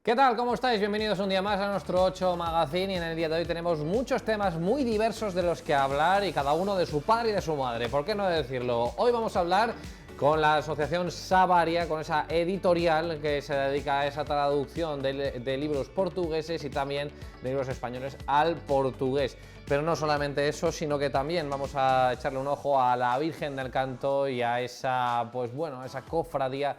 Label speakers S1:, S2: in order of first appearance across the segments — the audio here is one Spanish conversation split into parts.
S1: ¿Qué tal? ¿Cómo estáis? Bienvenidos un día más a nuestro 8 Magazine, y en el día de hoy tenemos muchos temas muy diversos de los que hablar y cada uno de su padre y de su madre, ¿por qué no decirlo? Hoy vamos a hablar con la asociación Savaria, con esa editorial que se dedica a esa traducción de libros portugueses y también de libros españoles al portugués. Pero no solamente eso, sino que también vamos a echarle un ojo a la Virgen del Canto y a esa, pues bueno, esa cofradía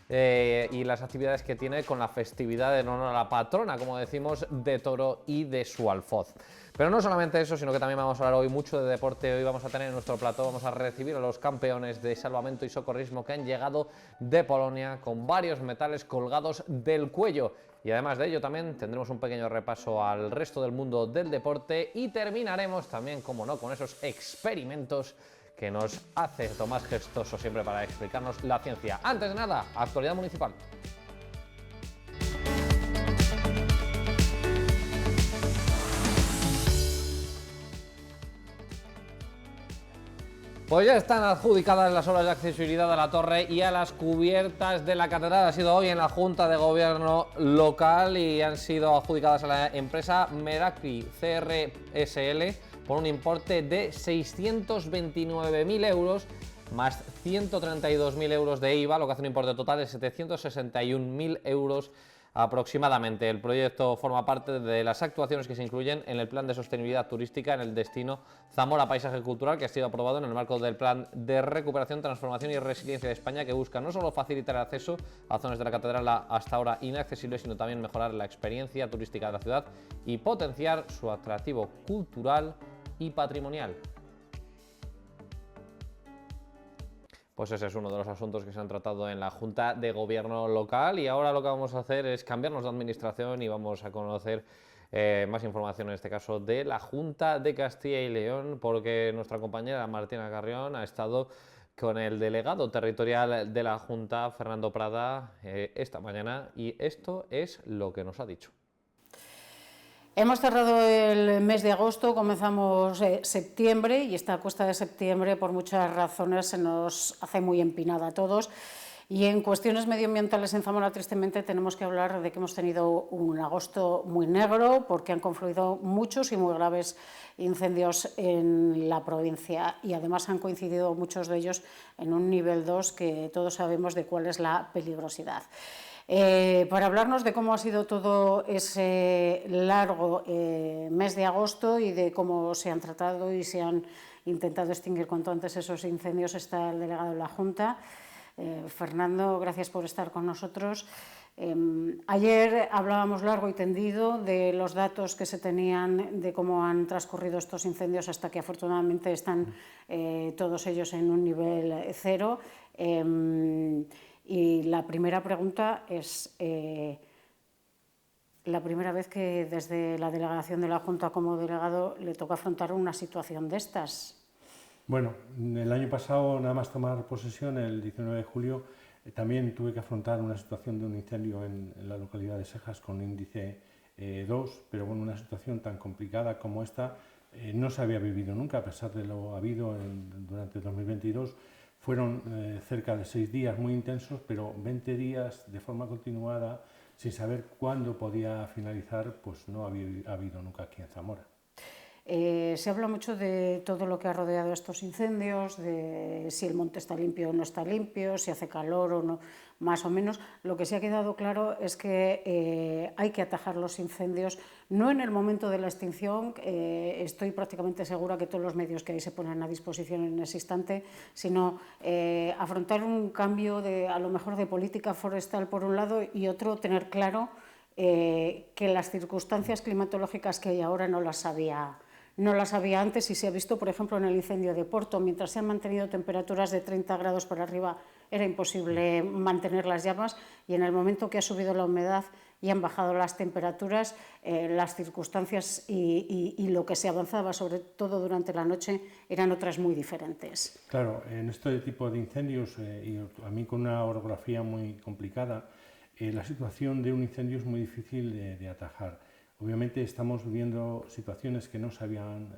S1: y las actividades que tiene con la festividad en honor a la patrona, como decimos, de Toro y de su alfoz. Pero no solamente eso, sino que también vamos a hablar hoy mucho de deporte. Hoy vamos a tener en nuestro plató, vamos a recibir a los campeones de salvamento y socorrismo que han llegado de Polonia con varios metales colgados del cuello. Y además de ello también tendremos un pequeño repaso al resto del mundo del deporte y terminaremos también, como no, con esos experimentos que nos hace Tomás Gestoso siempre para explicarnos la ciencia. Antes de nada, actualidad municipal. Pues ya están adjudicadas las obras de accesibilidad a la torre y a las cubiertas de la catedral. Ha sido hoy en la Junta de Gobierno local y han sido adjudicadas a la empresa Meraki CRSL por un importe de 629.000 euros más 132.000 euros de IVA, lo que hace un importe total de 761.000 euros aproximadamente. El proyecto forma parte de las actuaciones que se incluyen en el Plan de Sostenibilidad Turística en el destino Zamora Paisaje Cultural, que ha sido aprobado en el marco del Plan de Recuperación, Transformación y Resiliencia de España, que busca no solo facilitar el acceso a zonas de la catedral hasta ahora inaccesibles, sino también mejorar la experiencia turística de la ciudad y potenciar su atractivo cultural y patrimonial. Pues ese es uno de los asuntos que se han tratado en la Junta de Gobierno local, y ahora lo que vamos a hacer es cambiarnos de administración y vamos a conocer más información, en este caso de la Junta de Castilla y León, porque nuestra compañera Martina Carrión ha estado con el delegado territorial de la Junta, Fernando Prada, esta mañana, y esto es lo que nos ha dicho.
S2: Hemos cerrado el mes de agosto, comenzamos septiembre, y esta cuesta de septiembre por muchas razones se nos hace muy empinada a todos. Y en cuestiones medioambientales en Zamora, tristemente, tenemos que hablar de que hemos tenido un agosto muy negro porque han confluido muchos y muy graves incendios en la provincia, y además han coincidido muchos de ellos en un nivel 2 que todos sabemos de cuál es la peligrosidad. Para hablarnos de cómo ha sido todo ese largo mes de agosto y de cómo se han tratado y se han intentado extinguir cuanto antes esos incendios, está el delegado de la Junta. Fernando, gracias por estar con nosotros. Ayer hablábamos largo y tendido de los datos que se tenían de cómo han transcurrido estos incendios hasta que afortunadamente están todos ellos en un nivel 0. Y la primera pregunta es, la primera vez que desde la delegación de la Junta como delegado le toca afrontar una situación de estas.
S3: Bueno, el año pasado, nada más tomar posesión, el 19 de julio, también tuve que afrontar una situación de un incendio en la localidad de Sejas con índice 2, pero bueno, una situación tan complicada como esta no se había vivido nunca, a pesar de lo habido durante 2022. Fueron cerca de 6 días muy intensos, pero 20 días de forma continuada, sin saber cuándo podía finalizar, pues no había habido nunca aquí en Zamora.
S2: Se habla mucho de todo lo que ha rodeado estos incendios, de si el monte está limpio o no está limpio, si hace calor o no, más o menos. Lo que sí ha quedado claro es que hay que atajar los incendios, no en el momento de la extinción, estoy prácticamente segura que todos los medios que ahí se ponen a disposición en ese instante, sino afrontar un cambio a lo mejor de política forestal por un lado, y otro, tener claro que las circunstancias climatológicas que hay ahora no las había antes, y se ha visto, por ejemplo, en el incendio de Porto. Mientras se han mantenido temperaturas de 30 grados para arriba, era imposible mantener las llamas, y en el momento que ha subido la humedad y han bajado las temperaturas, las circunstancias y lo que se avanzaba, sobre todo durante la noche, eran otras muy diferentes.
S3: Claro, en este tipo de incendios, y a mí con una orografía muy complicada, la situación de un incendio es muy difícil de atajar. Obviamente estamos viviendo situaciones que no se habían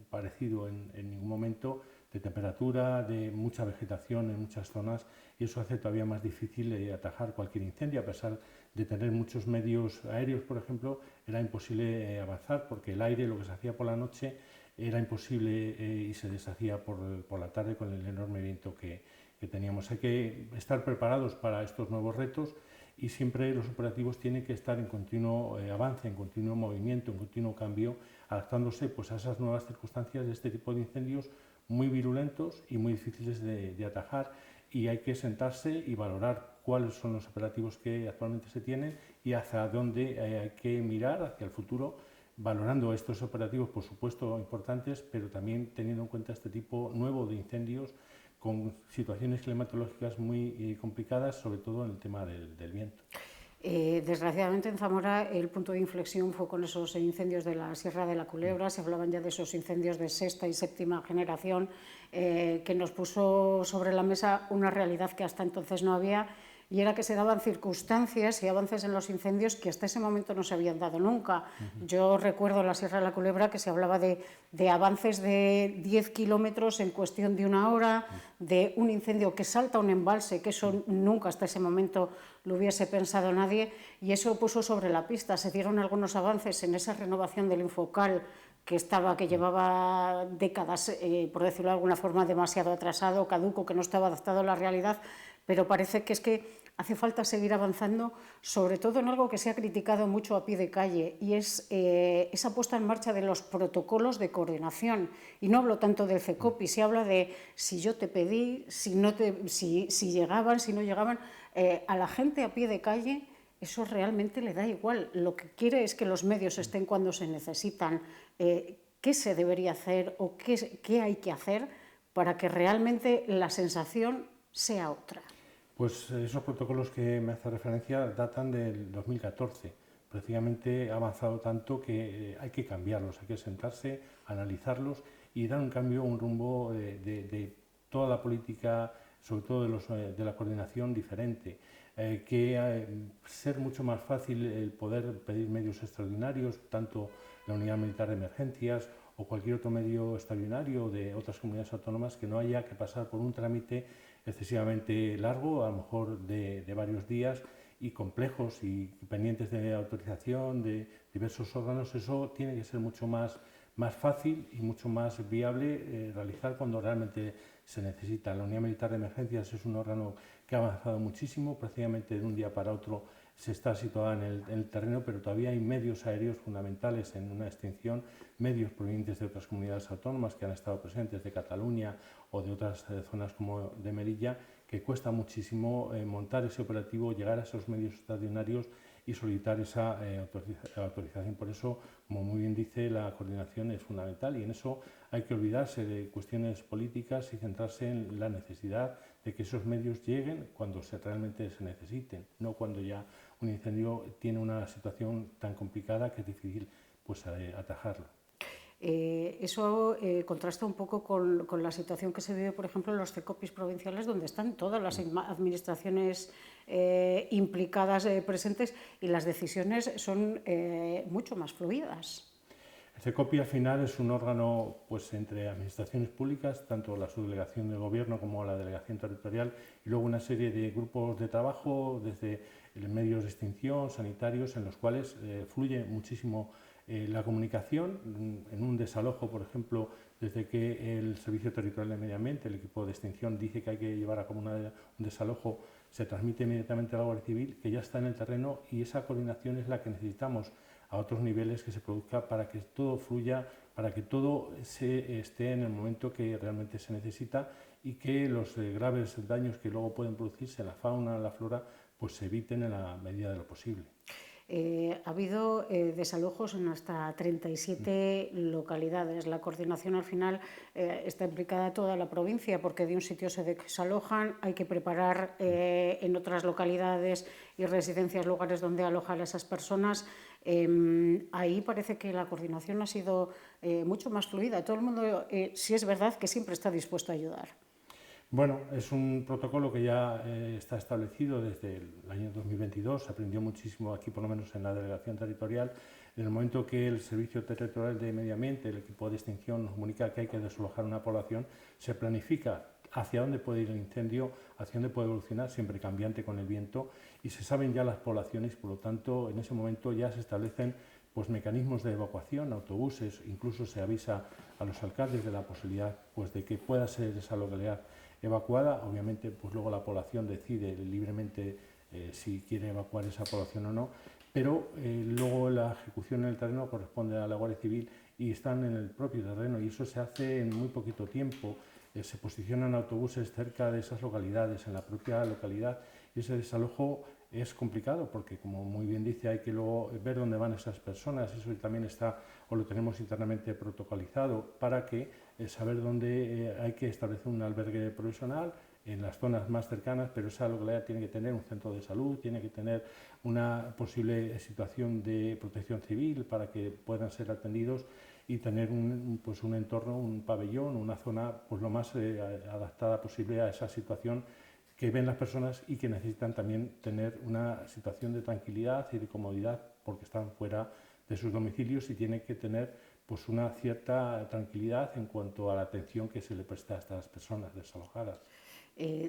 S3: parecido en ningún momento, de temperatura, de mucha vegetación en muchas zonas, y eso hace todavía más difícil atajar cualquier incendio, a pesar de tener muchos medios aéreos, por ejemplo, era imposible avanzar porque el aire, lo que se hacía por la noche, era imposible y se deshacía por la tarde con el enorme viento que teníamos. Hay que estar preparados para estos nuevos retos y siempre los operativos tienen que estar en continuo avance, en continuo movimiento, en continuo cambio, adaptándose pues, a esas nuevas circunstancias de este tipo de incendios muy virulentos y muy difíciles de atajar, y hay que sentarse y valorar cuáles son los operativos que actualmente se tienen y hacia dónde hay que mirar hacia el futuro, valorando estos operativos, por supuesto, importantes, pero también teniendo en cuenta este tipo nuevo de incendios con situaciones climatológicas muy complicadas, sobre todo en el tema del viento.
S2: Desgraciadamente en Zamora el punto de inflexión fue con esos incendios de la Sierra de la Culebra. Se hablaban ya de esos incendios de sexta y séptima generación, que nos puso sobre la mesa una realidad que hasta entonces no había, y era que se daban circunstancias y avances en los incendios que hasta ese momento no se habían dado nunca. Yo recuerdo en la Sierra de la Culebra que se hablaba de avances de 10 kilómetros en cuestión de una hora, de un incendio que salta un embalse, que eso nunca hasta ese momento lo hubiese pensado nadie, y eso puso sobre la pista. Se dieron algunos avances en esa renovación del Infocal que llevaba décadas, por decirlo de alguna forma, demasiado atrasado, caduco, que no estaba adaptado a la realidad, pero parece que es que hace falta seguir avanzando, sobre todo en algo que se ha criticado mucho a pie de calle, y es esa puesta en marcha de los protocolos de coordinación. Y no hablo tanto del CECOPI, se habla de si yo te pedí, si llegaban, si no llegaban. A la gente a pie de calle eso realmente le da igual. Lo que quiere es que los medios estén cuando se necesitan. ¿Qué se debería hacer o qué hay que hacer para que realmente la sensación sea otra?
S3: Pues esos protocolos que me hace referencia datan del 2014. Precisamente ha avanzado tanto que hay que cambiarlos, hay que sentarse, analizarlos y dar un cambio, un rumbo de toda la política, sobre todo de la coordinación diferente. Ser mucho más fácil el poder pedir medios extraordinarios, tanto la Unidad Militar de Emergencias o cualquier otro medio extraordinario de otras comunidades autónomas, que no haya que pasar por un trámite excesivamente largo, a lo mejor de varios días, y complejos y pendientes de autorización de diversos órganos. Eso tiene que ser mucho más fácil y mucho más viable realizar cuando realmente se necesita. La Unidad Militar de Emergencias es un órgano que ha avanzado muchísimo, prácticamente de un día para otro se está situada en el terreno, pero todavía hay medios aéreos fundamentales en una extinción, medios provenientes de otras comunidades autónomas que han estado presentes, de Cataluña o de otras zonas como de Melilla, que cuesta muchísimo montar ese operativo, llegar a esos medios extraordinarios y solicitar esa autorización. Por eso, como muy bien dice, la coordinación es fundamental, y en eso hay que olvidarse de cuestiones políticas y centrarse en la necesidad de que esos medios lleguen cuando realmente se necesiten, no cuando ya un incendio tiene una situación tan complicada que es difícil pues, atajarlo.
S2: Eso contrasta un poco con la situación que se vive, por ejemplo, en los CECOPIs provinciales, donde están todas las administraciones implicadas presentes, y las decisiones son mucho más fluidas.
S3: El CECOPI al final es un órgano pues, entre administraciones públicas, tanto la subdelegación del gobierno como la delegación territorial, y luego una serie de grupos de trabajo desde medios de extinción, sanitarios, en los cuales fluye muchísimo la comunicación. En un desalojo, por ejemplo, desde que el Servicio Territorial de Medio Ambiente, el equipo de extinción, dice que hay que llevar a cabo un desalojo, se transmite inmediatamente a la Guardia Civil, que ya está en el terreno, y esa coordinación es la que necesitamos a otros niveles que se produzca para que todo fluya, para que todo esté en el momento que realmente se necesita, y que los graves daños que luego pueden producirse en la fauna, en la flora, pues se eviten en la medida de lo posible.
S2: Ha habido desalojos en hasta 37 localidades. La coordinación al final está implicada toda la provincia, porque de un sitio se desalojan, hay que preparar en otras localidades y residencias lugares donde alojar a esas personas. Ahí parece que la coordinación ha sido mucho más fluida. Todo el mundo, sí es verdad que siempre está dispuesto a ayudar.
S3: Bueno, es un protocolo que ya está establecido desde el año 2022, se aprendió muchísimo aquí, por lo menos en la delegación territorial. En el momento que el Servicio Territorial de Medio Ambiente, el equipo de extinción, nos comunica que hay que desalojar una población, se planifica hacia dónde puede ir el incendio, hacia dónde puede evolucionar, siempre cambiante con el viento, y se saben ya las poblaciones, por lo tanto, en ese momento ya se establecen pues mecanismos de evacuación, autobuses, incluso se avisa a los alcaldes de la posibilidad pues de que pueda ser esa localidad evacuada. Obviamente pues luego la población decide libremente si quiere evacuar esa población o no, pero luego la ejecución en el terreno corresponde a la Guardia Civil y están en el propio terreno, y eso se hace en muy poquito tiempo. Se posicionan autobuses cerca de esas localidades, en la propia localidad, y ese desalojo es complicado porque, como muy bien dice, hay que luego ver dónde van esas personas. Eso también está, o lo tenemos internamente protocolizado, para que saber dónde hay que establecer un albergue provisional en las zonas más cercanas, pero esa localidad tiene que tener un centro de salud, tiene que tener una posible situación de protección civil para que puedan ser atendidos y tener pues un entorno, un pabellón, una zona pues lo más adaptada posible a esa situación que ven las personas y que necesitan también tener una situación de tranquilidad y de comodidad porque están fuera de sus domicilios y tienen que tener pues una cierta tranquilidad en cuanto a la atención que se le presta a estas personas desalojadas.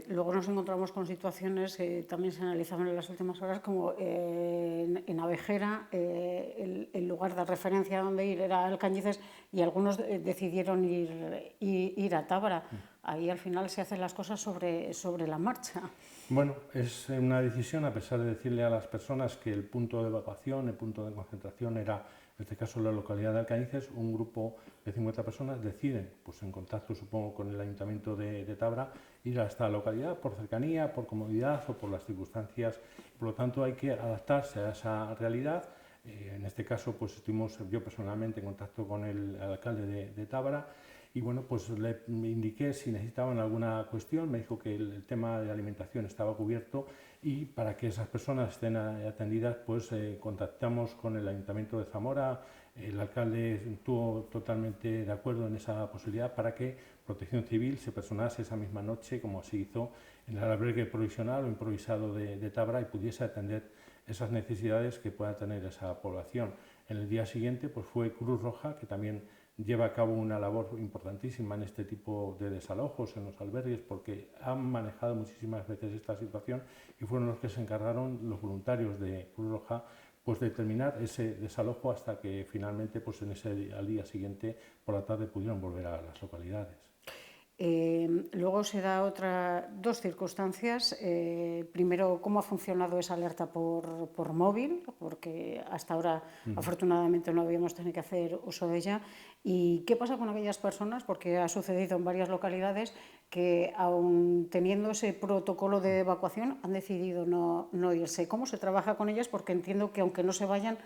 S2: Luego nos encontramos con situaciones que también se analizaban en las últimas horas, como en Abejera, el lugar de referencia donde ir era Alcañices, y algunos decidieron ir a Tábara. Ahí al final se hacen las cosas sobre la marcha.
S3: Bueno, es una decisión, a pesar de decirle a las personas que el punto de evacuación, el punto de concentración era, en este caso, la localidad de Alcañices. Un grupo de 50 personas deciden, pues en contacto supongo con el Ayuntamiento de Tábara, ir a esta localidad por cercanía, por comodidad o por las circunstancias. Por lo tanto, hay que adaptarse a esa realidad. En este caso, pues estuvimos yo personalmente en contacto con el alcalde de Tábara. Y bueno, pues le indiqué si necesitaban alguna cuestión, me dijo que el tema de alimentación estaba cubierto, y para que esas personas estén atendidas, pues contactamos con el Ayuntamiento de Zamora. El alcalde estuvo totalmente de acuerdo en esa posibilidad para que Protección Civil se personase esa misma noche, como así hizo, en el albergue provisional o improvisado de Tábara, y pudiese atender esas necesidades que pueda tener esa población. En el día siguiente pues fue Cruz Roja, que también lleva a cabo una labor importantísima en este tipo de desalojos en los albergues, porque han manejado muchísimas veces esta situación y fueron los que se encargaron, los voluntarios de Cruz Roja, pues de terminar ese desalojo hasta que finalmente pues al día siguiente por la tarde pudieron volver a las localidades.
S2: Luego se da dos circunstancias. Primero, cómo ha funcionado esa alerta por móvil, porque hasta ahora afortunadamente no habíamos tenido que hacer uso de ella. ¿Y qué pasa con aquellas personas? Porque ha sucedido en varias localidades que, aun teniendo ese protocolo de evacuación, han decidido no irse. ¿Cómo se trabaja con ellas? Porque entiendo que aunque no se vayan,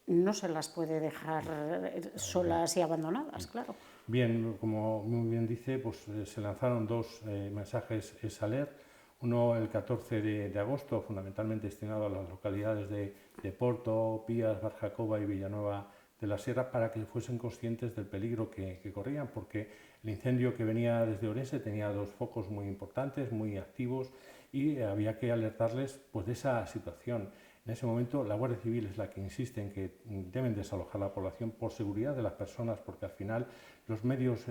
S2: no se las puede dejar solas y abandonadas, claro.
S3: Bien, como muy bien dice, pues se lanzaron dos mensajes SALER, uno el 14 de agosto, fundamentalmente destinado a las localidades de Porto, Pías, Barjacoba y Villanueva de la Sierra, para que fuesen conscientes del peligro que corrían, porque el incendio que venía desde Orense tenía dos focos muy importantes, muy activos, y había que alertarles pues de esa situación. En ese momento la Guardia Civil es la que insiste en que deben desalojar la población por seguridad de las personas, porque al final los medios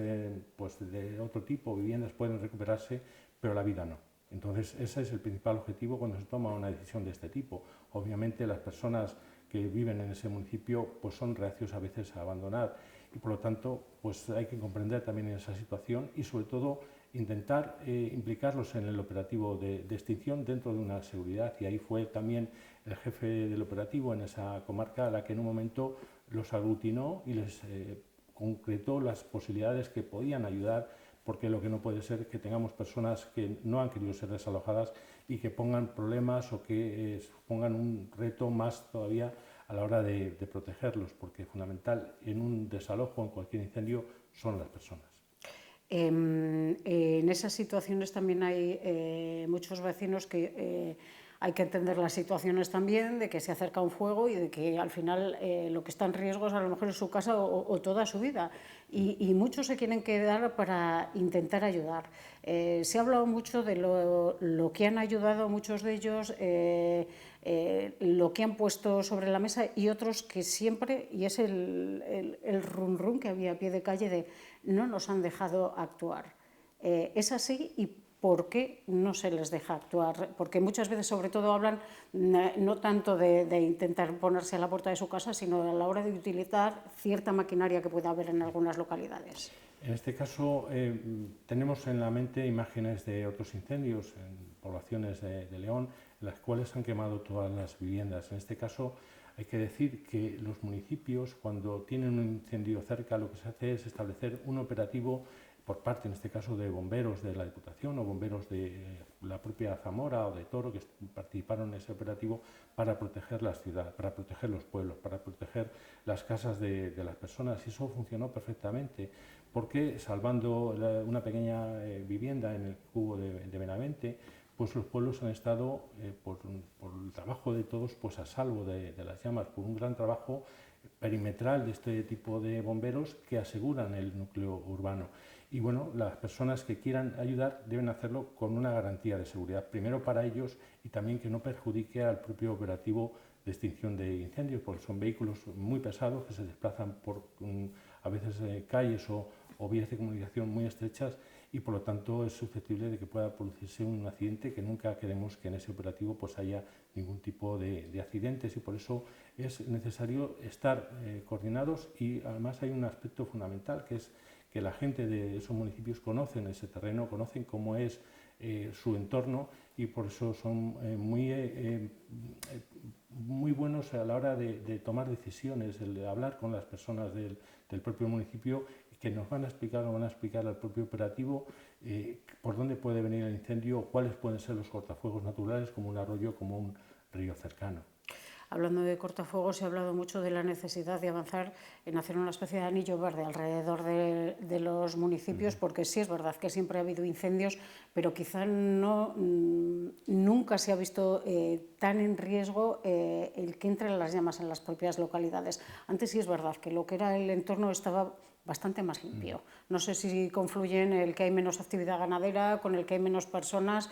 S3: pues de otro tipo, viviendas, pueden recuperarse, pero la vida no. Entonces ese es el principal objetivo cuando se toma una decisión de este tipo. Obviamente las personas que viven en ese municipio pues son reacios a veces a abandonar, y por lo tanto pues hay que comprender también esa situación y sobre todo intentar implicarlos en el operativo de extinción dentro de una seguridad. Y ahí fue también el jefe del operativo en esa comarca a la que en un momento los aglutinó y les concretó las posibilidades que podían ayudar, porque lo que no puede ser es que tengamos personas que no han querido ser desalojadas y que pongan problemas o que pongan un reto más todavía a la hora de protegerlos, porque fundamental en un desalojo, en cualquier incendio, son las personas.
S2: En esas situaciones también hay muchos vecinos que hay que entender las situaciones también, de que se acerca un fuego y de que al final lo que está en riesgo es a lo mejor es su casa o toda su vida. Y muchos se quieren quedar para intentar ayudar. Se ha hablado mucho de lo que han ayudado muchos de ellos, lo que han puesto sobre la mesa, y otros que siempre, y es el run run que había a pie de calle de no nos han dejado actuar. ¿Es así? ¿Y por qué no se les deja actuar? Porque muchas veces, sobre todo, hablan no tanto de intentar ponerse a la puerta de su casa, sino a la hora de utilizar cierta maquinaria que pueda haber en algunas localidades.
S3: En este caso, tenemos en la mente imágenes de otros incendios en poblaciones de León, en las cuales han quemado todas las viviendas. En este caso, hay que decir que los municipios, cuando tienen un incendio cerca, lo que se hace es establecer un operativo por parte, en este caso, de bomberos de la Diputación o bomberos de la propia Zamora o de Toro, que participaron en ese operativo para proteger la ciudad, para proteger los pueblos, para proteger las casas de las personas. Y eso funcionó perfectamente, porque salvando una pequeña vivienda en el cubo de Benavente, pues los pueblos han estado, por el trabajo de todos, pues a salvo de las llamas, por un gran trabajo perimetral de este tipo de bomberos que aseguran el núcleo urbano. Y bueno, las personas que quieran ayudar deben hacerlo con una garantía de seguridad, primero para ellos y también que no perjudique al propio operativo de extinción de incendios, porque son vehículos muy pesados que se desplazan por a veces calles o vías de comunicación muy estrechas, y por lo tanto es susceptible de que pueda producirse un accidente, que nunca queremos que en ese operativo pues haya ningún tipo de accidentes, y por eso es necesario estar coordinados. Y además hay un aspecto fundamental, que es que la gente de esos municipios conocen ese terreno, conocen cómo es su entorno, y por eso son muy buenos a la hora de tomar decisiones, de hablar con las personas del propio municipio, que nos van a explicar al propio operativo por dónde puede venir el incendio, cuáles pueden ser los cortafuegos naturales, como un arroyo, como un río cercano.
S2: Hablando de cortafuegos, se ha hablado mucho de la necesidad de avanzar en hacer una especie de anillo verde alrededor de los municipios, porque sí es verdad que siempre ha habido incendios, pero quizá nunca se ha visto tan en riesgo el que entren las llamas en las propias localidades. Antes sí es verdad que lo que era el entorno estaba bastante más limpio. No sé si confluyen el que hay menos actividad ganadera con el que hay menos personas,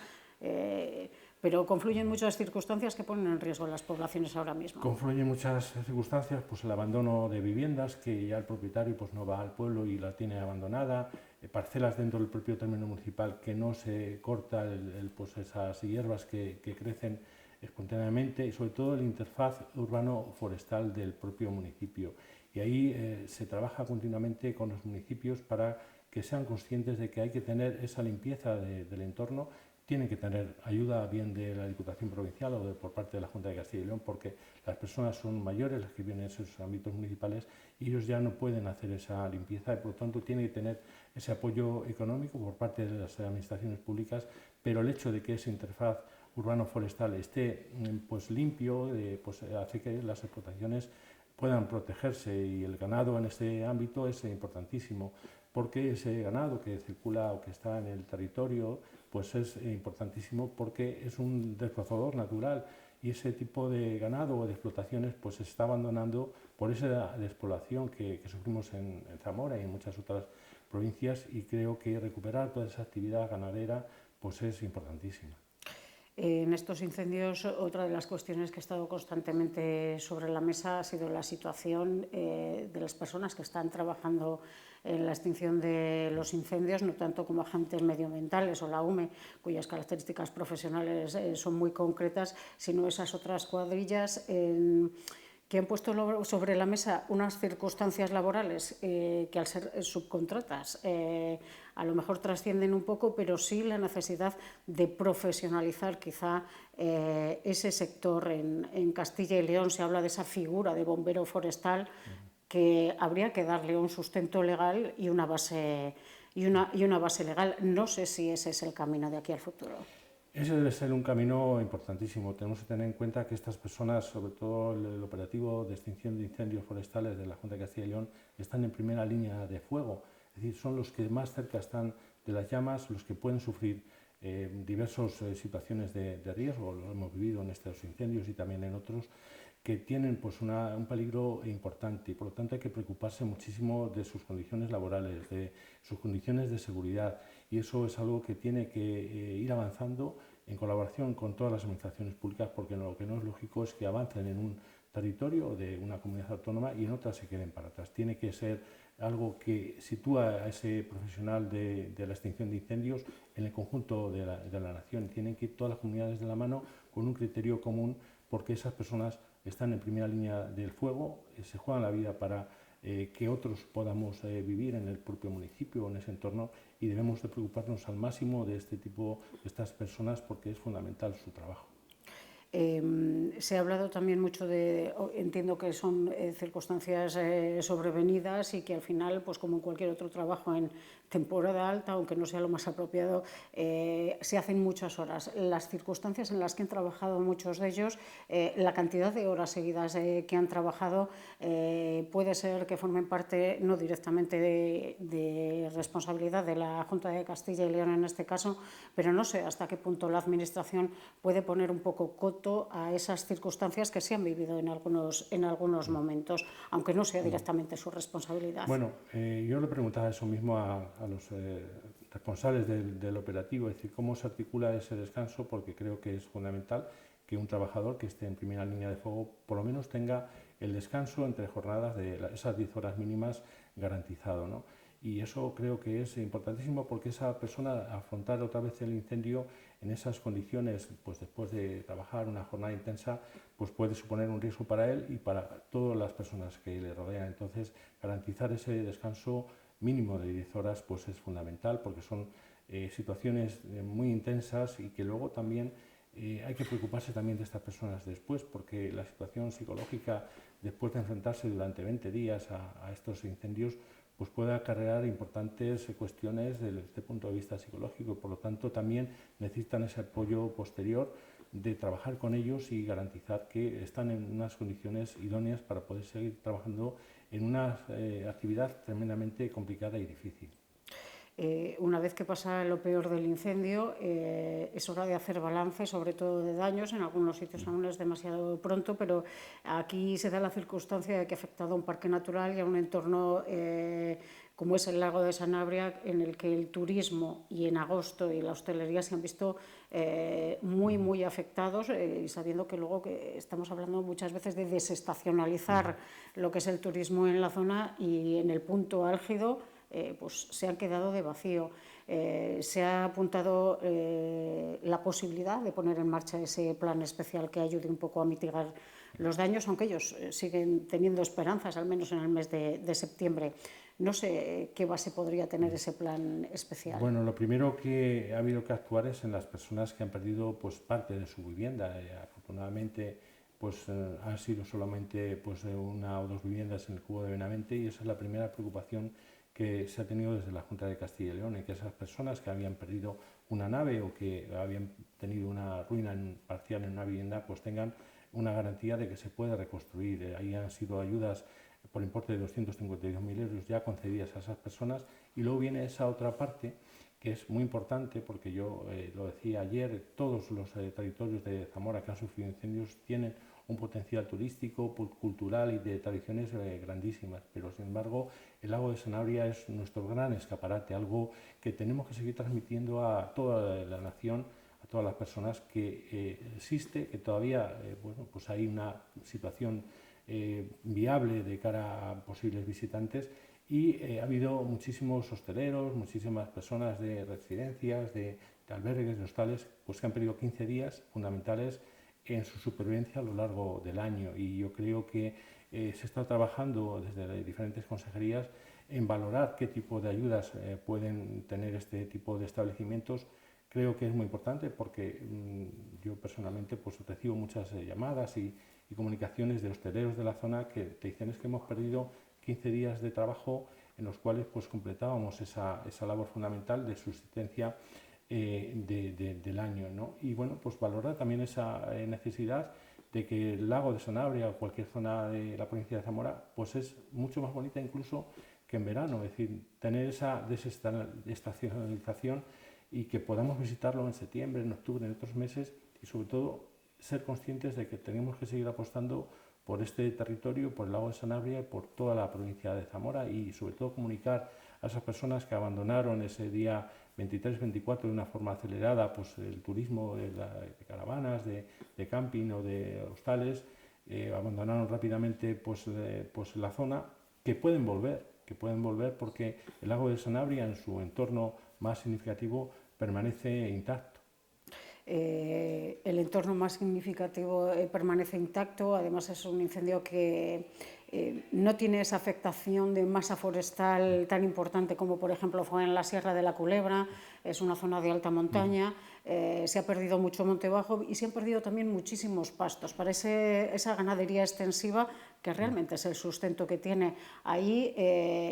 S2: pero confluyen muchas circunstancias que ponen en riesgo a las poblaciones ahora mismo.
S3: Confluyen muchas circunstancias, pues el abandono de viviendas, que ya el propietario pues no va al pueblo y la tiene abandonada, parcelas dentro del propio término municipal que no se corta pues esas hierbas que crecen espontáneamente, y sobre todo el interfaz urbano-forestal del propio municipio. Y ahí se trabaja continuamente con los municipios para que sean conscientes de que hay que tener esa limpieza del entorno. Tienen que tener ayuda bien de la Diputación Provincial o por parte de la Junta de Castilla y León, porque las personas son mayores las que viven en esos ámbitos municipales y ellos ya no pueden hacer esa limpieza, y por lo tanto tienen que tener ese apoyo económico por parte de las administraciones públicas. Pero el hecho de que esa interfaz urbano-forestal esté pues limpio, pues hace que las explotaciones puedan protegerse, y el ganado en este ámbito es importantísimo, porque ese ganado que circula o que está en el territorio pues es importantísimo, porque es un desplazador natural, y ese tipo de ganado o de explotaciones pues se está abandonando por esa despoblación que sufrimos en Zamora y en muchas otras provincias, y creo que recuperar toda esa actividad ganadera pues es importantísima.
S2: En estos incendios, otra de las cuestiones que ha estado constantemente sobre la mesa ha sido la situación de las personas que están trabajando en la extinción de los incendios, no tanto como agentes medioambientales o la UME, cuyas características profesionales son muy concretas, sino esas otras cuadrillas que han puesto sobre la mesa unas circunstancias laborales que, al ser subcontratas, a lo mejor trascienden un poco, pero sí la necesidad de profesionalizar quizá ese sector. En Castilla y León se habla de esa figura de bombero forestal, que habría que darle un sustento legal y una base legal. No sé si ese es el camino de aquí al futuro.
S3: Ese debe ser un camino importantísimo. Tenemos que tener en cuenta que estas personas, sobre todo el operativo de extinción de incendios forestales de la Junta de Castilla y León, están en primera línea de fuego. Es decir, son los que más cerca están de las llamas, los que pueden sufrir diversas situaciones de riesgo. Lo hemos vivido en estos incendios y también en otros, que tienen pues un peligro importante, y por lo tanto hay que preocuparse muchísimo de sus condiciones laborales, de sus condiciones de seguridad, y eso es algo que tiene que ir avanzando en colaboración con todas las administraciones públicas, porque lo que no es lógico es que avancen en un territorio o de una comunidad autónoma y en otras se queden para atrás. Tiene que ser algo que sitúa a ese profesional de la extinción de incendios en el conjunto de la nación. Tienen que ir todas las comunidades de la mano con un criterio común, porque esas personas están en primera línea del fuego, se juegan la vida para que otros podamos vivir en el propio municipio o en ese entorno, y debemos de preocuparnos al máximo de estas personas, porque es fundamental su trabajo.
S2: Se ha hablado también mucho de, entiendo que son circunstancias sobrevenidas y que al final, pues como en cualquier otro trabajo en temporada alta, aunque no sea lo más apropiado, se hacen muchas horas. Las circunstancias en las que han trabajado muchos de ellos, la cantidad de horas seguidas que han trabajado, puede ser que formen parte, no directamente de responsabilidad de la Junta de Castilla y León en este caso, pero no sé hasta qué punto la Administración puede poner un poco coto a esas circunstancias que se han vivido en algunos momentos, aunque no sea directamente su responsabilidad.
S3: Bueno, yo le preguntaba eso mismo a los responsables del operativo, es decir, cómo se articula ese descanso, porque creo que es fundamental que un trabajador que esté en primera línea de fuego por lo menos tenga el descanso entre jornadas de esas 10 horas mínimas garantizado, ¿no? Y eso creo que es importantísimo, porque esa persona, afrontar otra vez el incendio en esas condiciones, pues después de trabajar una jornada intensa, pues puede suponer un riesgo para él y para todas las personas que le rodean. Entonces, garantizar ese descanso mínimo de 10 horas pues es fundamental, porque son situaciones muy intensas, y que luego también hay que preocuparse también de estas personas después, porque la situación psicológica después de enfrentarse durante 20 días a estos incendios pues puede acarrear importantes cuestiones desde este punto de vista psicológico. Por lo tanto, también necesitan ese apoyo posterior de trabajar con ellos y garantizar que están en unas condiciones idóneas para poder seguir trabajando en una actividad tremendamente complicada y difícil.
S2: Una vez que pasa lo peor del incendio, es hora de hacer balance, sobre todo de daños. En algunos sitios aún es demasiado pronto, pero aquí se da la circunstancia de que ha afectado a un parque natural y a un entorno como es el lago de Sanabria, en el que el turismo y en agosto y la hostelería se han visto muy afectados, y sabiendo que luego que estamos hablando muchas veces de desestacionalizar lo que es el turismo en la zona, y en el punto álgido pues se han quedado de vacío. Se ha apuntado la posibilidad de poner en marcha ese plan especial que ayude un poco a mitigar los daños, aunque ellos siguen teniendo esperanzas, al menos en el mes de septiembre. No sé qué base podría tener ese plan especial.
S3: Bueno, lo primero que ha habido que actuar es en las personas que han perdido pues parte de su vivienda. Afortunadamente pues han sido solamente pues una o dos viviendas en el Cubo de Benavente, y esa es la primera preocupación que se ha tenido desde la Junta de Castilla y León, en que esas personas que habían perdido una nave o que habían tenido una ruina parcial en una vivienda, pues tengan una garantía de que se puede reconstruir. Ahí han sido ayudas por importe de 252.000 euros ya concedidas a esas personas, y luego viene esa otra parte que es muy importante, porque yo lo decía ayer, todos los territorios de Zamora que han sufrido incendios tienen un potencial turístico, cultural y de tradiciones grandísimas, pero sin embargo el lago de Sanabria es nuestro gran escaparate, algo que tenemos que seguir transmitiendo a toda la nación, a todas las personas, que existe, que todavía bueno, pues hay una situación viable de cara a posibles visitantes, y ha habido muchísimos hosteleros, muchísimas personas de residencias, de albergues, de hostales, pues que han perdido 15 días fundamentales en su supervivencia a lo largo del año, y yo creo que se está trabajando desde diferentes consejerías en valorar qué tipo de ayudas pueden tener este tipo de establecimientos. Creo que es muy importante, porque yo personalmente pues recibo muchas llamadas y comunicaciones de hosteleros de la zona que te dicen es que hemos perdido 15 días de trabajo en los cuales pues completábamos esa labor fundamental de subsistencia del año, ¿no? Y bueno, pues valorar también esa necesidad de que el lago de Sanabria o cualquier zona de la provincia de Zamora pues es mucho más bonita incluso que en verano, es decir, tener esa desestacionalización y que podamos visitarlo en septiembre, en octubre, en otros meses, y sobre todo ser conscientes de que tenemos que seguir apostando por este territorio, por el lago de Sanabria y por toda la provincia de Zamora, y sobre todo comunicar a esas personas que abandonaron ese día 23-24 de una forma acelerada pues el turismo de caravanas, de camping o de hostales, abandonaron rápidamente pues la zona, que pueden volver porque el lago de Sanabria en su entorno más significativo permanece intacto.
S2: El entorno más significativo permanece intacto, además es un incendio que no tiene esa afectación de masa forestal tan importante como por ejemplo fue en la Sierra de la Culebra, es una zona de alta montaña, se ha perdido mucho monte bajo y se han perdido también muchísimos pastos. Para esa ganadería extensiva, que realmente es el sustento que tiene ahí,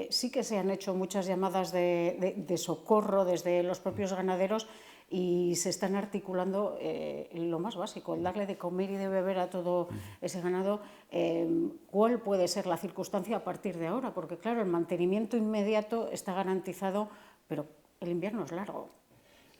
S2: sí que se han hecho muchas llamadas de socorro desde los propios ganaderos y se están articulando lo más básico, el darle de comer y de beber a todo ese ganado. ¿Cuál puede ser la circunstancia a partir de ahora? Porque claro, el mantenimiento inmediato está garantizado, pero el invierno es largo.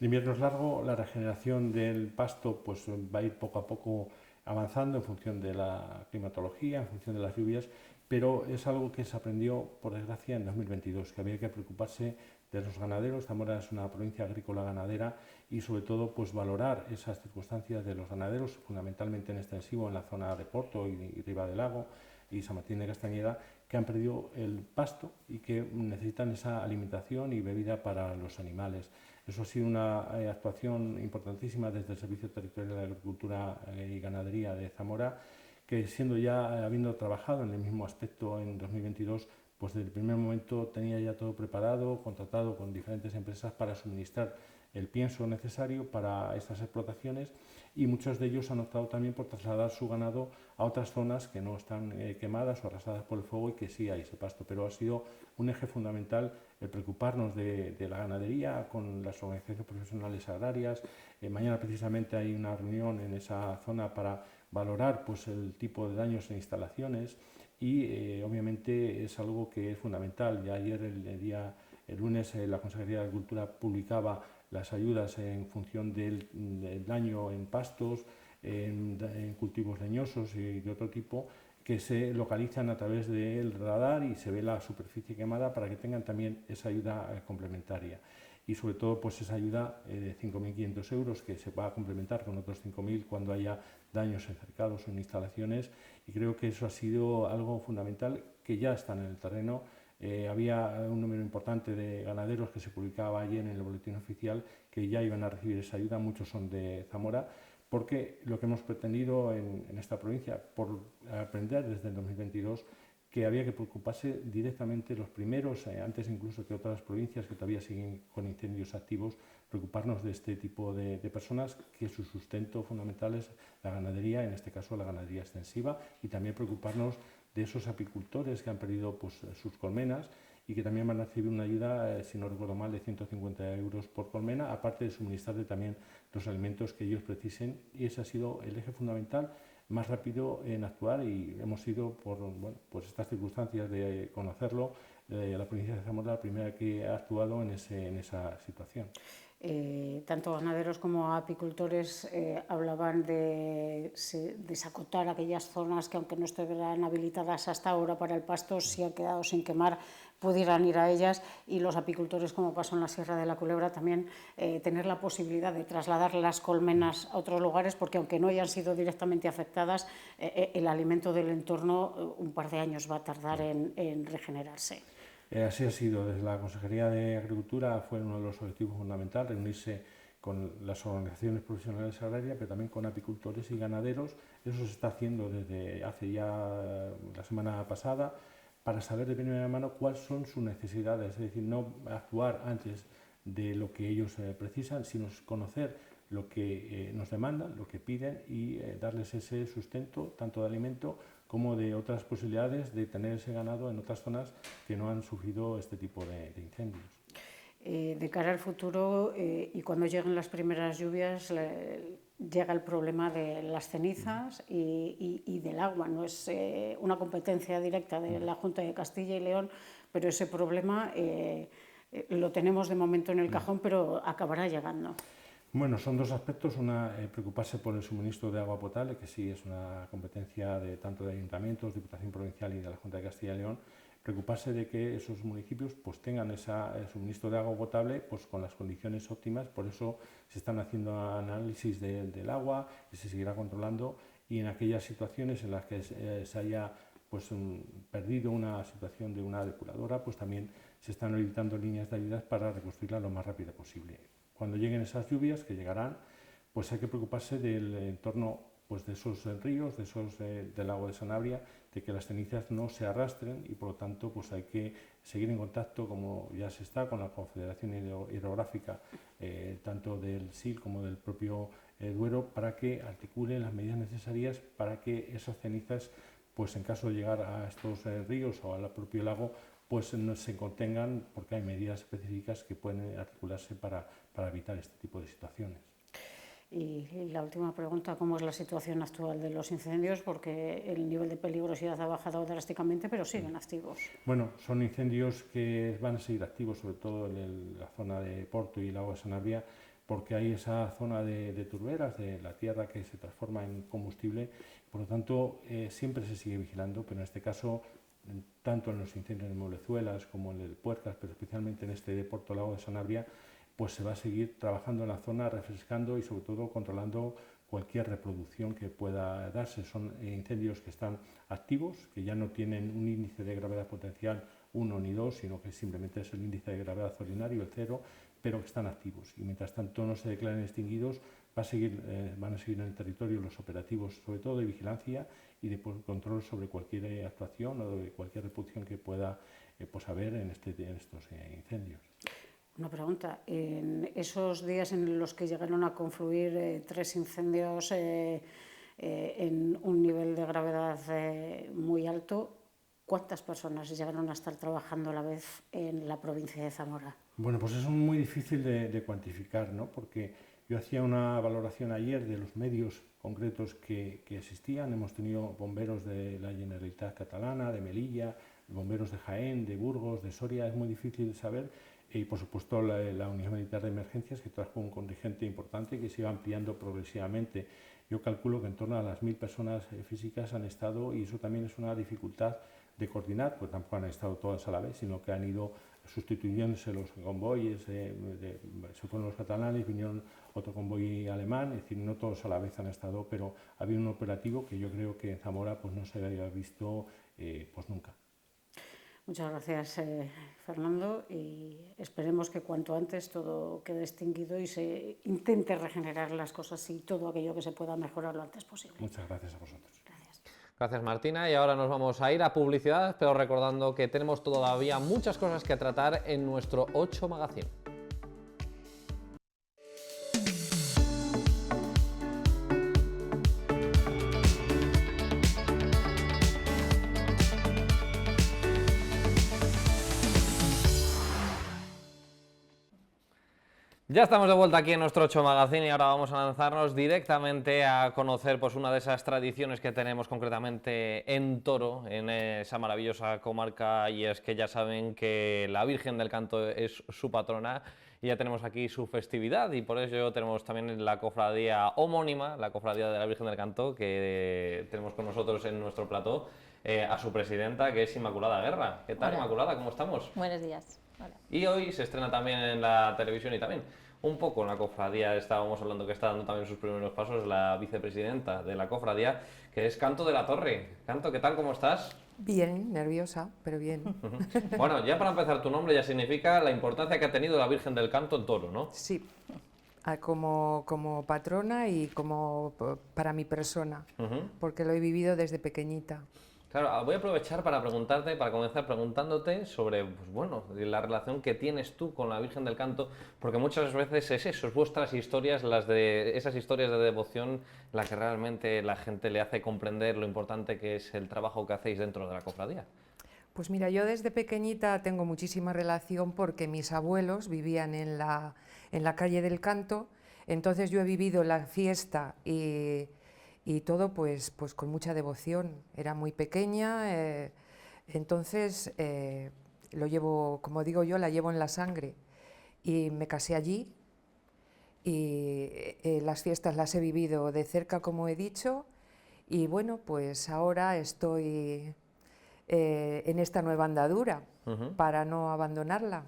S3: El invierno es largo, la regeneración del pasto pues va a ir poco a poco avanzando en función de la climatología, en función de las lluvias, pero es algo que se aprendió, por desgracia, en 2022, que había que preocuparse de los ganaderos. Zamora es una provincia agrícola ganadera y sobre todo pues valorar esas circunstancias de los ganaderos, fundamentalmente en extensivo en la zona de Porto y Riva del Lago y San Martín de Castañeda, que han perdido el pasto y que necesitan esa alimentación y bebida para los animales. Eso ha sido una actuación importantísima desde el Servicio Territorial de Agricultura y Ganadería de Zamora, que siendo ya, habiendo trabajado en el mismo aspecto en 2022, pues desde el primer momento tenía ya todo preparado, contratado con diferentes empresas para suministrar el pienso necesario para estas explotaciones, y muchos de ellos han optado también por trasladar su ganado a otras zonas que no están quemadas o arrasadas por el fuego y que sí hay ese pasto. Pero ha sido un eje fundamental el preocuparnos de la ganadería con las organizaciones profesionales agrarias. Mañana precisamente hay una reunión en esa zona para valorar pues el tipo de daños en instalaciones y obviamente es algo que es fundamental. Ya ayer, el lunes, la Consejería de Agricultura publicaba las ayudas en función del daño en pastos, en cultivos leñosos y de otro tipo, que se localizan a través del radar y se ve la superficie quemada para que tengan también esa ayuda complementaria. Y sobre todo pues esa ayuda de 5.500 euros que se va a complementar con otros 5.000 cuando haya daños en cercados o en instalaciones, y creo que eso ha sido algo fundamental que ya está en el terreno. Había un número importante de ganaderos que se publicaba ayer en el boletín oficial que ya iban a recibir esa ayuda, muchos son de Zamora, porque lo que hemos pretendido en esta provincia, por aprender desde el 2022, que había que preocuparse directamente los primeros, antes incluso que otras provincias que todavía siguen con incendios activos, preocuparnos de este tipo de personas que su sustento fundamental es la ganadería, en este caso la ganadería extensiva, y también preocuparnos de esos apicultores que han perdido pues, sus colmenas y que también van a recibir una ayuda, si no recuerdo mal, de 150 euros por colmena, aparte de suministrarle también los alimentos que ellos precisen, y ese ha sido el eje fundamental más rápido en actuar, y hemos ido por pues estas circunstancias de conocerlo, la provincia de Zamora la primera que ha actuado en esa situación.
S2: Tanto ganaderos como apicultores hablaban de desacotar aquellas zonas que, aunque no estuvieran habilitadas hasta ahora para el pasto, si han quedado sin quemar, pudieran ir a ellas, y los apicultores, como pasó en la Sierra de la Culebra, también tener la posibilidad de trasladar las colmenas a otros lugares, porque aunque no hayan sido directamente afectadas, el alimento del entorno un par de años va a tardar en regenerarse.
S3: Así ha sido. Desde la Consejería de Agricultura fue uno de los objetivos fundamentales reunirse con las organizaciones profesionales agrarias, pero también con apicultores y ganaderos. Eso se está haciendo desde hace ya la semana pasada, para saber de primera mano cuáles son sus necesidades, es decir, no actuar antes de lo que ellos precisan, sino conocer lo que nos demandan, lo que piden, y darles ese sustento, tanto de alimento como de otras posibilidades de tener ese ganado en otras zonas que no han sufrido este tipo de incendios.
S2: De cara al futuro, y cuando lleguen las primeras lluvias, llega el problema de las cenizas y del agua. No es una competencia directa de la Junta de Castilla y León, pero ese problema lo tenemos de momento en el cajón, pero acabará llegando.
S3: Bueno, son dos aspectos. Una, preocuparse por el suministro de agua potable, que sí es una competencia tanto de ayuntamientos, Diputación Provincial y de la Junta de Castilla y León. Preocuparse de que esos municipios pues, tengan ese suministro de agua potable pues, con las condiciones óptimas. Por eso se están haciendo análisis del agua y se seguirá controlando. y en aquellas situaciones en las que se haya pues, perdido una situación de una depuradora, pues también se están habilitando líneas de ayudas para reconstruirla lo más rápido posible. Cuando lleguen esas lluvias, que llegarán, pues hay que preocuparse del entorno pues, de esos ríos, del lago de Sanabria, de que las cenizas no se arrastren y por lo tanto pues hay que seguir en contacto, como ya se está, con la Confederación Hidrográfica, tanto del SIL como del propio Duero, para que articulen las medidas necesarias para que esas cenizas, pues en caso de llegar a estos ríos o al propio lago, pues no se contengan, porque hay medidas específicas que pueden articularse para evitar este tipo de situaciones.
S2: Y la última pregunta, ¿cómo es la situación actual de los incendios? Porque el nivel de peligrosidad ha bajado drásticamente, pero siguen activos.
S3: Bueno, son incendios que van a seguir activos, sobre todo en la zona de Porto y Lago de Sanabria, porque hay esa zona de turberas, de la tierra que se transforma en combustible. Por lo tanto, siempre se sigue vigilando, pero en este caso, tanto en los incendios de Molezuelas como en el Puercas, pero especialmente en este de Porto Lago de Sanabria, pues se va a seguir trabajando en la zona, refrescando y sobre todo controlando cualquier reproducción que pueda darse. Son incendios que están activos, que ya no tienen un índice de gravedad potencial 1 ni 2, sino que simplemente es el índice de gravedad ordinario, el 0, pero que están activos. Y mientras tanto no se declaren extinguidos, van a seguir en el territorio los operativos, sobre todo de vigilancia y de control sobre cualquier actuación o de cualquier reproducción que pueda pues haber en estos incendios.
S2: Una pregunta, en esos días en los que llegaron a confluir 3 incendios en un nivel de gravedad muy alto, ¿cuántas personas llegaron a estar trabajando a la vez en la provincia de Zamora?
S3: Bueno, pues es muy difícil de cuantificar, ¿no? Porque yo hacía una valoración ayer de los medios concretos que existían. Hemos tenido bomberos de la Generalitat Catalana, de Melilla, bomberos de Jaén, de Burgos, de Soria. Es muy difícil saber. Y por supuesto la Unidad Militar de Emergencias, que trajo un contingente importante que se iba ampliando progresivamente. Yo calculo que en torno a las 1000 personas físicas han estado, y eso también es una dificultad de coordinar, pues tampoco han estado todas a la vez, sino que han ido sustituyéndose los convoyes, se fueron los catalanes, vinieron otro convoy alemán, es decir, no todos a la vez han estado, pero había un operativo que yo creo que en Zamora pues no se había visto pues nunca.
S2: Muchas gracias, Fernando, y esperemos que cuanto antes todo quede extinguido y se intente regenerar las cosas y todo aquello que se pueda mejorar lo antes posible.
S3: Muchas gracias a vosotros.
S2: Gracias.
S1: Gracias, Martina, y ahora nos vamos a ir a publicidad, pero recordando que tenemos todavía muchas cosas que tratar en nuestro 8 Magazine. Ya estamos de vuelta aquí en nuestro 8 Magazine y ahora vamos a lanzarnos directamente a conocer pues, una de esas tradiciones que tenemos concretamente en Toro, en esa maravillosa comarca, y es que ya saben que la Virgen del Canto es su patrona y ya tenemos aquí su festividad, y por ello tenemos también la cofradía homónima, la cofradía de la Virgen del Canto, que tenemos con nosotros en nuestro plató a su presidenta, que es Inmaculada Guerra. ¿Qué tal,
S4: Hola.
S1: Inmaculada? ¿Cómo estamos?
S4: Buenos días. Hola.
S1: Y hoy se estrena también en la televisión y también un poco en la cofradía. Estábamos hablando que está dando también sus primeros pasos la vicepresidenta de la cofradía, que es Canto de la Torre. Canto, ¿qué tal? ¿Cómo estás?
S5: Bien, nerviosa, pero bien.
S1: Bueno, ya para empezar, tu nombre ya significa la importancia que ha tenido la Virgen del Canto en Toro, ¿no?
S5: Sí, como patrona y como para mi persona, porque lo he vivido desde pequeñita.
S1: Claro, voy a aprovechar para preguntarte, para comenzar preguntándote sobre, pues bueno, la relación que tienes tú con la Virgen del Canto, porque muchas veces es eso, es vuestras historias, esas historias de devoción, la que realmente la gente le hace comprender lo importante que es el trabajo que hacéis dentro de la cofradía.
S5: Pues mira, yo desde pequeñita tengo muchísima relación porque mis abuelos vivían en la calle del Canto, entonces yo he vivido la fiesta y todo pues con mucha devoción. Era muy pequeña, entonces lo llevo, como digo yo, la llevo en la sangre. Y me casé allí y las fiestas las he vivido de cerca, como he dicho, y bueno, pues ahora estoy en esta nueva andadura para no abandonarla.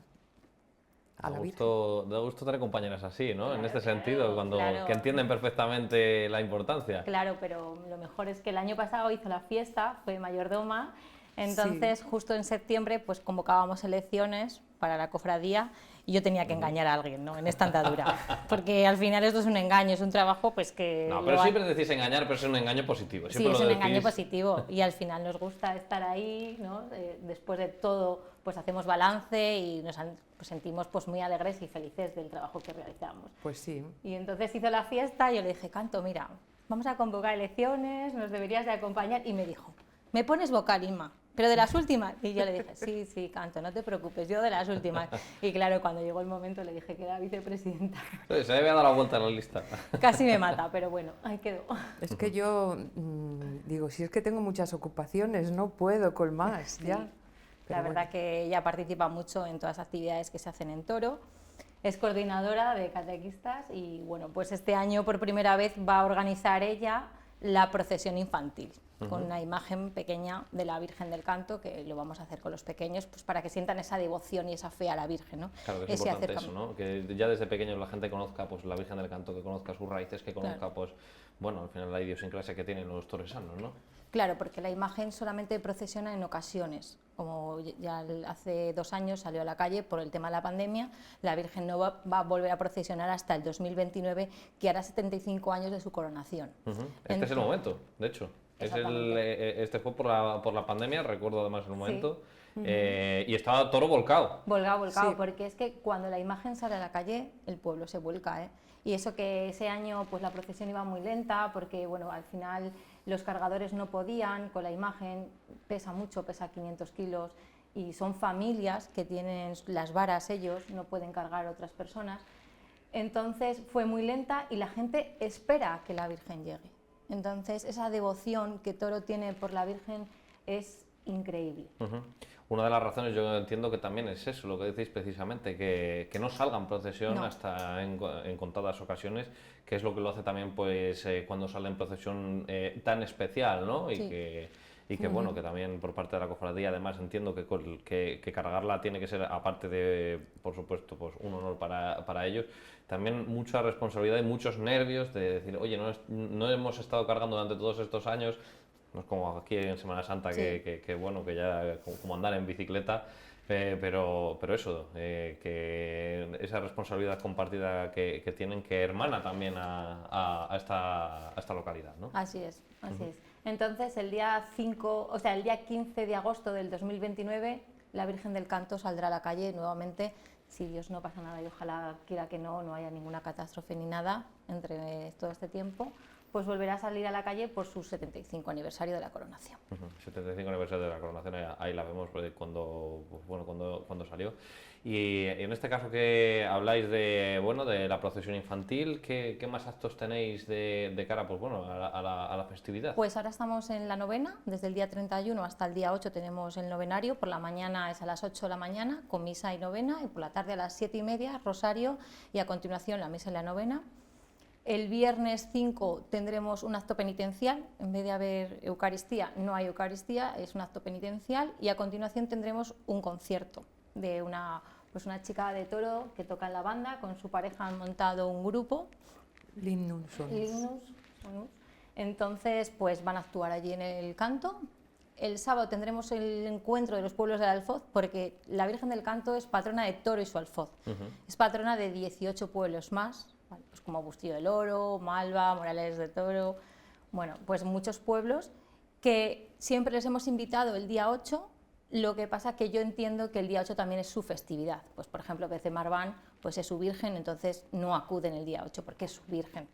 S5: a la Virgen.
S1: Da gusto tener compañeras así, ¿no? En este
S4: Claro,
S1: sentido,
S4: claro.
S1: que entienden perfectamente la importancia.
S4: Claro, pero lo mejor es que el año pasado hizo la fiesta, fue mayordoma, entonces justo en septiembre pues convocábamos elecciones para la cofradía y yo tenía que engañar a alguien, ¿no? En esta andadura, porque al final esto es un engaño, es un trabajo pues que...
S1: No, pero siempre decís engañar, pero es un engaño positivo.
S4: Sí,
S1: Siempre
S4: es
S1: lo
S4: un
S1: decís.
S4: engaño positivo y al final nos gusta estar ahí, ¿no? Después de todo pues hacemos balance y pues sentimos pues muy alegres y felices del trabajo que realizamos.
S5: Pues sí.
S4: Y entonces hizo la fiesta y yo le dije, Canto, mira, vamos a convocar elecciones, nos deberías de acompañar. Y me dijo, ¿me pones vocal, Inma? ¿Pero de las últimas? Y yo le dije, sí, sí, Canto, no te preocupes, yo de las últimas. Y claro, cuando llegó el momento le dije que era vicepresidenta.
S1: Sí, se había dado la vuelta a la lista.
S4: Casi me mata, pero bueno, ahí quedó.
S5: Es que yo digo, si es que tengo muchas ocupaciones, no puedo con más,
S4: Sí.
S5: ya.
S4: La
S5: Pero
S4: verdad que ella participa mucho en todas las actividades que se hacen en Toro. Es coordinadora de catequistas y bueno, pues este año por primera vez va a organizar ella la procesión infantil, con una imagen pequeña de la Virgen del Canto, que lo vamos a hacer con los pequeños, pues para que sientan esa devoción y esa fe a la Virgen, ¿no?
S1: Claro, que es
S4: Ese
S1: importante eso,
S4: acercamiento.
S1: ¿no? Que ya desde pequeños la gente conozca pues la Virgen del Canto, que conozca sus raíces, que conozca
S4: Claro.
S1: pues, bueno, al final la idiosincrasia que tienen los toresanos, ¿no?
S4: Claro, porque la imagen solamente procesiona en ocasiones. Como ya hace 2 años salió a la calle por el tema de la pandemia, la Virgen no va a volver a procesionar hasta el 2029, que hará 75 años de su coronación.
S1: Este es el momento, de hecho.
S4: Exactamente.
S1: Este fue por la pandemia, recuerdo además el momento, y estaba Toro volcado.
S4: Volcado,
S5: Sí.
S4: porque es que cuando la imagen sale a la calle, el pueblo se vuelca, ¿eh? Y eso que ese año pues la procesión iba muy lenta, porque bueno, al final los cargadores no podían, con la imagen pesa mucho, pesa 500 kilos, y son familias que tienen las varas ellos, no pueden cargar otras personas. Entonces fue muy lenta y la gente espera a que la Virgen llegue. Entonces esa devoción que Toro tiene por la Virgen es increíble.
S1: Una de las razones yo entiendo que también es eso, lo que decís precisamente, que no salga en procesión
S4: No.
S1: hasta en contadas ocasiones, que es lo que lo hace también pues cuando sale en procesión tan especial, ¿no?
S4: Sí.
S1: Y que bueno, que también por parte de la cofradía además entiendo que cargarla tiene que ser, aparte de, por supuesto, pues un honor para ellos, también mucha responsabilidad y muchos nervios de decir, oye, no hemos estado cargando durante todos estos años. No es como aquí en Semana Santa,
S4: Sí.
S1: que bueno, que ya como andar en bicicleta, pero eso, que esa responsabilidad compartida que tienen, que hermana también a esta localidad, ¿no?
S4: Así es, así es. Entonces, el día 15 de agosto del 2029, la Virgen del Canto saldrá a la calle nuevamente, si Dios no pasa nada y ojalá quiera que no haya ninguna catástrofe ni nada entre todo este tiempo, pues volverá a salir a la calle por su 75 aniversario de la coronación.
S1: 75 aniversario de la coronación, ahí la vemos cuando salió. Y en este caso que habláis de la procesión infantil, ¿qué más actos tenéis de cara pues, bueno, a la festividad?
S4: Pues ahora estamos en la novena, desde el día 31 hasta el día 8 tenemos el novenario, por la mañana es a las 8 de la mañana con misa y novena, y por la tarde a las 7:30 rosario y a continuación la misa y la novena. El viernes 5 tendremos un acto penitencial, en vez de haber Eucaristía, no hay Eucaristía, es un acto penitencial, y a continuación tendremos un concierto de una chica de Toro que toca en la banda, con su pareja han montado un grupo,
S5: Lignum Sonus.
S4: Sonus. Entonces pues van a actuar allí en el canto. El sábado tendremos el encuentro de los pueblos del Alfoz, porque la Virgen del Canto es patrona de Toro y su Alfoz, es patrona de 18 pueblos más, ¿vale? Pues como Bustillo del Oro, Malva, Morales de Toro, bueno, pues muchos pueblos que siempre les hemos invitado el día 8, lo que pasa que yo entiendo que el día 8 también es su festividad, pues por ejemplo BC Marván pues es su Virgen, entonces no acuden el día 8 porque es su Virgen.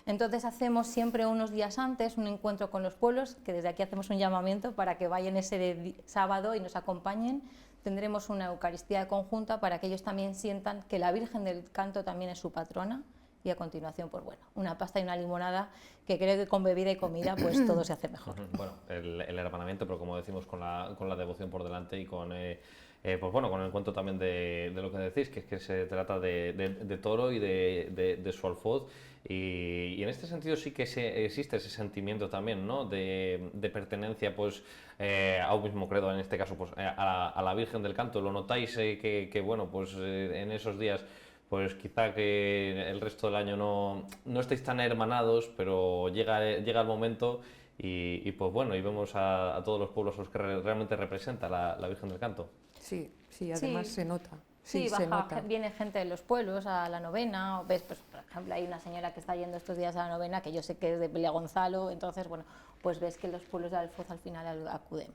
S4: Entonces hacemos siempre unos días antes un encuentro con los pueblos, que desde aquí hacemos un llamamiento para que vayan ese sábado y nos acompañen. Tendremos una Eucaristía conjunta para que ellos también sientan que la Virgen del Canto también es su patrona, y a continuación, pues bueno, una pasta y una limonada, que creo que con bebida y comida pues todo se hace mejor.
S1: Bueno, el hermanamiento, pero como decimos, con la devoción por delante y con, pues bueno, con el cuento también de lo que decís, que es que se trata de toro y de su alfoz. Y en este sentido sí que existe ese sentimiento también, ¿no? de pertenencia pues, a un mismo credo, en este caso pues, a la Virgen del Canto. ¿Lo notáis que bueno, pues en esos días pues quizá que el resto del año no estéis tan hermanados, pero llega el momento y pues bueno, y vemos a todos los pueblos a los que realmente representa la Virgen del Canto?
S5: Sí, sí, además
S4: Sí.
S5: se nota.
S4: Sí,
S5: se nota.
S4: viene gente de los pueblos a la novena, o ves, pues, por ejemplo, hay una señora que está yendo estos días a la novena, que yo sé que es de Pelea Gonzalo, entonces, bueno, pues ves que los pueblos de Alfoz al final acuden.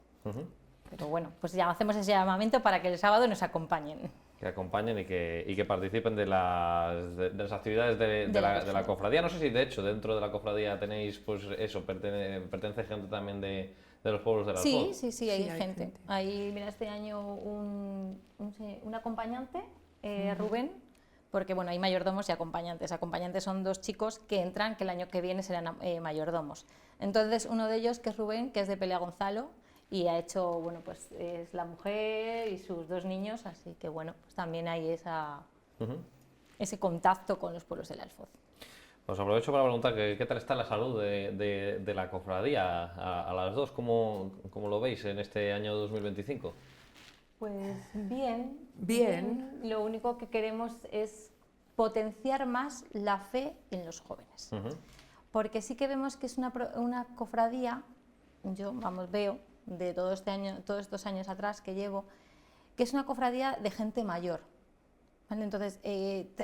S4: Pero bueno, pues ya hacemos ese llamamiento para que el sábado nos acompañen.
S1: Que acompañen y que participen de las actividades de la cofradía. No sé si de hecho dentro de la cofradía tenéis, pues eso, pertenece gente también de los pueblos del Alfoz.
S4: Sí, hay gente. Hay, mira, este año un acompañante, Rubén, porque bueno, hay mayordomos y acompañantes. Acompañantes son 2 chicos que entran, que el año que viene serán mayordomos. Entonces, uno de ellos, que es Rubén, que es de Pelea Gonzalo, y ha hecho, bueno, pues es la mujer y sus 2 niños, así que bueno, pues también hay ese contacto con los pueblos del Alfoz.
S1: Os aprovecho para preguntar qué tal está la salud de la cofradía a las dos, ¿cómo lo veis en este año 2025?
S4: Pues bien,
S5: Bien.
S4: Lo único que queremos es potenciar más la fe en los jóvenes. Porque sí que vemos que es una cofradía, yo veo de todo este año, todos estos años atrás que llevo, que es una cofradía de gente mayor. ¿Vale? Entonces,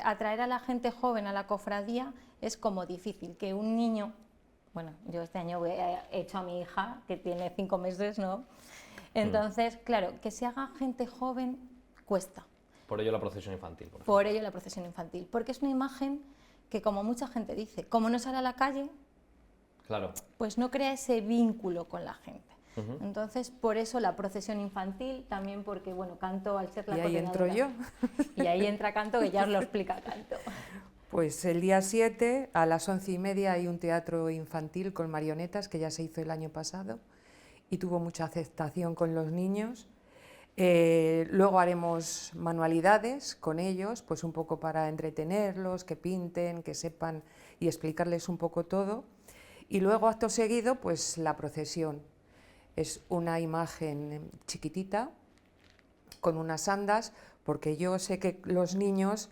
S4: atraer a la gente joven a la cofradía es como difícil, que un niño, bueno, yo este año he hecho a mi hija, que tiene 5 meses, ¿no? Entonces, claro, que se haga gente joven cuesta.
S1: Por ello la procesión infantil.
S4: Por ello la procesión infantil, porque es una imagen que, como mucha gente dice, como no sale a la calle,
S1: claro,
S4: pues no crea ese vínculo con la gente. Entonces, por eso la procesión infantil, también porque, bueno, Canto, al ser la coordinadora...
S5: Y ahí entro yo.
S4: Y ahí entra Canto, que ya os lo explica Canto.
S5: Pues el día 7 a las 11:30 hay un teatro infantil con marionetas que ya se hizo el año pasado y tuvo mucha aceptación con los niños. Luego haremos manualidades con ellos, pues un poco para entretenerlos, que pinten, que sepan y explicarles un poco todo. Y luego, acto seguido, pues la procesión. Es una imagen chiquitita, con unas andas, porque yo sé que los niños,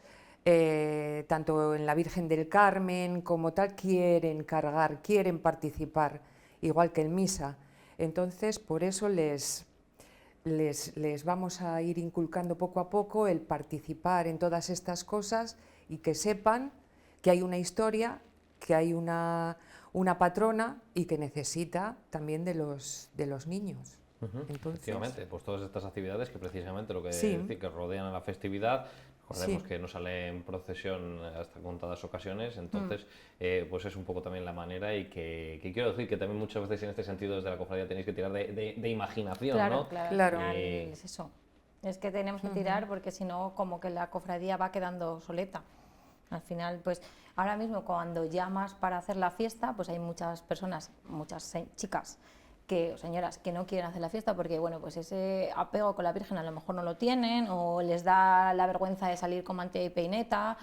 S5: tanto en la Virgen del Carmen como tal, quieren cargar, quieren participar, igual que en misa. Entonces, por eso les vamos a ir inculcando poco a poco el participar en todas estas cosas y que sepan que hay una historia, que hay una patrona y que necesita también de los niños. Entonces,
S1: efectivamente, pues todas estas actividades que precisamente lo que
S5: Sí.
S1: decir, que rodean a la festividad. Recordemos
S5: Sí.
S1: que no sale en procesión hasta contadas ocasiones, entonces pues es un poco también la manera y que quiero decir que también muchas veces en este sentido desde la cofradía tenéis que tirar de imaginación, ¿no?
S5: Claro.
S4: Es eso. Es que tenemos que tirar porque si no, como que la cofradía va quedando soleta. Al final, pues ahora mismo cuando llamas para hacer la fiesta, pues hay muchas personas, muchas chicas o señoras que no quieren hacer la fiesta porque, bueno, pues ese apego con la Virgen a lo mejor no lo tienen, o les da la vergüenza de salir con mantilla y peineta,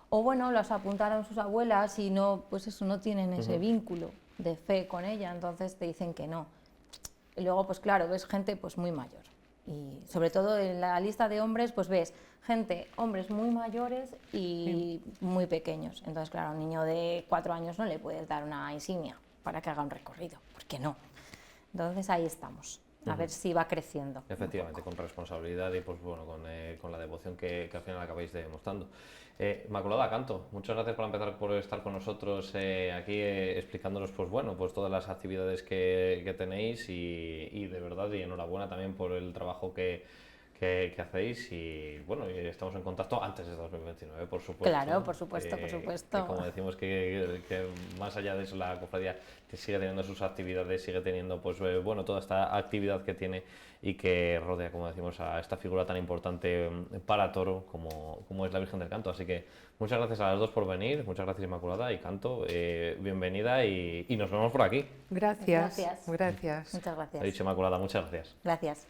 S4: o bueno, las apuntaron sus abuelas y no, pues eso, no tienen ese vínculo de fe con ella, entonces te dicen que no. Y luego, pues claro, ves gente pues muy mayor. Y sobre todo en la lista de hombres, pues ves hombres muy mayores y muy pequeños. Entonces, claro, a un niño de 4 años no le puedes dar una insignia para que haga un recorrido, ¿por qué no? Entonces ahí estamos, a ver si va creciendo.
S1: Efectivamente, con responsabilidad y pues bueno, con la devoción que al final acabáis demostrando. Inmaculada Canto, muchas gracias por empezar por estar con nosotros aquí explicándonos pues bueno, pues todas las actividades que tenéis y de verdad y enhorabuena también por el trabajo que que hacéis y bueno, y estamos en contacto antes de 2029, por supuesto.
S4: Claro,
S1: ¿no?
S4: por supuesto, por supuesto.
S1: Como decimos que más allá de eso la cofradía sigue teniendo sus actividades, sigue teniendo pues bueno, toda esta actividad que tiene y que rodea, como decimos, a esta figura tan importante para Toro como es la Virgen del Canto. Así que muchas gracias a las dos por venir, muchas gracias Inmaculada y Canto, bienvenida y nos vemos por aquí.
S5: Gracias.
S4: Gracias.
S5: Gracias.
S4: Muchas
S1: Ha
S4: gracias.
S1: dicho Inmaculada, muchas gracias.
S4: Gracias.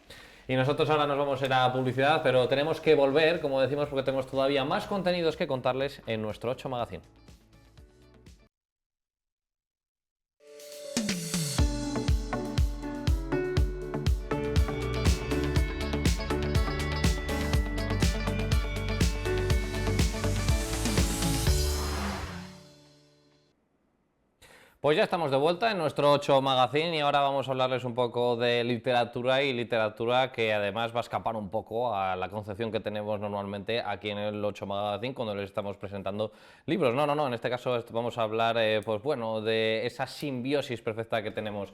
S1: Y nosotros ahora nos vamos a ir a publicidad, pero tenemos que volver, como decimos, porque tenemos todavía más contenidos que contarles en nuestro 8 Magazine. Pues ya estamos de vuelta en nuestro 8 Magazine y ahora vamos a hablarles un poco de literatura y literatura que además va a escapar un poco a la concepción que tenemos normalmente aquí en el 8 Magazine cuando les estamos presentando libros. No, en este caso vamos a hablar pues bueno, de esa simbiosis perfecta que tenemos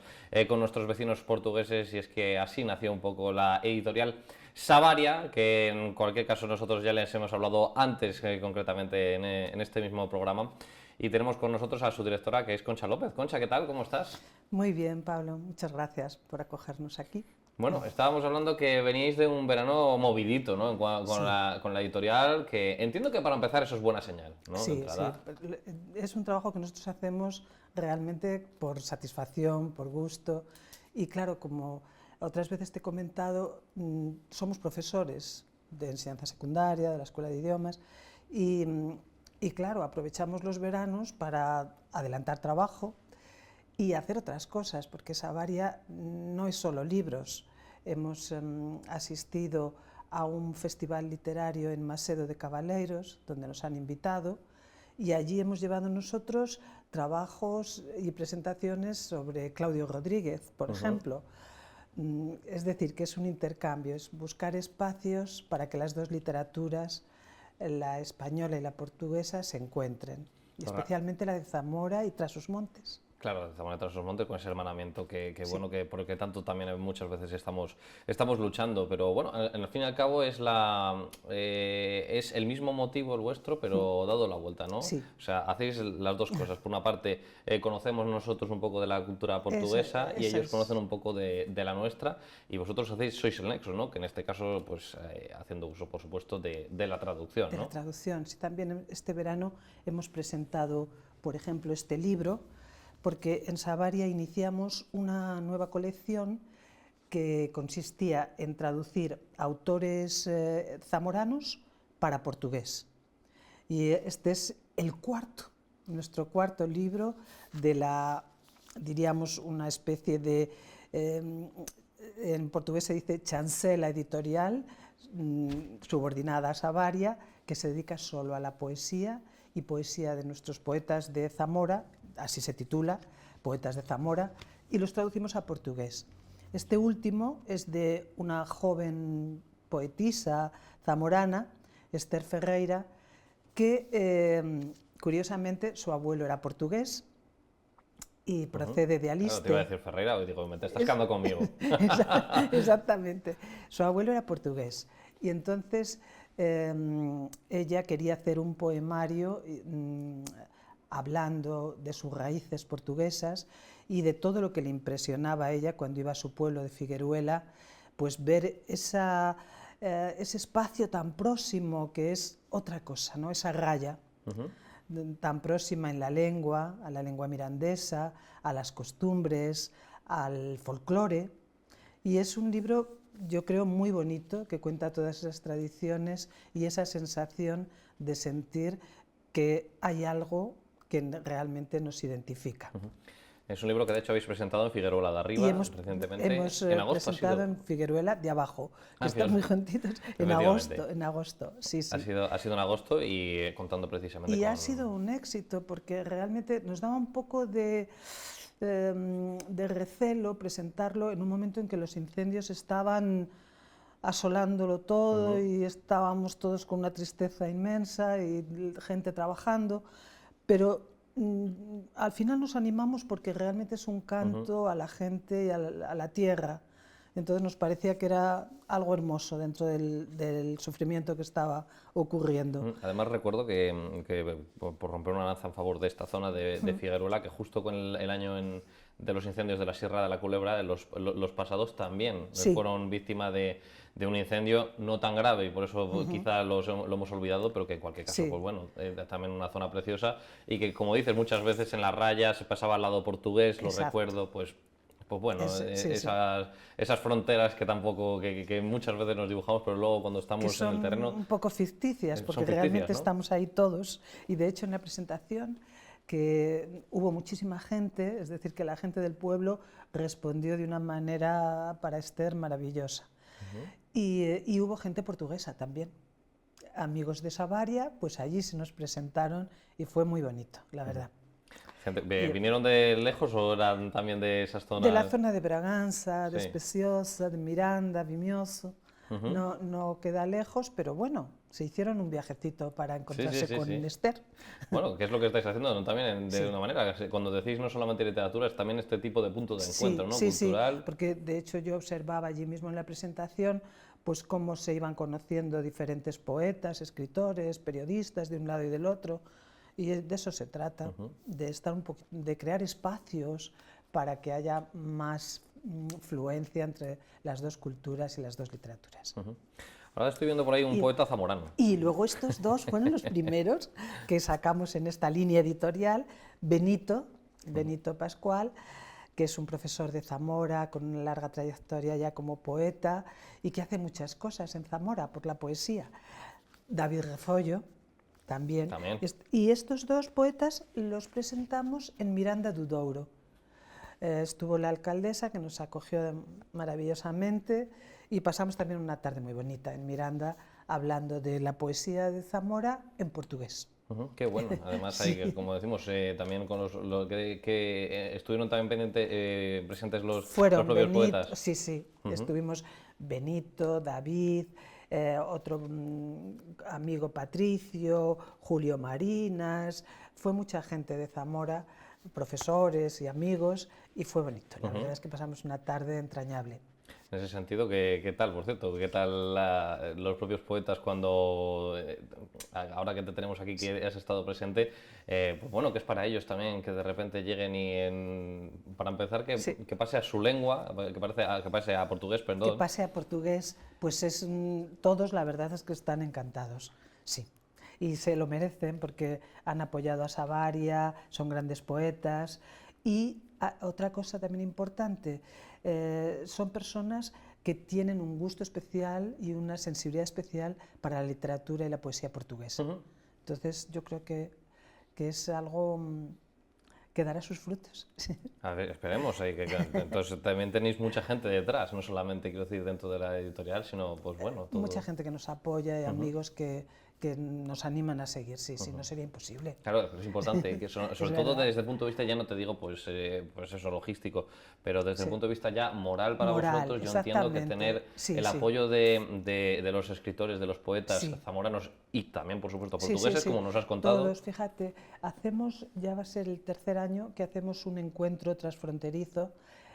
S1: con nuestros vecinos portugueses y es que así nació un poco la editorial Savaria, que en cualquier caso nosotros ya les hemos hablado antes concretamente en este mismo programa. Y tenemos con nosotros a su directora, que es Concha López. Concha, ¿qué tal? ¿Cómo estás?
S6: Muy bien, Pablo. Muchas gracias por acogernos aquí.
S1: Bueno, estábamos hablando que veníais de un verano movidito, ¿no?
S6: Sí.
S1: Con la editorial, que entiendo que para empezar eso es buena señal, ¿no? De
S6: Sí,
S1: entrada.
S6: sí. Es un trabajo que nosotros hacemos realmente por satisfacción, por gusto. Y claro, como otras veces te he comentado, somos profesores de enseñanza secundaria, de la Escuela de Idiomas, y claro, aprovechamos los veranos para adelantar trabajo y hacer otras cosas, porque Savaria no es solo libros. Hemos asistido a un festival literario en Macedo de Cavaleiros, donde nos han invitado, y allí hemos llevado nosotros trabajos y presentaciones sobre Claudio Rodríguez, por ejemplo. Es decir, que es un intercambio, es buscar espacios para que las dos literaturas, la española y la portuguesa, se encuentren, y especialmente la de Zamora y Trás-os-Montes.
S1: Claro, de Zamora Tras los Montes con ese hermanamiento que
S6: Sí.
S1: bueno, que porque tanto también muchas veces estamos luchando, pero bueno, al fin y al cabo es el mismo motivo el vuestro, pero dado la vuelta, ¿no?
S6: Sí.
S1: O sea, hacéis las dos cosas. Por una parte, conocemos nosotros un poco de la cultura portuguesa y
S6: eso
S1: ellos
S6: es.
S1: conocen un poco de la nuestra y vosotros sois el nexo, ¿no? Que en este caso, pues haciendo uso, por supuesto, de la traducción,
S6: De
S1: ¿no?
S6: la traducción. Sí, también este verano hemos presentado, por ejemplo, este libro, porque en Savaria iniciamos una nueva colección que consistía en traducir autores zamoranos para portugués. Y este es nuestro cuarto libro de diríamos, una especie de, en portugués se dice chancela editorial, subordinada a Savaria, que se dedica solo a la poesía y poesía de nuestros poetas de Zamora, así se titula, Poetas de Zamora, y los traducimos a portugués. Este último es de una joven poetisa zamorana, Esther Ferreira, que curiosamente su abuelo era portugués y procede de Aliste.
S1: Claro, te iba a decir Ferreira, y digo, me te estás quedando conmigo.
S6: Exactamente. Su abuelo era portugués y entonces ella quería hacer un poemario hablando de sus raíces portuguesas y de todo lo que le impresionaba a ella cuando iba a su pueblo de Figueruela, pues ver ese espacio tan próximo que es otra cosa, ¿no? Esa raya tan próxima en la lengua, a la lengua mirandesa, a las costumbres, al folclore. Y es un libro, yo creo, muy bonito, que cuenta todas esas tradiciones y esa sensación de sentir que hay algo que realmente nos identifica.
S1: Es un libro que de hecho habéis presentado en Figueruela de Arriba recientemente,
S6: hemos
S1: en agosto.
S6: presentado en Figueruela de Abajo, que están muy juntitos, en agosto, sí, sí.
S1: Ha sido en agosto y contando precisamente
S6: ha sido un éxito porque realmente nos daba un poco de recelo presentarlo en un momento en que los incendios estaban asolándolo todo y estábamos todos con una tristeza inmensa y gente trabajando, pero al final nos animamos porque realmente es un canto a la gente y a la tierra, Entonces nos parecía que era algo hermoso dentro del sufrimiento que estaba ocurriendo.
S1: Además recuerdo que por romper una lanza en favor de esta zona de Figueruela, que justo con el año de los incendios de la Sierra de la Culebra, los pasados también
S6: Sí.
S1: fueron víctimas de un incendio no tan grave, y por eso quizá lo hemos olvidado, pero que en cualquier caso,
S6: Sí.
S1: pues bueno, también una zona preciosa, y que, como dices, muchas veces en las rayas se pasaba al lado portugués, lo
S6: Exacto.
S1: recuerdo, pues bueno,
S6: Sí, sí.
S1: esas fronteras que tampoco, que muchas veces nos dibujamos, pero luego cuando
S6: Que
S1: estamos en
S6: son
S1: el terreno...
S6: un poco ficticias,
S1: son
S6: porque
S1: ficticias,
S6: realmente
S1: ¿no?
S6: estamos ahí todos. Y de hecho en la presentación que hubo muchísima gente, es decir, que la gente del pueblo respondió de una manera para Esther maravillosa. Y hubo gente portuguesa también. Amigos de Savaria, pues allí se nos presentaron y fue muy bonito, la verdad.
S1: ¿Vinieron de lejos o eran también de esas zonas?
S6: De la zona de Braganza, de
S1: Sí.
S6: Especiosa, de Miranda, Vimioso. No queda lejos, pero bueno, se hicieron un viajecito para encontrarse
S1: sí,
S6: con
S1: sí.
S6: Esther.
S1: Bueno, que es lo que estáis haciendo, ¿no? También de
S6: Sí.
S1: una manera, cuando decís no solamente literatura, es también este tipo de punto de encuentro, ¿no?
S6: Sí,
S1: Cultural.
S6: sí, porque de hecho yo observaba allí mismo en la presentación pues cómo se iban conociendo diferentes poetas, escritores, periodistas de un lado y del otro, y de eso se trata, de estar de crear espacios para que haya más fluencia entre las dos culturas y las dos literaturas.
S1: Ahora estoy viendo por ahí un poeta zamorano.
S6: Y luego estos dos fueron los primeros que sacamos en esta línea editorial, Benito Pascual, que es un profesor de Zamora con una larga trayectoria ya como poeta y que hace muchas cosas en Zamora por la poesía. David Refollo también. Y estos dos poetas los presentamos en Miranda do Douro. Estuvo la alcaldesa que nos acogió maravillosamente y pasamos también una tarde muy bonita en Miranda hablando de la poesía de Zamora en portugués.
S1: Qué bueno, además
S6: Sí.
S1: hay, como decimos, también con los que estuvieron también presentes los
S6: Fueron
S1: propios
S6: Benito,
S1: poetas.
S6: sí, estuvimos Benito, David, otro amigo Patricio, Julio Marinas, fue mucha gente de Zamora, profesores y amigos, y fue bonito, la verdad es que pasamos una tarde entrañable.
S1: En ese sentido, ¿qué tal, por cierto? ¿Qué tal los propios poetas cuando, ahora que te tenemos aquí, que has estado presente, pues bueno, que es para ellos también que de repente lleguen y, para empezar, que pase a su lengua, que pase a portugués, perdón?
S6: Que pase a portugués, pues todos la verdad es que están encantados, sí. Y se lo merecen porque han apoyado a Savaria, son grandes poetas. Y otra cosa también importante, son personas que tienen un gusto especial y una sensibilidad especial para la literatura y la poesía portuguesa. Entonces yo creo que es algo que dará sus frutos.
S1: A ver, esperemos. Entonces también tenéis mucha gente detrás, no solamente, quiero decir, dentro de la editorial, sino, pues bueno, todo.
S6: Mucha gente que nos apoya y amigos que nos animan a seguir, sí, no sería imposible.
S1: Claro, pero es importante, que sobre todo desde el punto de vista, ya no te digo pues eso logístico, pero desde el punto de vista ya moral para vosotros, yo entiendo que tener el apoyo de los escritores, de los poetas zamoranos y también, por supuesto, portugueses, como nos has contado.
S6: Todos, fíjate, ya va a ser el tercer año que hacemos un encuentro transfronterizo,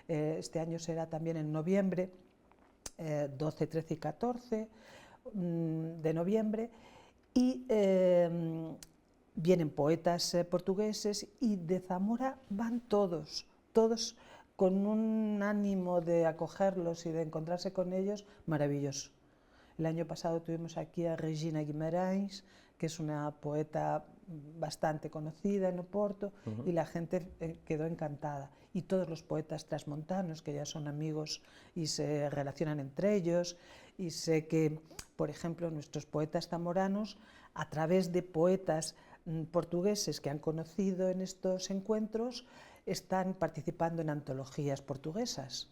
S6: este año será también en noviembre, 12, 13 y 14 de noviembre, y vienen poetas portugueses y de Zamora van todos con un ánimo de acogerlos y de encontrarse con ellos maravilloso. El año pasado tuvimos aquí a Regina Guimarães, que es una poeta bastante conocida en Oporto, y la gente quedó encantada. Y todos los poetas transmontanos, que ya son amigos y se relacionan entre ellos, y sé que, por ejemplo, nuestros poetas zamoranos, a través de poetas portugueses que han conocido en estos encuentros, están participando en antologías portuguesas.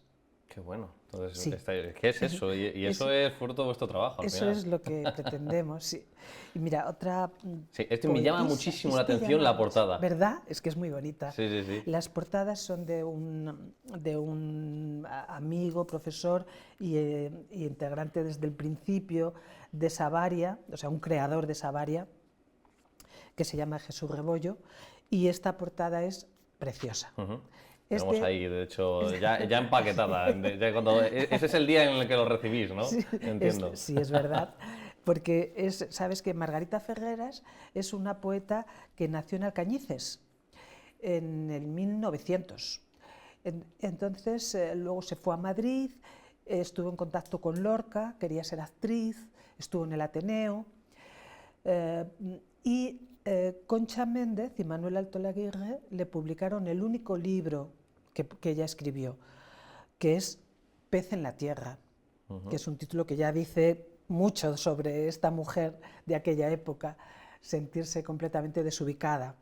S1: Qué bueno. Entonces, ¿qué es eso? Y eso es fruto de vuestro trabajo.
S6: Eso es lo que pretendemos. Sí. Y mira, otra.
S1: Sí, me llama muchísimo la atención la portada.
S6: ¿Verdad? Es que es muy bonita.
S1: Sí, sí, sí.
S6: Las portadas son de un amigo, profesor y integrante desde el principio de Savaria, o sea, un creador de Savaria, que se llama Jesús Rebollo, y esta portada es preciosa.
S1: Tenemos ahí, de hecho, ya empaquetada. Ese es el día en el que lo recibís, ¿no?
S6: Sí,
S1: Entiendo.
S6: sí, es verdad. Porque sabes que Margarita Ferreras es una poeta que nació en Alcañices en el 1900. Entonces, luego se fue a Madrid, estuvo en contacto con Lorca, quería ser actriz, estuvo en el Ateneo. Y Concha Méndez y Manuel Altolaguirre le publicaron el único libro que ella escribió, que es Pez en la Tierra, que es un título que ya dice mucho sobre esta mujer de aquella época, sentirse completamente desubicada.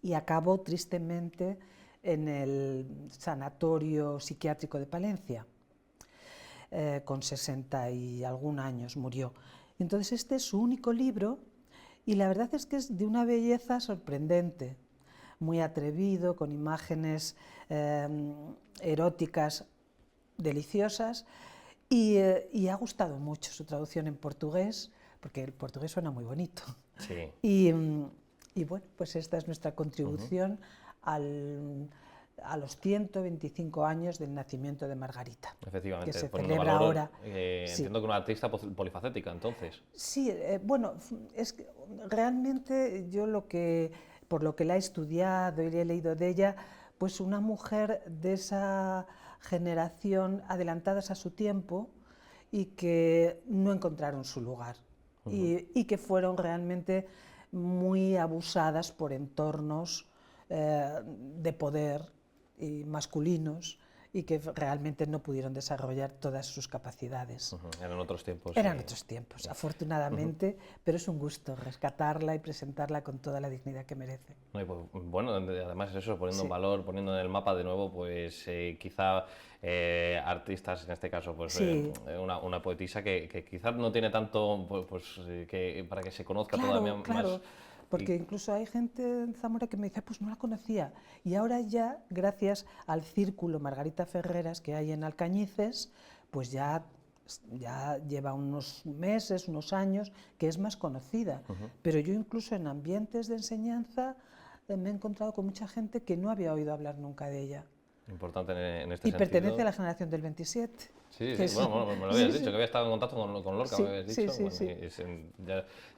S6: Y acabó tristemente en el sanatorio psiquiátrico de Palencia, con 60 y algún años murió. Entonces este es su único libro y la verdad es que es de una belleza sorprendente, muy atrevido, con imágenes eróticas deliciosas y ha gustado mucho su traducción en portugués, porque el portugués suena muy bonito.
S1: Sí.
S6: Y bueno, pues esta es nuestra contribución a los 125 años del nacimiento de Margarita.
S1: Efectivamente,
S6: que se
S1: poniendo
S6: celebra
S1: valor,
S6: ahora.
S1: Sí.
S6: Sí.
S1: Entiendo que una artista polifacética, entonces.
S6: Sí, bueno, es que realmente yo por lo que la he estudiado y he leído de ella, pues una mujer de esa generación adelantadas a su tiempo y que no encontraron su lugar y que fueron realmente muy abusadas por entornos de poder y masculinos y que realmente no pudieron desarrollar todas sus capacidades.
S1: Eran otros tiempos.
S6: Eran otros tiempos, afortunadamente, pero es un gusto rescatarla y presentarla con toda la dignidad que merece.
S1: No, y pues, bueno, además eso, poniendo
S6: Sí.
S1: en valor, poniendo en el mapa de nuevo, pues quizá artistas, en este caso, pues
S6: Sí.
S1: una poetisa que quizás no tiene tanto, que para que se conozca
S6: Claro,
S1: todavía
S6: claro,
S1: más.
S6: porque incluso hay gente en Zamora que me dice, pues no la conocía. Y ahora ya, gracias al círculo Margarita Ferreras que hay en Alcañices, pues ya lleva unos meses, unos años, que es más conocida. Pero yo incluso en ambientes de enseñanza me he encontrado con mucha gente que no había oído hablar nunca de ella.
S1: Importante en este
S6: Y
S1: sentido.
S6: pertenece a la generación del 27.
S1: Sí,
S6: que
S1: sí,
S6: es-
S1: bueno, me lo habías
S6: sí,
S1: dicho,
S6: sí.
S1: que había estado en contacto con Lorca,
S6: Sí,
S1: me habías
S6: sí,
S1: dicho.
S6: sí,
S1: Bueno,
S6: sí.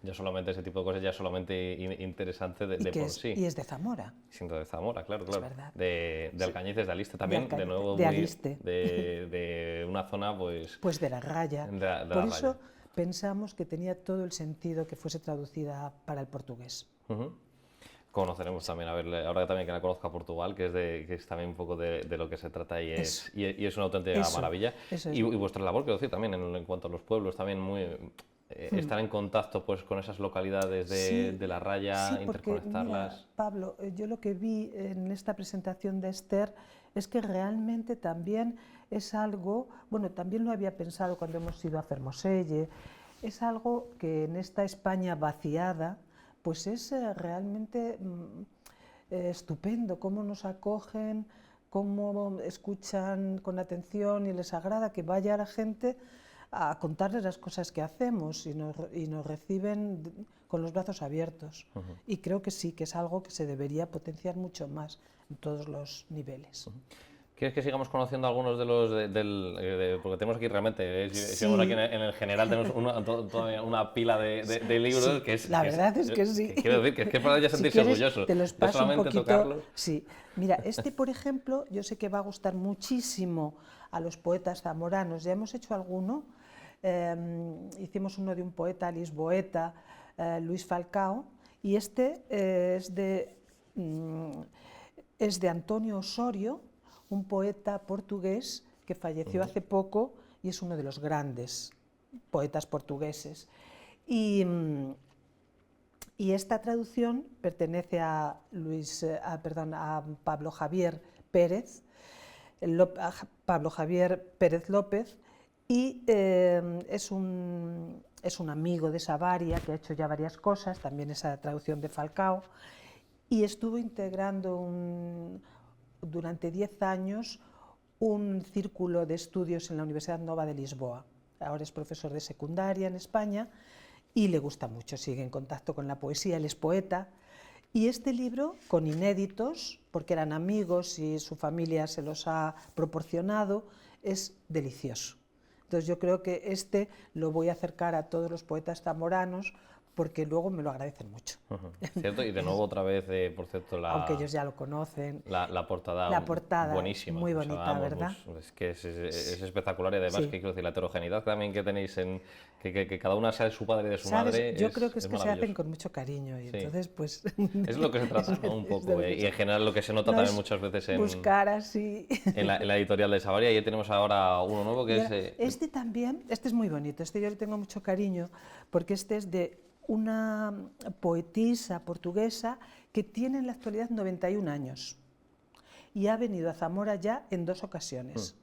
S1: y ya solamente ese tipo de cosas, ya solamente interesante de
S6: Y,
S1: por sí.
S6: y es de Zamora.
S1: Siendo de Zamora, claro, claro.
S6: verdad.
S1: De Alcañices, de Aliste también, de,
S6: Alcañices,
S1: nuevo
S6: de
S1: muy
S6: Aliste.
S1: de una zona, pues.
S6: Pues de la Raya.
S1: De la
S6: Por
S1: Raya.
S6: eso pensamos que tenía todo el sentido que fuese traducida para el portugués.
S1: Ujú. Conoceremos también, a ver, ahora también que la conozca Portugal, que es también un poco de lo que se trata y es una auténtica
S6: Eso,
S1: maravilla.
S6: eso es.
S1: Y vuestra labor, quiero decir, también en cuanto a los pueblos, también muy. Estar en contacto pues, con esas localidades
S6: Sí,
S1: de la Raya,
S6: sí, porque,
S1: interconectarlas.
S6: mira, Pablo, yo lo que vi en esta presentación de Esther es que realmente también es algo, bueno, también lo había pensado cuando hemos ido a Fermoselle, es algo que en esta España vaciada, pues es realmente estupendo cómo nos acogen, cómo escuchan con atención y les agrada que vaya la gente a contarles las cosas que hacemos y nos reciben con los brazos abiertos. Y creo que sí, que es algo que se debería potenciar mucho más en todos los niveles.
S1: ¿Quieres que sigamos conociendo algunos de los porque tenemos aquí realmente, si vemos aquí en el general, tenemos todavía una pila de libros
S6: Sí,
S1: que es...
S6: la verdad es que sí.
S1: Quiero decir, que es que para ya
S6: Si
S1: sentirse
S6: quieres,
S1: orgulloso.
S6: te los
S1: de
S6: paso un
S1: solamente
S6: poquito.
S1: tocarlos.
S6: Sí, mira, este por ejemplo, yo sé que va a gustar muchísimo a los poetas zamoranos. Ya hemos hecho alguno. Hicimos uno de un poeta lisboeta, Luis Falcao, y este es de Antonio Osorio, un poeta portugués que falleció hace poco y es uno de los grandes poetas portugueses. Y esta traducción pertenece a Pablo Javier Pérez, López, y es un amigo de Savaria que ha hecho ya varias cosas, también esa traducción de Falcao, y estuvo integrando durante 10 años un círculo de estudios en la Universidad Nova de Lisboa. Ahora es profesor de secundaria en España y le gusta mucho, sigue en contacto con la poesía, él es poeta Y este libro, con inéditos, porque eran amigos y su familia se los ha proporcionado, es delicioso. Entonces yo creo que este lo voy a acercar a todos los poetas zamoranos, porque luego me lo agradecen mucho.
S1: Cierto, y de nuevo otra vez, por cierto,
S6: Aunque ellos ya lo conocen.
S1: la portada,
S6: La portada
S1: buenísima.
S6: muy
S1: O sea,
S6: bonita,
S1: vamos,
S6: ¿verdad?
S1: pues, es que es espectacular y además,
S6: Sí.
S1: que quiero decir, la heterogeneidad también que tenéis en que cada una sea de su padre y de su
S6: ¿Sabes?
S1: madre.
S6: Yo creo que es que se hacen
S1: maravilloso.
S6: con mucho cariño y
S1: Sí.
S6: entonces pues...
S1: Es lo que se trata, ¿no? Un poco, y en general lo que se nota
S6: No
S1: también
S6: es
S1: muchas veces en,
S6: buscar así...
S1: en la editorial de Savaria. Y ahí tenemos ahora uno nuevo que
S6: Y
S1: es...
S6: ahora, este también, este es muy bonito, este yo le tengo mucho cariño, porque este es de una poetisa portuguesa que tiene en la actualidad 91 años y ha venido a Zamora ya en 2 ocasiones,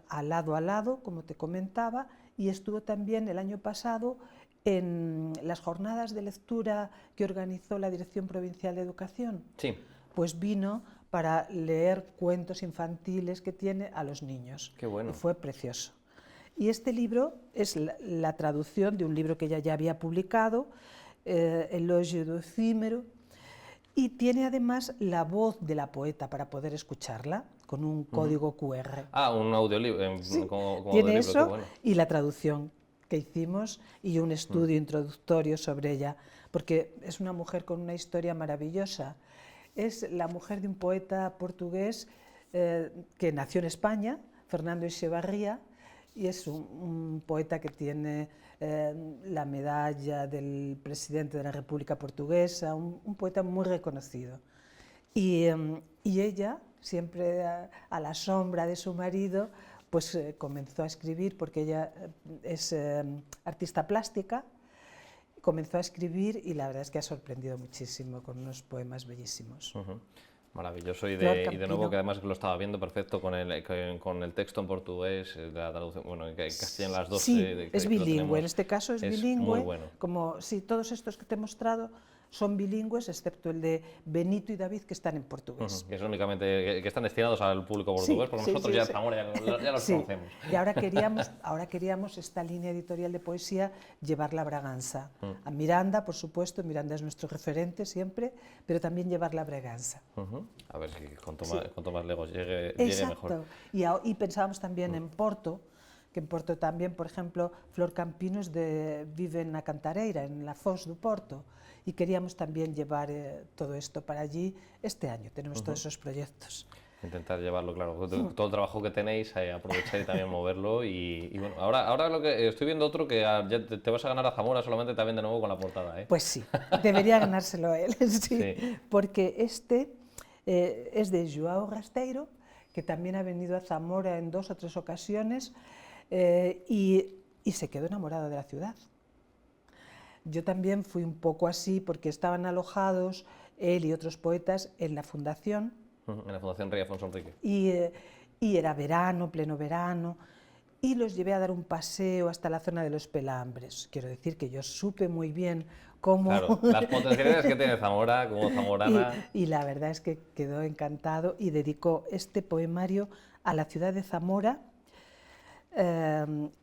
S6: al lado, como te comentaba, y estuvo también el año pasado en las jornadas de lectura que organizó la Dirección Provincial de Educación.
S1: Sí.
S6: Pues vino para leer cuentos infantiles que tiene a los niños.
S1: Qué bueno.
S6: Y fue precioso. Y este libro es la traducción de un libro que ella ya había publicado, Elogio do Efímero, y tiene además la voz de la poeta para poder escucharla con un código QR.
S1: Ah, un audiolibro.
S6: Sí,
S1: Como
S6: tiene
S1: audiolibro,
S6: eso
S1: qué bueno.
S6: y la traducción que hicimos y un estudio introductorio sobre ella, porque es una mujer con una historia maravillosa. Es la mujer de un poeta portugués que nació en España, Fernando Echevarría, y es un poeta que tiene la medalla del presidente de la República Portuguesa, un poeta muy reconocido. Y ella, siempre a la sombra de su marido, pues comenzó a escribir, porque ella es artista plástica, comenzó a escribir y la verdad es que ha sorprendido muchísimo con unos poemas bellísimos.
S1: Maravilloso, y
S6: Flor
S1: de
S6: Campino.
S1: nuevo que además lo estaba viendo perfecto con el texto en portugués, la traducción, bueno, en castellano las dos.
S6: Sí,
S1: que
S6: es
S1: lo
S6: bilingüe,
S1: tenemos.
S6: en este caso es
S1: Es
S6: bilingüe,
S1: muy bueno.
S6: como si todos estos que te he mostrado son bilingües, excepto el de Benito y David, que están en portugués.
S1: Que son únicamente que están destinados al público portugués, porque
S6: sí,
S1: nosotros
S6: sí,
S1: ya
S6: sí.
S1: en Zamora ya los
S6: Sí.
S1: conocemos.
S6: Y ahora queríamos esta línea editorial de poesía llevarla a Braganza. A Miranda, por supuesto, Miranda es nuestro referente siempre, pero también llevarla a Braganza.
S1: A ver si cuanto más lejos llegue mejor.
S6: Exacto. Y pensábamos también en Porto, que en Porto también, por ejemplo, Flor Campino vive en la Cantareira, en la Foz do Porto, y queríamos también llevar todo esto para allí este año. Tenemos todos esos proyectos.
S1: Intentar llevarlo, claro, todo el trabajo que tenéis, aprovechar y también moverlo. Y bueno, ahora lo que estoy viendo otro que ya te vas a ganar a Zamora solamente también de nuevo con la portada, ¿eh?
S6: Pues sí, debería ganárselo a él, sí,
S1: Sí.
S6: porque este es de João Rasteiro, que también ha venido a Zamora en 2 o 3 ocasiones y se quedó enamorado de la ciudad. Yo también fui un poco así porque estaban alojados él y otros poetas en la fundación.
S1: En la Fundación Rey Afonso Enrique.
S6: Y era verano, pleno verano, y los llevé a dar un paseo hasta la zona de los Pelambres. Quiero decir que yo supe muy bien cómo...
S1: Claro, las potencialidades que tiene Zamora como zamorana.
S6: Y la verdad es que quedó encantado y dedicó este poemario a la ciudad de Zamora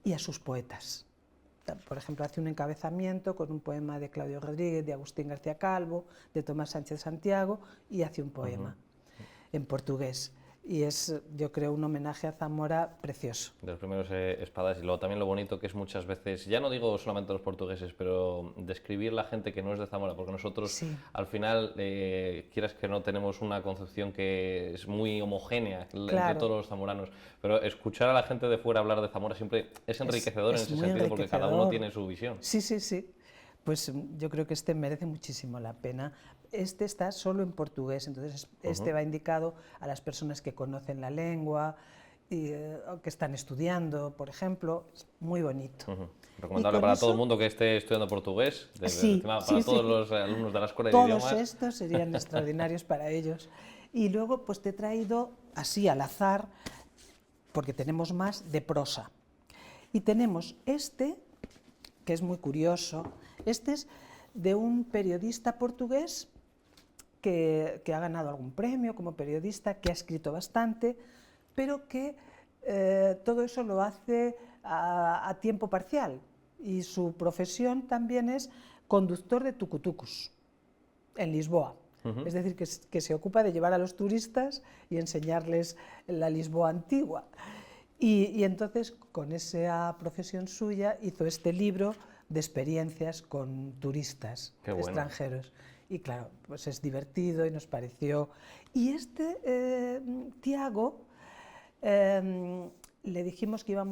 S6: y a sus poetas. Por ejemplo, hace un encabezamiento con un poema de Claudio Rodríguez, de Agustín García Calvo, de Tomás Sánchez Santiago, y hace un poema en portugués. Y es, yo creo, un homenaje a Zamora precioso.
S1: De los primeros espadas, y luego también lo bonito que es muchas veces, ya no digo solamente los portugueses, pero describir la gente que no es de Zamora, porque nosotros
S6: Sí.
S1: al final, quieras que no, tenemos una concepción que es muy homogénea entre
S6: Claro.
S1: todos los zamoranos, pero escuchar a la gente de fuera hablar de Zamora siempre es enriquecedor
S6: es
S1: en ese
S6: muy
S1: sentido, porque cada uno
S6: enriquecedor.
S1: tiene su visión.
S6: Sí, sí, sí. Pues yo creo que este merece muchísimo la pena. Este está solo en portugués, entonces este va indicado a las personas que conocen la lengua y o que están estudiando, por ejemplo. Es muy bonito.
S1: Recomendable
S6: Y con
S1: para
S6: eso-
S1: todo el mundo que esté estudiando portugués,
S6: Sí,
S1: para
S6: sí,
S1: todos
S6: sí.
S1: los alumnos de la Escuela de
S6: Todos
S1: Idiomas.
S6: estos serían extraordinarios para ellos. Y luego pues te he traído así al azar, porque tenemos más de prosa. Y tenemos este, que es muy curioso, este es de un periodista portugués que ha ganado algún premio como periodista, que ha escrito bastante, pero que todo eso lo hace a tiempo parcial. Y su profesión también es conductor de tucutucus. en Lisboa. Es decir, que se ocupa de llevar a los turistas y enseñarles la Lisboa antigua. Y entonces, con esa profesión suya, hizo este libro de experiencias con turistas extranjeros. Y claro, pues es divertido y nos pareció... Y Tiago, le dijimos que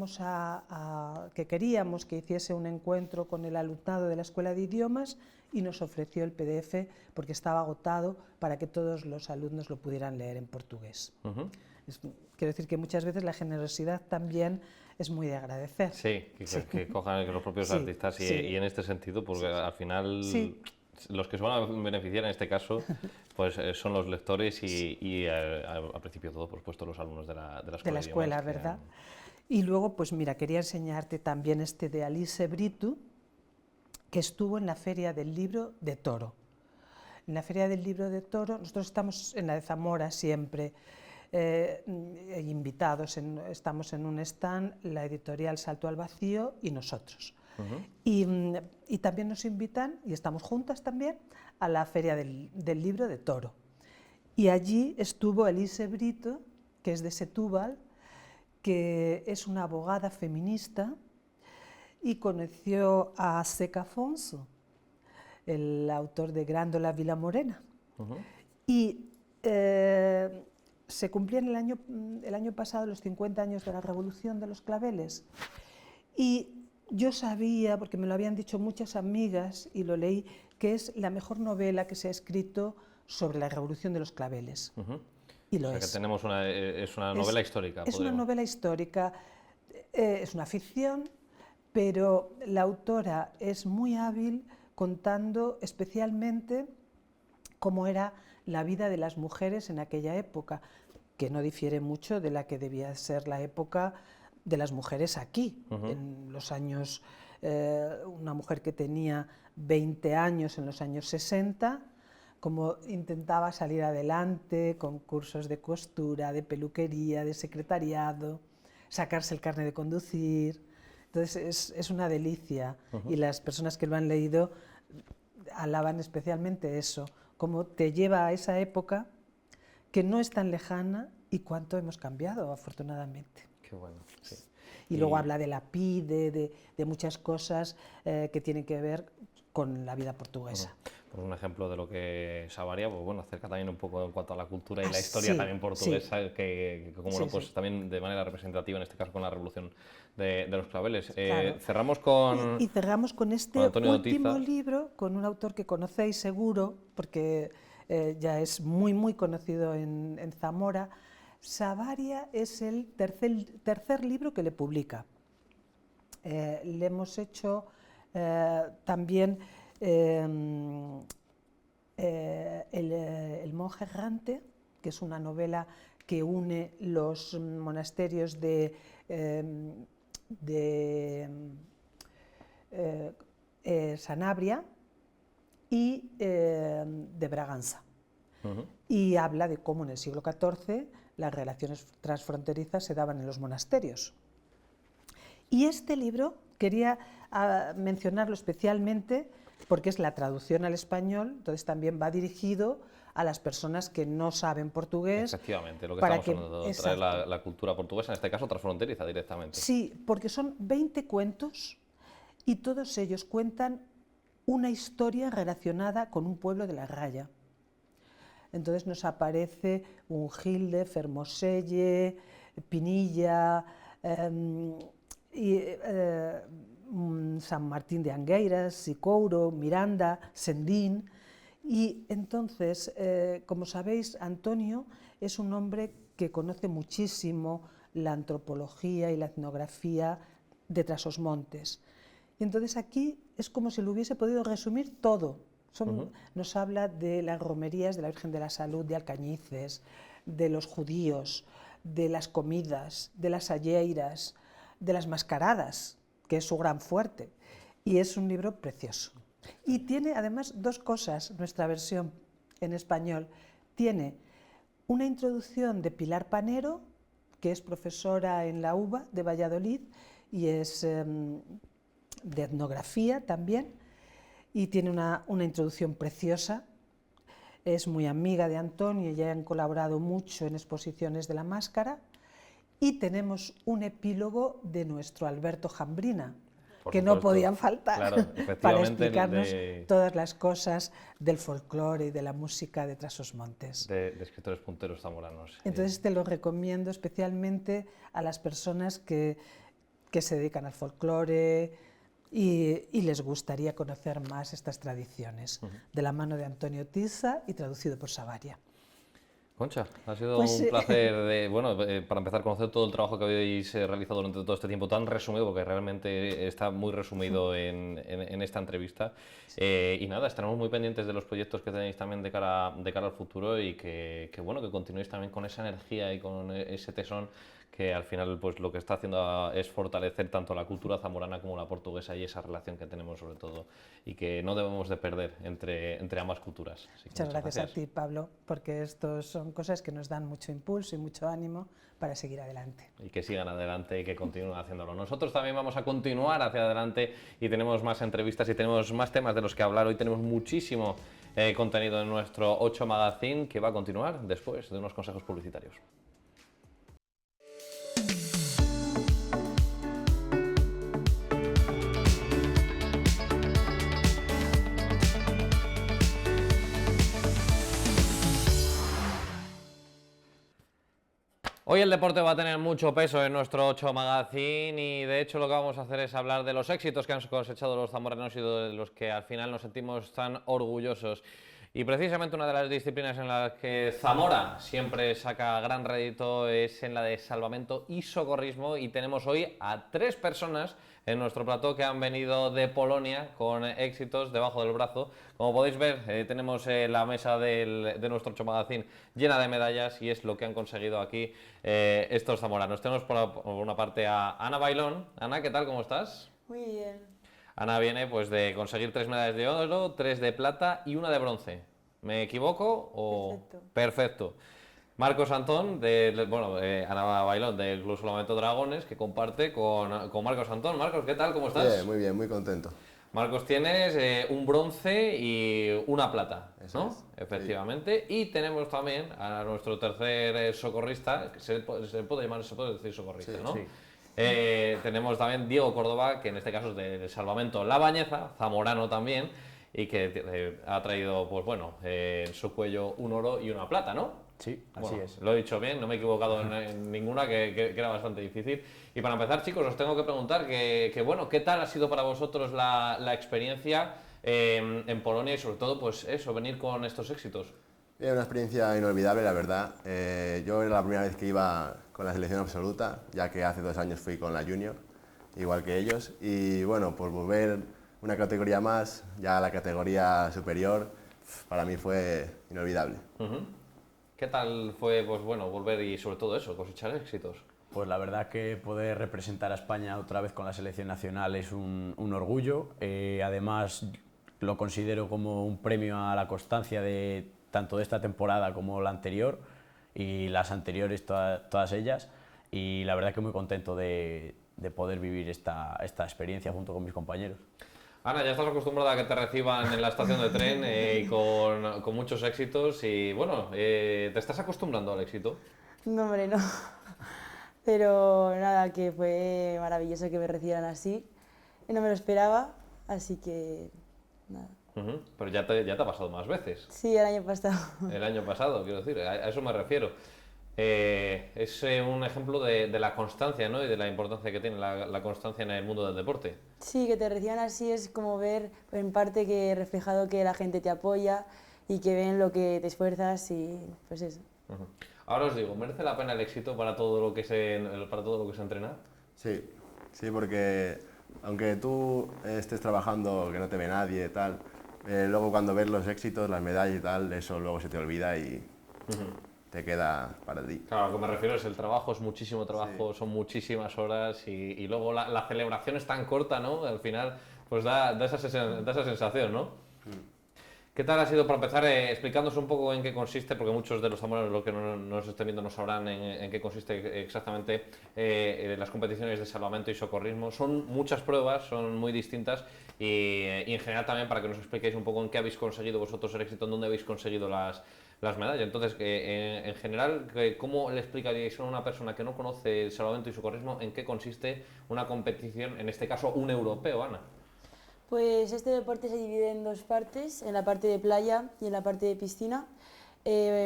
S6: que queríamos que hiciese un encuentro con el alumnado de la Escuela de Idiomas y nos ofreció el PDF porque estaba agotado para que todos los alumnos lo pudieran leer en portugués. Quiero decir que muchas veces la generosidad también es muy de agradecer.
S1: Sí, que cojan los propios artistas y en este sentido, porque al final los que se van a beneficiar en este caso pues son los lectores y al principio de todo, por supuesto, los alumnos de la escuela.
S6: De la escuela, ¿verdad? Y luego, pues mira, quería enseñarte también de Alice Brito, que estuvo en la Feria del Libro de Toro. En la Feria del Libro de Toro, nosotros estamos en la de Zamora siempre, invitados, estamos en un stand, la editorial Salto al Vacío y nosotros. Y también nos invitan, y estamos juntas también, a la Feria del Libro de Toro. Y allí estuvo Alice Brito, que es de Setúbal, que es una abogada feminista, y conoció a Seca Afonso, el autor de Grándola Vila Morena. Y se cumplían el año pasado los 50 años de la Revolución de los Claveles. Y yo sabía, porque me lo habían dicho muchas amigas y lo leí, que es la mejor novela que se ha escrito sobre la Revolución de los Claveles. Y lo es.
S1: Que tenemos es una novela histórica.
S6: Es una novela histórica, es una ficción, pero la autora es muy hábil contando especialmente cómo era la vida de las mujeres en aquella época, que no difiere mucho de la que debía ser la época de las mujeres aquí, en los años, una mujer que tenía 20 años en los años 60, como intentaba salir adelante con cursos de costura, de peluquería, de secretariado, sacarse el carnet de conducir. Entonces es una delicia y las personas que lo han leído alaban especialmente eso, cómo te lleva a esa época que no es tan lejana y cuánto hemos cambiado, afortunadamente.
S1: Qué bueno, sí.
S6: Y luego habla de la PIDE, de muchas cosas que tienen que ver con la vida portuguesa.
S1: Pues un ejemplo de lo que Savaria, pues bueno, acerca también un poco en cuanto a la cultura y la historia también portuguesa, que como no, pues también de manera representativa, en este caso con la Revolución de los Claveles.
S6: Claro.
S1: Cerramos con...
S6: Y cerramos con este último libro, con un autor que conocéis seguro, porque ya es muy, muy conocido en Zamora. Savaria es el tercer libro que le publica. Le hemos hecho también El monje errante, que es una novela que une los monasterios de Sanabria y de Braganza. Y habla de cómo en el siglo XIV las relaciones transfronterizas se daban en los monasterios. Y este libro quería mencionarlo especialmente porque es la traducción al español, entonces también va dirigido a las personas que no saben portugués.
S1: Efectivamente, lo que estamos hablando, traer la cultura portuguesa, en este caso transfronteriza directamente.
S6: Sí, porque son 20 cuentos y todos ellos cuentan una historia relacionada con un pueblo de la Raya. Entonces nos aparece Ungilde, Fermoselle, Pinilla, San Martín de Angueiras, Sicouro, Miranda, Sendín. Y entonces, como sabéis, Antonio es un hombre que conoce muchísimo la antropología y la etnografía de Trás-os-Montes. Y entonces aquí es como si lo hubiese podido resumir todo. Nos habla de las romerías de la Virgen de la Salud de Alcañices, de los judíos, de las comidas, de las salleiras, de las mascaradas, que es su gran fuerte. Y es un libro precioso. Y tiene además dos cosas, nuestra versión en español. Tiene una introducción de Pilar Panero, que es profesora en la UBA de Valladolid y es de etnografía también, y tiene una introducción preciosa es muy amiga de Antonio y ya han colaborado mucho en exposiciones de la máscara. Y tenemos un epílogo de nuestro Alberto Jambrina,
S1: Por
S6: que no
S1: supuesto.
S6: podía faltar,
S1: Claro,
S6: para
S1: efectivamente,
S6: explicarnos todas las cosas del folclore y de la música de Trás-os-Montes.
S1: de escritores punteros zamoranos.
S6: Entonces te lo recomiendo especialmente a las personas que se dedican al folclore y les gustaría conocer más estas tradiciones, de la mano de Antonio Tiza y traducido por Savaria.
S1: Concha, ha sido
S6: Pues,
S1: un placer, para empezar a conocer todo el trabajo que habéis realizado durante todo este tiempo tan resumido, porque realmente está muy resumido en esta entrevista. Y nada, estaremos muy pendientes de los proyectos que tenéis también de cara al futuro y que continuéis también con esa energía y con ese tesón que al final pues lo que está haciendo es fortalecer tanto la cultura zamorana como la portuguesa y esa relación que tenemos sobre todo y que no debemos de perder entre ambas culturas. Así que
S6: Muchas gracias a ti, Pablo, porque estos son cosas que nos dan mucho impulso y mucho ánimo para seguir adelante.
S1: Y que sigan adelante y que continúen haciéndolo. Nosotros también vamos a continuar hacia adelante y tenemos más entrevistas y tenemos más temas de los que hablar. Hoy tenemos muchísimo contenido en nuestro 8 Magazine que va a continuar después de unos consejos publicitarios. Hoy el deporte va a tener mucho peso en nuestro 8 Magazine y de hecho lo que vamos a hacer es hablar de los éxitos que han cosechado los zamoranos y de los que al final nos sentimos tan orgullosos. Y precisamente una de las disciplinas en las que Zamora siempre saca gran rédito es en la de salvamento y socorrismo y tenemos hoy a 3 personas en nuestro plató que han venido de Polonia con éxitos debajo del brazo. Como podéis ver, tenemos la mesa de nuestro 8 Magazine llena de medallas y es lo que han conseguido aquí estos zamoranos. Tenemos por una parte a Ana Bailón. Ana, ¿qué tal? ¿Cómo estás?
S7: Muy bien.
S1: Ana viene pues de conseguir 3 medallas de oro, 3 de plata y 1 de bronce. ¿Me equivoco?
S7: Perfecto.
S1: Perfecto. Marcos Antón, Ana Bailón del Club Salvamento Dragones, que comparte con Marcos Antón. Marcos, ¿qué tal? ¿Cómo estás?
S8: Bien, muy contento.
S1: Marcos, tienes un bronce y una plata,
S8: Eso
S1: ¿no?
S8: es,
S1: Efectivamente. Sí. Y tenemos también a nuestro tercer socorrista, que se puede decir socorrista,
S8: Sí,
S1: ¿no?
S8: sí.
S1: Tenemos también Diego Córdoba, que en este caso es del Salvamento La Bañeza, zamorano también, y que ha traído, pues bueno, en su cuello un oro y una plata, ¿no?
S8: Sí, así
S1: Bueno,
S8: es.
S1: lo he dicho bien, no me he equivocado en ninguna, que era bastante difícil. Y para empezar, chicos, os tengo que preguntar ¿qué tal ha sido para vosotros la experiencia en Polonia y sobre todo, pues eso, venir con estos éxitos?
S8: Una experiencia inolvidable, la verdad. Yo era la primera vez que iba con la selección absoluta, ya que hace 2 años fui con la junior, igual que ellos. Y bueno, pues volver una categoría más, ya a la categoría superior, para mí fue inolvidable.
S1: ¿Qué tal fue, pues bueno, volver y sobre todo eso, cosechar éxitos?
S9: Pues la verdad que poder representar a España otra vez con la selección nacional es un orgullo. Además, lo considero como un premio a la constancia de tanto de esta temporada como la anterior y las anteriores, todas ellas. Y la verdad que muy contento de poder vivir esta experiencia junto con mis compañeros.
S1: Ana, ya estás acostumbrada a que te reciban en la estación de tren y con muchos éxitos y bueno, ¿te estás acostumbrando al éxito?
S7: No, hombre, no. Pero nada, que fue maravilloso que me recibieran así. No me lo esperaba, así que nada.
S1: Pero ya te ha pasado más veces.
S7: Sí, el año pasado.
S1: El año pasado, quiero decir, a eso me refiero. Es un ejemplo de la constancia, ¿no? Y de la importancia que tiene la constancia en el mundo del deporte.
S7: Sí, que te reciban así es como ver en parte que reflejado que la gente te apoya y que ven lo que te esfuerzas y pues eso.
S1: Ahora os digo, ¿merece la pena el éxito para todo lo que se entrena?
S8: Sí, porque aunque tú estés trabajando que no te ve nadie, tal, luego cuando ves los éxitos, las medallas y tal, eso luego se te olvida y te queda para ti.
S1: Claro, a lo que me refiero es el trabajo, es muchísimo trabajo, sí. Son muchísimas horas y luego la celebración es tan corta, ¿no? Al final, pues da esa sensación, ¿no? ¿Qué tal ha sido, para empezar, explicándonos un poco en qué consiste, porque muchos de los zamoranos, los que no nos estén viendo, no sabrán en qué consiste exactamente las competiciones de salvamento y socorrismo? Son muchas pruebas, son muy distintas y en general también para que nos expliquéis un poco en qué habéis conseguido vosotros el éxito, en dónde habéis conseguido las medallas. Entonces, en general, ¿cómo le explicaríais a una persona que no conoce el salvamento y socorrismo en qué consiste una competición, en este caso un europeo, Ana?
S7: Pues este deporte se divide en dos partes, en la parte de playa y en la parte de piscina.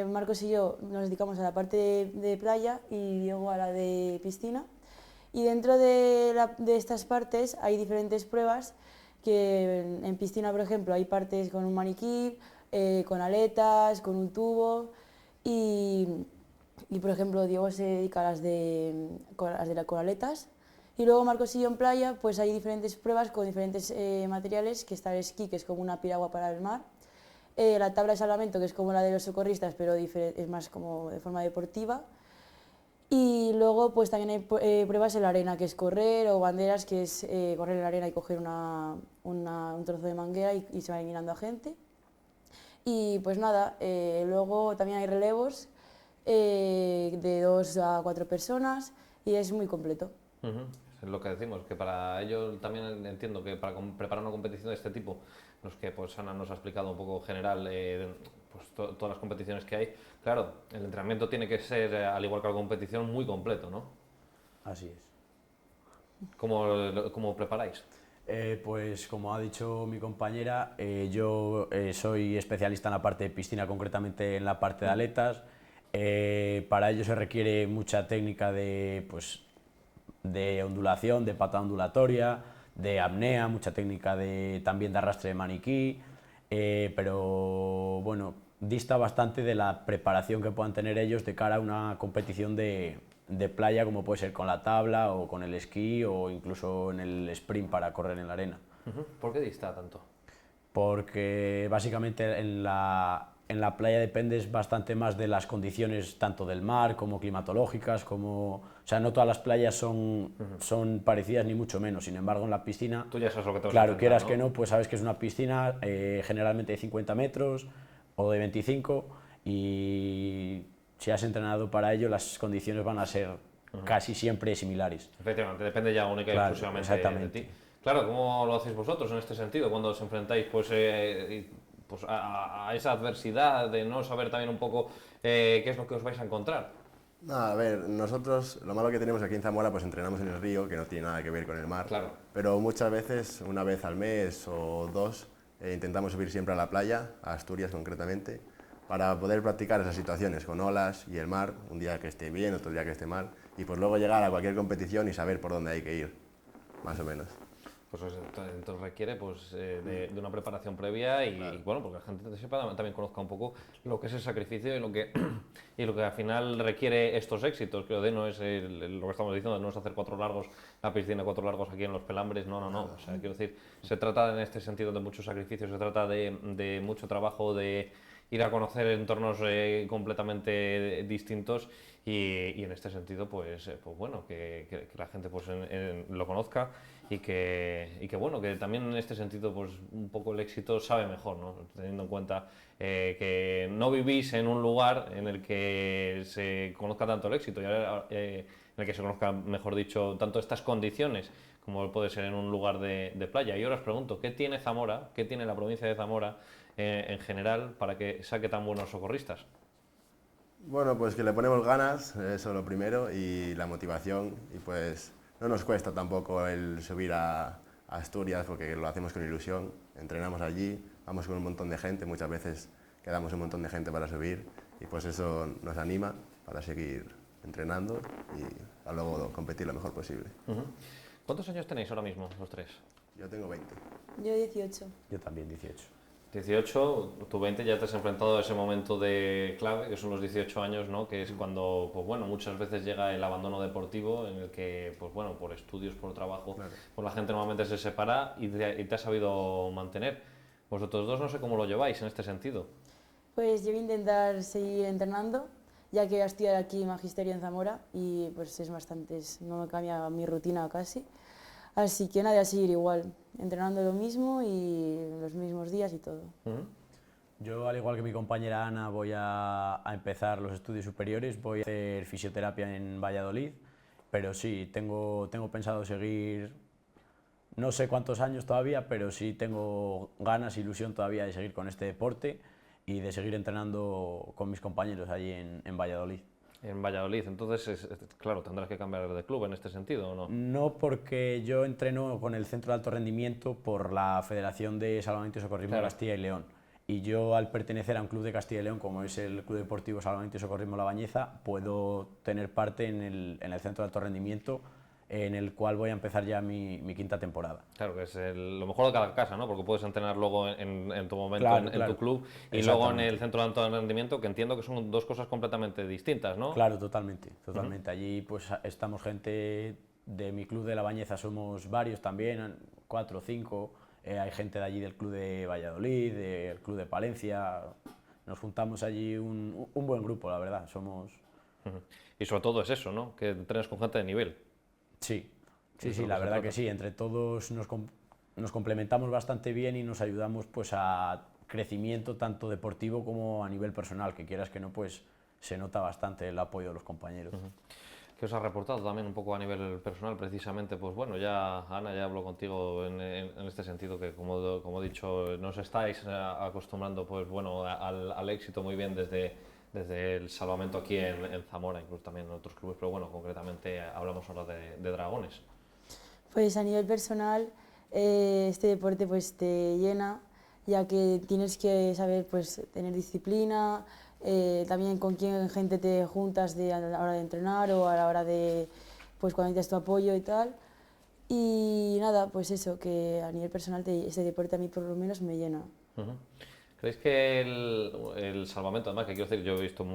S7: Marcos y yo nos dedicamos a la parte de playa y Diego a la de piscina. Y dentro de estas partes hay diferentes pruebas, que en piscina, por ejemplo, hay partes con un maniquí, con aletas, con un tubo y por ejemplo, Diego se dedica a las con aletas. Y luego Marcos y yo en playa, pues hay diferentes pruebas con diferentes materiales, que está el esquí, que es como una piragua para el mar, la tabla de salvamento, que es como la de los socorristas, pero es más como de forma deportiva, y luego pues también hay pruebas en la arena, que es correr, o banderas, que es correr en la arena y coger un trozo de manguera y se va eliminando a gente. Y pues nada, luego también hay relevos de 2 a 4 personas y es muy completo.
S1: Es lo que decimos, que para ello también entiendo que para preparar una competición de este tipo, los que pues Ana nos ha explicado un poco general, pues todas las competiciones que hay, claro, el entrenamiento tiene que ser, al igual que la competición, muy completo, ¿no?
S9: Así es.
S1: ¿Cómo preparáis?
S9: Pues como ha dicho mi compañera, yo soy especialista en la parte de piscina, concretamente en la parte de aletas. Para ello se requiere mucha técnica de ondulación, de patada ondulatoria, de apnea, mucha técnica también de arrastre de maniquí, pero bueno, dista bastante de la preparación que puedan tener ellos de cara a una competición de playa, como puede ser con la tabla o con el esquí o incluso en el sprint para correr en la arena.
S1: ¿Por qué dista tanto?
S9: Porque básicamente en la playa dependes bastante más de las condiciones tanto del mar como climatológicas, o sea, no todas las playas son parecidas ni mucho menos. Sin embargo, en la piscina,
S1: tú ya sabes lo que te vas a
S9: claro,
S1: enfrentar,
S9: quieras
S1: ¿no?
S9: que no, pues sabes que es una piscina generalmente de 50 metros o de 25 y si has entrenado para ello, las condiciones van a ser casi siempre similares.
S1: Efectivamente, depende ya única y
S9: Claro,
S1: exclusivamente de ti. Claro, ¿cómo lo hacéis vosotros en este sentido cuando os enfrentáis pues a esa adversidad de no saber también un poco qué es lo que os vais a encontrar?
S8: A ver, nosotros lo malo que tenemos aquí en Zamora, pues entrenamos en el río, que no tiene nada que ver con el mar.
S1: Claro.
S8: Pero muchas veces, una vez al mes o dos, intentamos subir siempre a la playa, a Asturias concretamente, para poder practicar esas situaciones con olas y el mar, un día que esté bien, otro día que esté mal, y pues luego llegar a cualquier competición y saber por dónde hay que ir, más o menos.
S1: Pues entonces requiere pues, de una preparación previa y,
S8: Claro.
S1: y bueno, porque la gente sepa, también conozca un poco lo que es el sacrificio y lo que al final requiere estos éxitos, que no es lo que estamos diciendo, no es hacer 4 largos, la piscina 4 largos aquí en Los Pelambres, no, o sea, quiero decir, se trata en este sentido de muchos sacrificios, se trata de mucho trabajo, de ir a conocer entornos completamente distintos y en este sentido, pues bueno, que la gente pues lo conozca y que bueno, que también en este sentido pues un poco el éxito sabe mejor, ¿no? Teniendo en cuenta que no vivís en un lugar en el que se conozca tanto el éxito, en el que se conozca, mejor dicho, tanto estas condiciones como puede ser en un lugar de playa. Y ahora os pregunto, ¿qué tiene Zamora, qué tiene la provincia de Zamora en general para que saque tan buenos socorristas?
S8: Bueno, pues que le ponemos ganas, eso lo primero, y la motivación, y pues no nos cuesta tampoco el subir a Asturias porque lo hacemos con ilusión, entrenamos allí, vamos con un montón de gente, muchas veces quedamos un montón de gente para subir y pues eso nos anima para seguir entrenando y a luego competir lo mejor posible.
S1: ¿Cuántos años tenéis ahora mismo, los tres?
S8: Yo tengo 20.
S7: Yo 18.
S9: Yo también 18.
S1: 18, tú 20, ya te has enfrentado a ese momento de clave, que son los 18 años, ¿no? Que es cuando, pues bueno, muchas veces llega el abandono deportivo, en el que, pues bueno, por estudios, por trabajo,
S8: Claro.
S1: pues la gente normalmente se separa y te has sabido mantener. Vosotros dos no sé cómo lo lleváis en este sentido.
S7: Pues yo voy a intentar seguir entrenando, ya que voy a estudiar aquí Magisterio en Zamora y pues no me cambia mi rutina casi. Así que nada, a seguir igual, entrenando lo mismo y los mismos días y todo.
S9: Yo, al igual que mi compañera Ana, voy a empezar los estudios superiores, voy a hacer fisioterapia en Valladolid, pero sí, tengo pensado seguir, no sé cuántos años todavía, pero sí tengo ganas, ilusión todavía de seguir con este deporte y de seguir entrenando con mis compañeros allí en Valladolid.
S1: En Valladolid, entonces, claro, tendrás que cambiar de club en este sentido, ¿o no?
S9: No, porque yo entreno con el Centro de Alto Rendimiento por la Federación de Salvamento y Socorrismo de Castilla y León. Y yo, al pertenecer a un club de Castilla y León, como es el Club Deportivo Salvamento y Socorrismo La Bañeza, puedo tener parte en el Centro de Alto Rendimiento, en el cual voy a empezar ya mi quinta temporada.
S1: Claro, que es lo mejor de cada casa, ¿no? Porque puedes entrenar luego en tu momento
S9: Claro,
S1: en
S9: claro.
S1: tu club y luego en el centro de alto rendimiento, que entiendo que son dos cosas completamente distintas, ¿no?
S9: Claro, totalmente, totalmente. Allí pues estamos gente de mi club de La Bañeza, somos varios también, 4 o 5. Hay gente de allí del club de Valladolid, del club de Palencia. Nos juntamos allí un buen grupo, la verdad. Somos...
S1: Y sobre todo es eso, ¿no? Que entrenes con gente de nivel.
S9: Sí, la verdad que sí. Entre todos nos complementamos bastante bien y nos ayudamos pues a crecimiento tanto deportivo como a nivel personal, que quieras que no, pues se nota bastante el apoyo de los compañeros.
S1: ¿Qué os ha reportado también un poco a nivel personal? Precisamente, pues bueno, ya Ana, ya hablo contigo en este sentido, que como he dicho, nos estáis acostumbrando pues bueno, al éxito muy bien desde el salvamento aquí en Zamora, incluso también en otros clubes, pero bueno, concretamente hablamos ahora de Dragones.
S7: Pues a nivel personal, este deporte pues te llena, ya que tienes que saber pues tener disciplina, también con quién gente te juntas a la hora de entrenar o a la hora de pues cuando necesitas tu apoyo y tal. Y nada, pues eso, que a nivel personal este deporte a mí por lo menos me llena.
S1: ¿Creéis que el salvamento, además, que quiero decir, yo he visto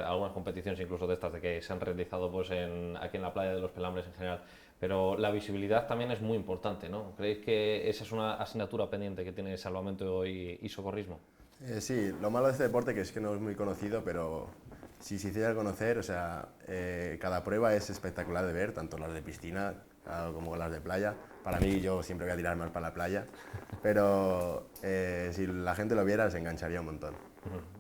S1: algunas competiciones incluso de estas de que se han realizado pues aquí en la playa de los Pelambres en general, pero la visibilidad también es muy importante, ¿no? ¿Creéis que esa es una asignatura pendiente que tiene salvamento y socorrismo?
S8: Sí, lo malo de este deporte que es que no es muy conocido, pero si se hiciera conocer, o sea, cada prueba es espectacular de ver, tanto las de piscina como las de playa. Para mí, yo siempre voy a tirar más para la playa, pero si la gente lo viera, se engancharía un montón.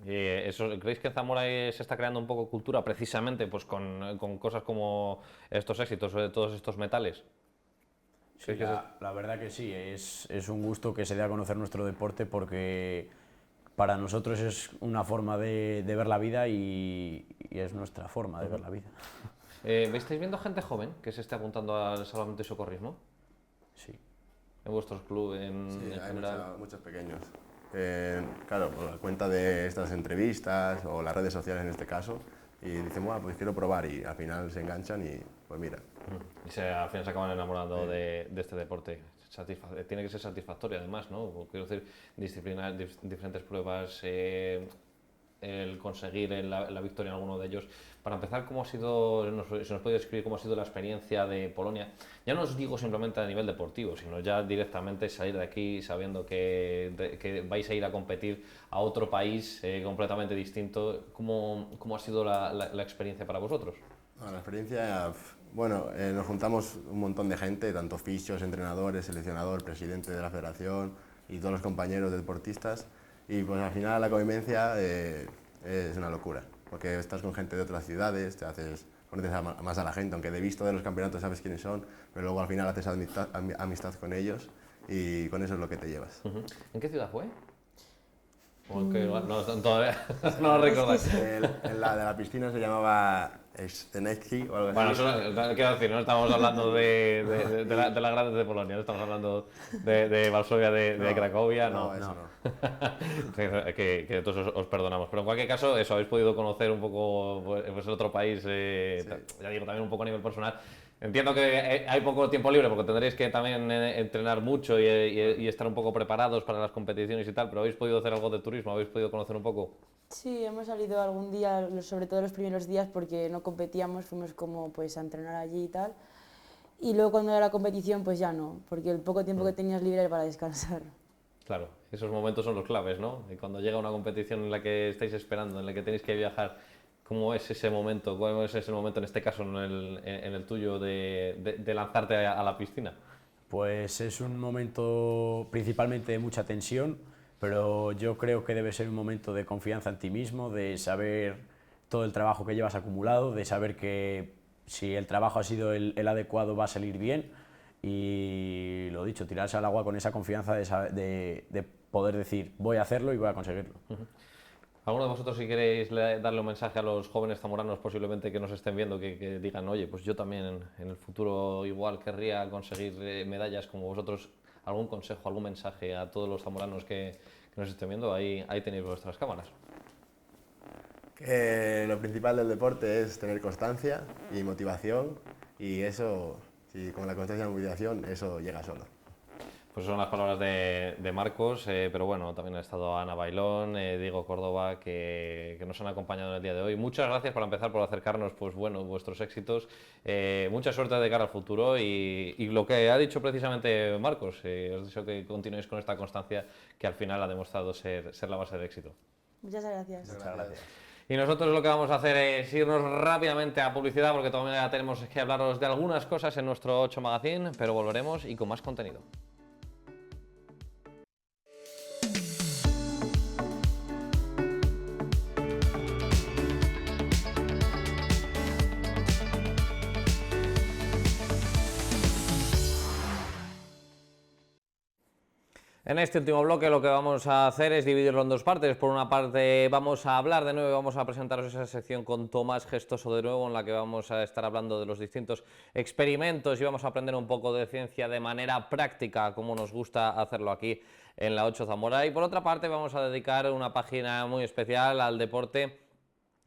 S1: ¿Creéis que en Zamora se está creando un poco cultura precisamente pues con cosas como estos éxitos de todos estos metales?
S9: Sí, la verdad que sí, es un gusto que se dé a conocer nuestro deporte porque para nosotros es una forma de ver la vida y es nuestra forma de ver la vida.
S1: ¿Estáis viendo gente joven que se esté apuntando al salvamento y socorrismo?
S9: Sí.
S1: ¿En vuestros clubes
S8: Sí,
S1: en
S8: hay
S1: general?
S8: muchos pequeños. Claro, por la cuenta de estas entrevistas o las redes sociales en este caso, y dicen, bueno, pues quiero probar, y al final se enganchan y pues mira.
S1: Y al final se acaban enamorando de este deporte. Tiene que ser satisfactorio además, ¿no? Quiero decir, diferentes pruebas, el conseguir la victoria en alguno de ellos. Para empezar, ¿cómo ha sido, si nos puede describir cómo ha sido la experiencia de Polonia? Ya no os digo simplemente a nivel deportivo, sino ya directamente salir de aquí sabiendo que vais a ir a competir a otro país completamente distinto. ¿Cómo ha sido la experiencia para vosotros?
S8: No, la experiencia, bueno, nos juntamos un montón de gente, tanto fisios, entrenadores, seleccionador, presidente de la federación y todos los compañeros deportistas, y pues al final la convivencia es una locura, porque estás con gente de otras ciudades, conoces más a la gente, aunque de visto de los campeonatos sabes quiénes son, pero luego al final haces amistad con ellos y con eso es lo que te llevas.
S1: ¿En qué ciudad fue? Todavía no lo recordáis.
S8: La de la piscina se llamaba Szczecin o algo
S1: Bueno,
S8: así.
S1: eso quiero decir, no estamos hablando de las grandes de Polonia, no estamos hablando de Varsovia, de Cracovia, no.
S8: Eso no.
S1: que entonces os perdonamos. Pero en cualquier caso, eso, habéis podido conocer un poco pues el otro país, ya digo, también un poco a nivel personal. Entiendo que hay poco tiempo libre porque tendréis que también entrenar mucho y estar un poco preparados para las competiciones y tal, pero ¿habéis podido hacer algo de turismo? ¿Habéis podido conocer un poco?
S7: Sí, hemos salido algún día, sobre todo los primeros días, porque no competíamos, fuimos como pues a entrenar allí y tal. Y luego cuando era la competición, pues ya no, porque el poco tiempo que tenías libre era para descansar.
S1: Claro, esos momentos son los claves, ¿no? Y cuando llega una competición en la que estáis esperando, en la que tenéis que viajar, ¿cómo es ese momento? ¿Cómo es ese momento, en este caso, en el tuyo, de lanzarte a la piscina?
S9: Pues es un momento principalmente de mucha tensión, pero yo creo que debe ser un momento de confianza en ti mismo, de saber todo el trabajo que llevas acumulado, de saber que si el trabajo ha sido el adecuado va a salir bien y lo dicho, tirarse al agua con esa confianza de poder decir voy a hacerlo y voy a conseguirlo.
S1: ¿Alguno de vosotros, si queréis darle un mensaje a los jóvenes zamoranos posiblemente que nos estén viendo, que digan, oye, pues yo también en el futuro igual querría conseguir medallas como vosotros? ¿Algún consejo, algún mensaje a todos los zamoranos que nos estén viendo? Ahí tenéis vuestras cámaras.
S8: Que lo principal del deporte es tener constancia y motivación, y eso, si con la constancia y la motivación, eso llega solo.
S1: Pues son las palabras de Marcos, pero bueno, también ha estado Ana Bailón, Diego Córdoba, que nos han acompañado en el día de hoy. Muchas gracias por empezar, por acercarnos, pues bueno, vuestros éxitos. Mucha suerte de cara al futuro y lo que ha dicho precisamente Marcos, os deseo que continuéis con esta constancia que al final ha demostrado ser la base del éxito.
S7: Muchas gracias.
S8: Muchas gracias.
S1: Y nosotros lo que vamos a hacer es irnos rápidamente a publicidad porque todavía tenemos que hablaros de algunas cosas en nuestro 8 Magazine, pero volveremos y con más contenido. En este último bloque lo que vamos a hacer es dividirlo en dos partes. Por una parte vamos a hablar de nuevo, vamos a presentaros esa sección con Tomás Gestoso de nuevo, en la que vamos a estar hablando de los distintos experimentos y vamos a aprender un poco de ciencia de manera práctica, como nos gusta hacerlo aquí en la 8 Zamora. Y por otra parte vamos a dedicar una página muy especial al deporte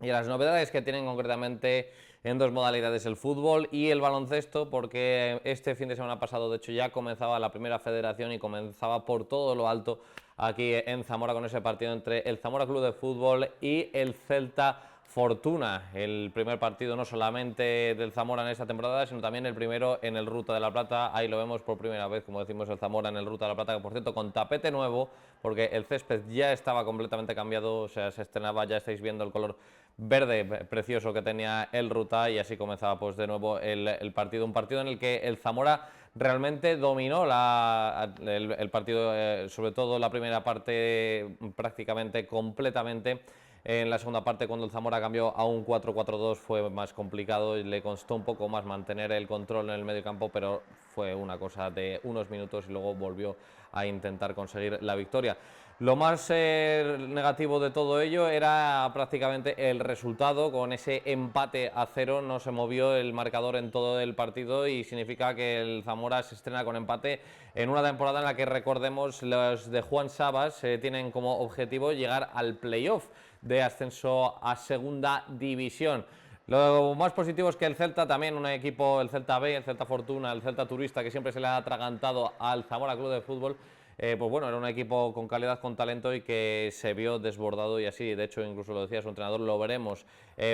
S1: y a las novedades que tienen concretamente en dos modalidades, el fútbol y el baloncesto, porque este fin de semana pasado, de hecho, ya comenzaba la primera federación y comenzaba por todo lo alto aquí en Zamora con ese partido entre el Zamora Club de Fútbol y el Celta Fortuna. El primer partido no solamente del Zamora en esta temporada, sino también el primero en el Ruta de la Plata. Ahí lo vemos por primera vez, como decimos, el Zamora en el Ruta de la Plata, que por cierto con tapete nuevo, porque el césped ya estaba completamente cambiado, o sea, se estrenaba, ya estáis viendo el color verde precioso que tenía el Ruta, y así comenzaba pues de nuevo el partido, un partido en el que el Zamora realmente dominó el partido, sobre todo la primera parte prácticamente completamente. En la segunda parte, cuando el Zamora cambió a un 4-4-2, fue más complicado y le costó un poco más mantener el control en el medio campo, pero fue una cosa de unos minutos y luego volvió a intentar conseguir la victoria. Lo más negativo de todo ello era prácticamente el resultado. Con ese empate a 0 no se movió el marcador en todo el partido y significa que el Zamora se estrena con empate en una temporada en la que, recordemos, los de Juan Sabas tienen como objetivo llegar al playoff de ascenso a segunda división. Lo más positivo es que el Celta, también un equipo, el Celta B, el Celta Fortuna, el Celta Turista, que siempre se le ha atragantado al Zamora Club de Fútbol, pues bueno, era un equipo con calidad, con talento y que se vio desbordado, y así, de hecho, incluso lo decía su entrenador, lo veremos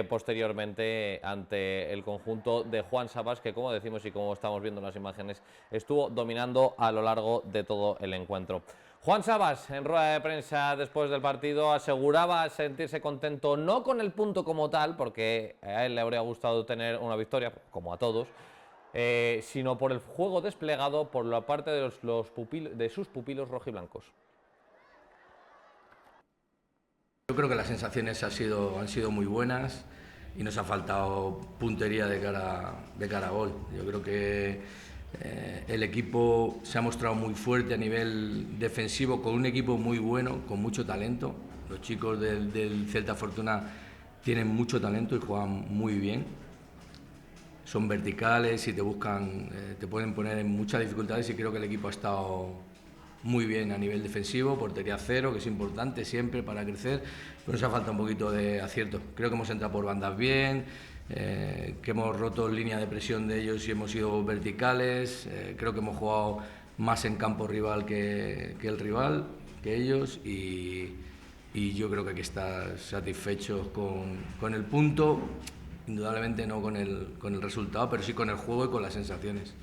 S1: posteriormente ante el conjunto de Juan Sabas, que, como decimos y como estamos viendo en las imágenes, estuvo dominando a lo largo de todo el encuentro. Juan Sabas, en rueda de prensa después del partido, aseguraba sentirse contento no con el punto como tal, porque a él le habría gustado tener una victoria, como a todos, sino por el juego desplegado por la parte de sus pupilos rojiblancos.
S10: Yo creo que las sensaciones han sido muy buenas y nos ha faltado puntería de cara a gol. Yo creo que el equipo se ha mostrado muy fuerte a nivel defensivo, con un equipo muy bueno, con mucho talento. Los chicos del Celta Fortuna tienen mucho talento y juegan muy bien. Son verticales y te buscan, te pueden poner en muchas dificultades, y creo que el equipo ha estado muy bien a nivel defensivo, portería cero, que es importante siempre para crecer, pero nos ha faltado un poquito de acierto. Creo que hemos entrado por bandas bien, que hemos roto línea de presión de ellos y hemos sido verticales. Creo que hemos jugado más en campo rival que el rival, que ellos, y yo creo que hay que estar satisfechos con el punto. Indudablemente no con el resultado, pero sí con el juego y con las sensaciones.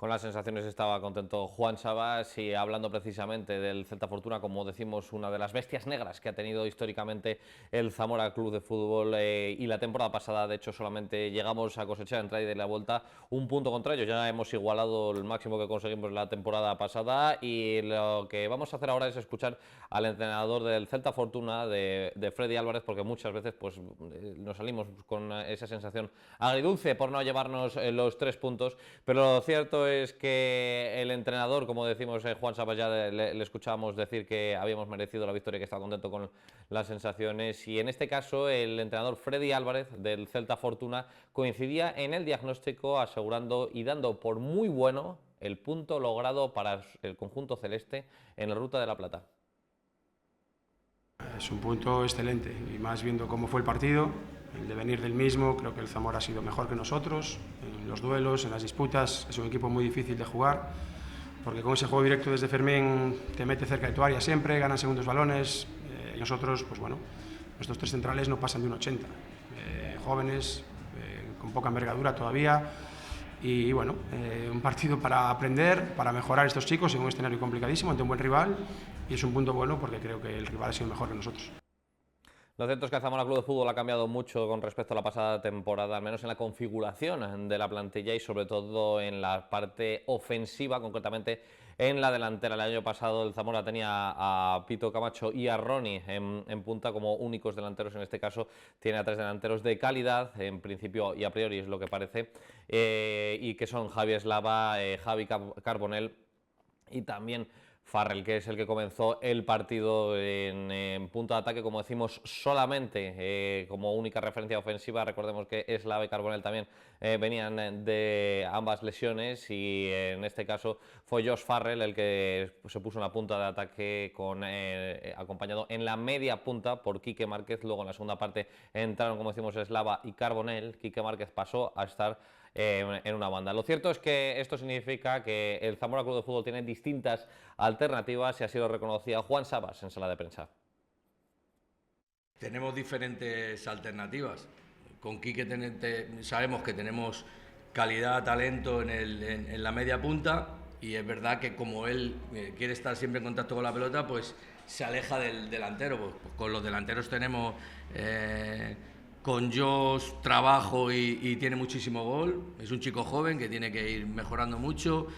S1: Con las sensaciones estaba contento Juan Sabas, y hablando precisamente del Celta Fortuna, como decimos, una de las bestias negras que ha tenido históricamente el Zamora Club de Fútbol, y la temporada pasada, de hecho, solamente llegamos a cosechar en traída y la vuelta un punto contra ellos. Ya hemos igualado el máximo que conseguimos la temporada pasada, y lo que vamos a hacer ahora es escuchar al entrenador del Celta Fortuna, de Freddy Álvarez, porque muchas veces pues nos salimos con esa sensación agridulce por no llevarnos los 3 puntos, pero lo cierto es que el entrenador, como decimos, Juan Sabas, ya le escuchábamos decir que habíamos merecido la victoria, que estaba contento con las sensaciones, y en este caso el entrenador Freddy Álvarez del Celta Fortuna coincidía en el diagnóstico, asegurando y dando por muy bueno el punto logrado para el conjunto celeste en la Ruta de la Plata.
S11: Es un punto excelente, y más viendo cómo fue el partido, el devenir del mismo. Creo que el Zamora ha sido mejor que nosotros en los duelos, en las disputas. Es un equipo muy difícil de jugar, porque con ese juego directo desde Fermín te mete cerca de tu área siempre, ganan segundos balones, y nosotros, pues bueno, nuestros 3 centrales no pasan de un 80, jóvenes, con poca envergadura todavía. Y bueno, un partido para aprender, para mejorar estos chicos en un escenario complicadísimo ante un buen rival, y es un punto bueno porque creo que el rival ha sido mejor que nosotros.
S1: Lo cierto es que el Zamora Club de Fútbol ha cambiado mucho con respecto a la pasada temporada, al menos en la configuración de la plantilla y sobre todo en la parte ofensiva, concretamente en la delantera. El año pasado el Zamora tenía a Pito Camacho y a Ronnie en punta como únicos delanteros. En este caso tiene a 3 delanteros de calidad, en principio y a priori es lo que parece, y que son Javi Eslava, Javi Carbonell y también Farrell, que es el que comenzó el partido en punto de ataque, como decimos, solamente como única referencia ofensiva. Recordemos que Eslava y Carbonell también venían de ambas lesiones, y en este caso fue Josh Farrell el que se puso en la punta de ataque, acompañado en la media punta por Quique Márquez. Luego en la segunda parte entraron, como decimos, Eslava y Carbonell. Quique Márquez pasó a estar en una banda. Lo cierto es que esto significa que el Zamora Club de Fútbol tiene distintas alternativas, y así lo reconocía Juan Sabas en sala de prensa.
S10: Tenemos diferentes alternativas. Con Quique sabemos que tenemos calidad, talento en la media punta, y es verdad que como él quiere estar siempre en contacto con la pelota, pues se aleja del delantero. Pues con los delanteros tenemos... Con Josh trabajo y tiene muchísimo gol. Es un chico joven que tiene que ir mejorando mucho,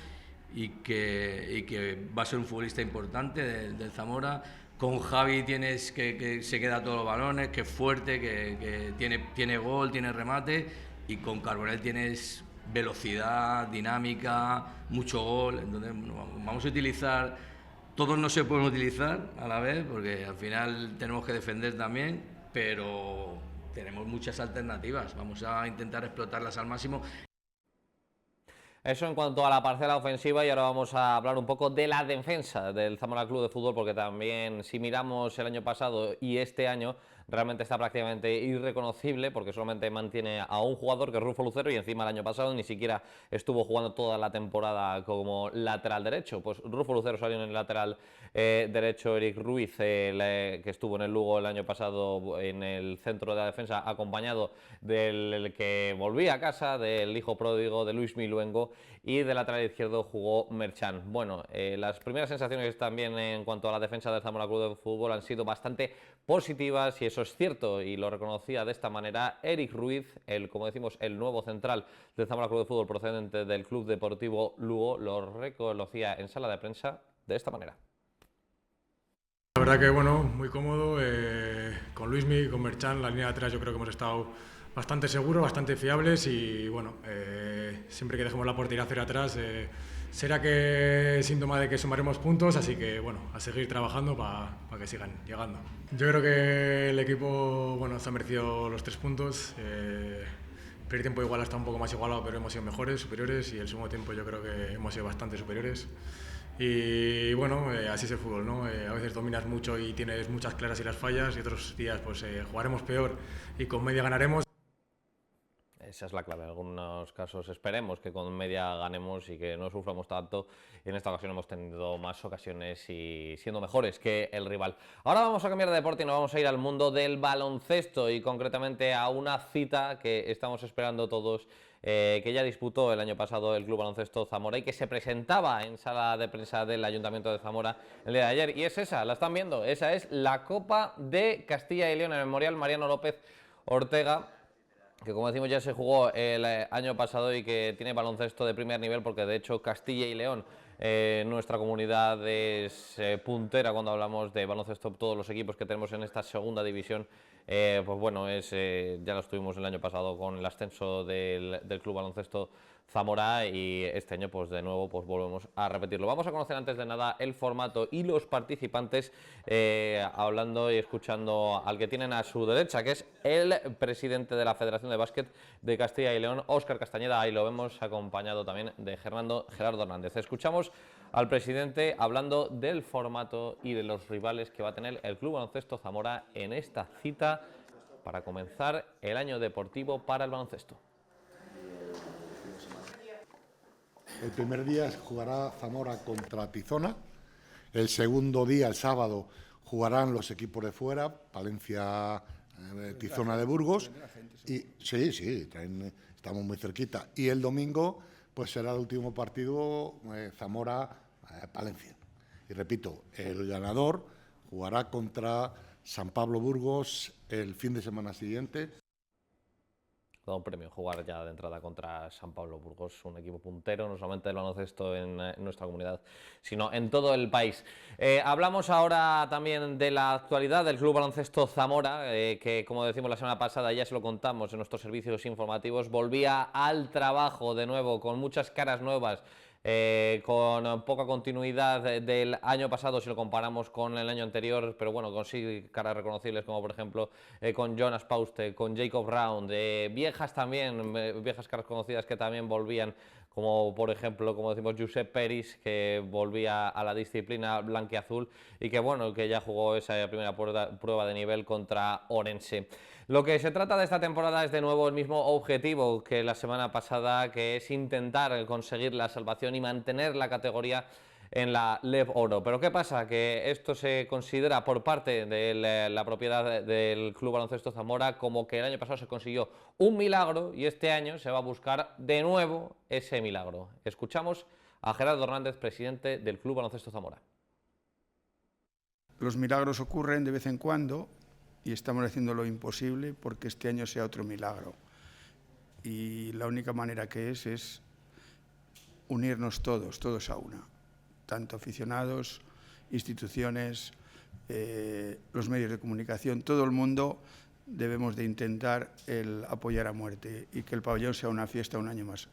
S10: y que va a ser un futbolista importante del Zamora. Con Javi tienes que se queda todos los balones, que es fuerte, que tiene gol, tiene remate, y con Carbonell tienes velocidad, dinámica, mucho gol. Entonces vamos a utilizar, todos no se pueden utilizar a la vez, porque al final tenemos que defender también, pero tenemos muchas alternativas, vamos a intentar explotarlas al máximo.
S1: Eso en cuanto a la parcela ofensiva, y ahora vamos a hablar un poco de la defensa del Zamora Club de Fútbol, porque también, si miramos el año pasado y este año, realmente está prácticamente irreconocible, porque solamente mantiene a un jugador, que es Rufo Lucero, y encima el año pasado ni siquiera estuvo jugando toda la temporada como lateral derecho. Pues Rufo Lucero salió en el lateral derecho, Eric Ruiz, que estuvo en el Lugo el año pasado en el centro de la defensa, acompañado del que volvía a casa, del hijo pródigo de Luis Miluengo, y de lateral izquierdo jugó Merchan. Bueno, las primeras sensaciones también en cuanto a la defensa del Zamora Club de Fútbol han sido bastante positivas, y eso es cierto, y lo reconocía de esta manera Eric Ruiz, como decimos, el nuevo central del Zamora Club de Fútbol procedente del Club Deportivo Lugo. Lo reconocía en sala de prensa de esta manera.
S12: La verdad que bueno, muy cómodo, con Luismi, con Merchan, la línea de atrás yo creo que hemos estado bastante seguros, bastante fiables, y bueno, siempre que dejemos la portería hacia atrás será que síntoma de que sumaremos puntos, así que bueno, a seguir trabajando para que sigan llegando. Yo creo que el equipo se ha merecido los 3 puntos. El primer tiempo igual está un poco más igualado, pero hemos sido mejores, superiores, y el segundo tiempo yo creo que hemos sido bastante superiores. Y bueno, así es el fútbol, ¿no? A veces dominas mucho y tienes muchas claras y las fallas, y otros días pues jugaremos peor y con media ganaremos.
S1: Esa es la clave. En algunos casos esperemos que con media ganemos y que no suframos tanto. Y en esta ocasión hemos tenido más ocasiones y siendo mejores que el rival. Ahora vamos a cambiar de deporte y nos vamos a ir al mundo del baloncesto, y concretamente a una cita que estamos esperando todos que ya disputó el año pasado el Club Baloncesto Zamora y que se presentaba en sala de prensa del Ayuntamiento de Zamora el día de ayer. Y es esa, la están viendo, esa es la Copa de Castilla y León, el Memorial Mariano López Ortega, que como decimos ya se jugó el año pasado y que tiene baloncesto de primer nivel, porque de hecho Castilla y León, nuestra comunidad es puntera cuando hablamos de baloncesto. Todos los equipos que tenemos en esta segunda división, pues bueno, ya los tuvimos el año pasado con el ascenso del Club Baloncesto Zamora, y este año pues de nuevo pues volvemos a repetirlo. Vamos a conocer antes de nada el formato y los participantes, hablando y escuchando al que tienen a su derecha, que es el presidente de la Federación de Básquet de Castilla y León, Óscar Castañeda. Ahí lo vemos acompañado también de Gerardo Hernández. Escuchamos al presidente hablando del formato y de los rivales que va a tener el Club Baloncesto Zamora en esta cita para comenzar el año deportivo para el baloncesto.
S13: El primer día jugará Zamora contra Tizona. El segundo día, el sábado, jugarán los equipos de fuera, Palencia, Tizona de Burgos. Y sí, estamos muy cerquita. Y el domingo, pues será el último partido, Zamora-Palencia. Y repito, el ganador jugará contra San Pablo Burgos el fin de semana siguiente.
S1: Da un premio jugar ya de entrada contra San Pablo Burgos, un equipo puntero, no solamente del baloncesto en nuestra comunidad, sino en todo el país. Hablamos ahora también de la actualidad del Club Baloncesto Zamora, que como decimos la semana pasada, ya se lo contamos en nuestros servicios informativos, volvía al trabajo de nuevo con muchas caras nuevas. Con poca continuidad del año pasado si lo comparamos con el año anterior, pero bueno, con sí caras reconocibles como por ejemplo con Jonas Pauste, con Jacob Round, viejas también, viejas caras conocidas que también volvían, como por ejemplo, como decimos, Josep Peris, que volvía a la disciplina blanquiazul y que bueno, que ya jugó esa primera prueba de nivel contra Orense. Lo que se trata de esta temporada es de nuevo el mismo objetivo que la semana pasada, que es intentar conseguir la salvación y mantener la categoría en la LEB Oro. Pero ¿qué pasa? Que esto se considera por parte de la propiedad del Club Baloncesto Zamora como que el año pasado se consiguió un milagro y este año se va a buscar de nuevo ese milagro. Escuchamos a Gerardo Hernández, presidente del Club Baloncesto Zamora.
S14: Los milagros ocurren de vez en cuando y estamos haciendo lo imposible porque este año sea otro milagro. Y la única manera que es unirnos todos a una. Tanto aficionados, instituciones, los medios de comunicación, todo el mundo debemos de intentar apoyar a muerte y que el pabellón sea una fiesta un año más.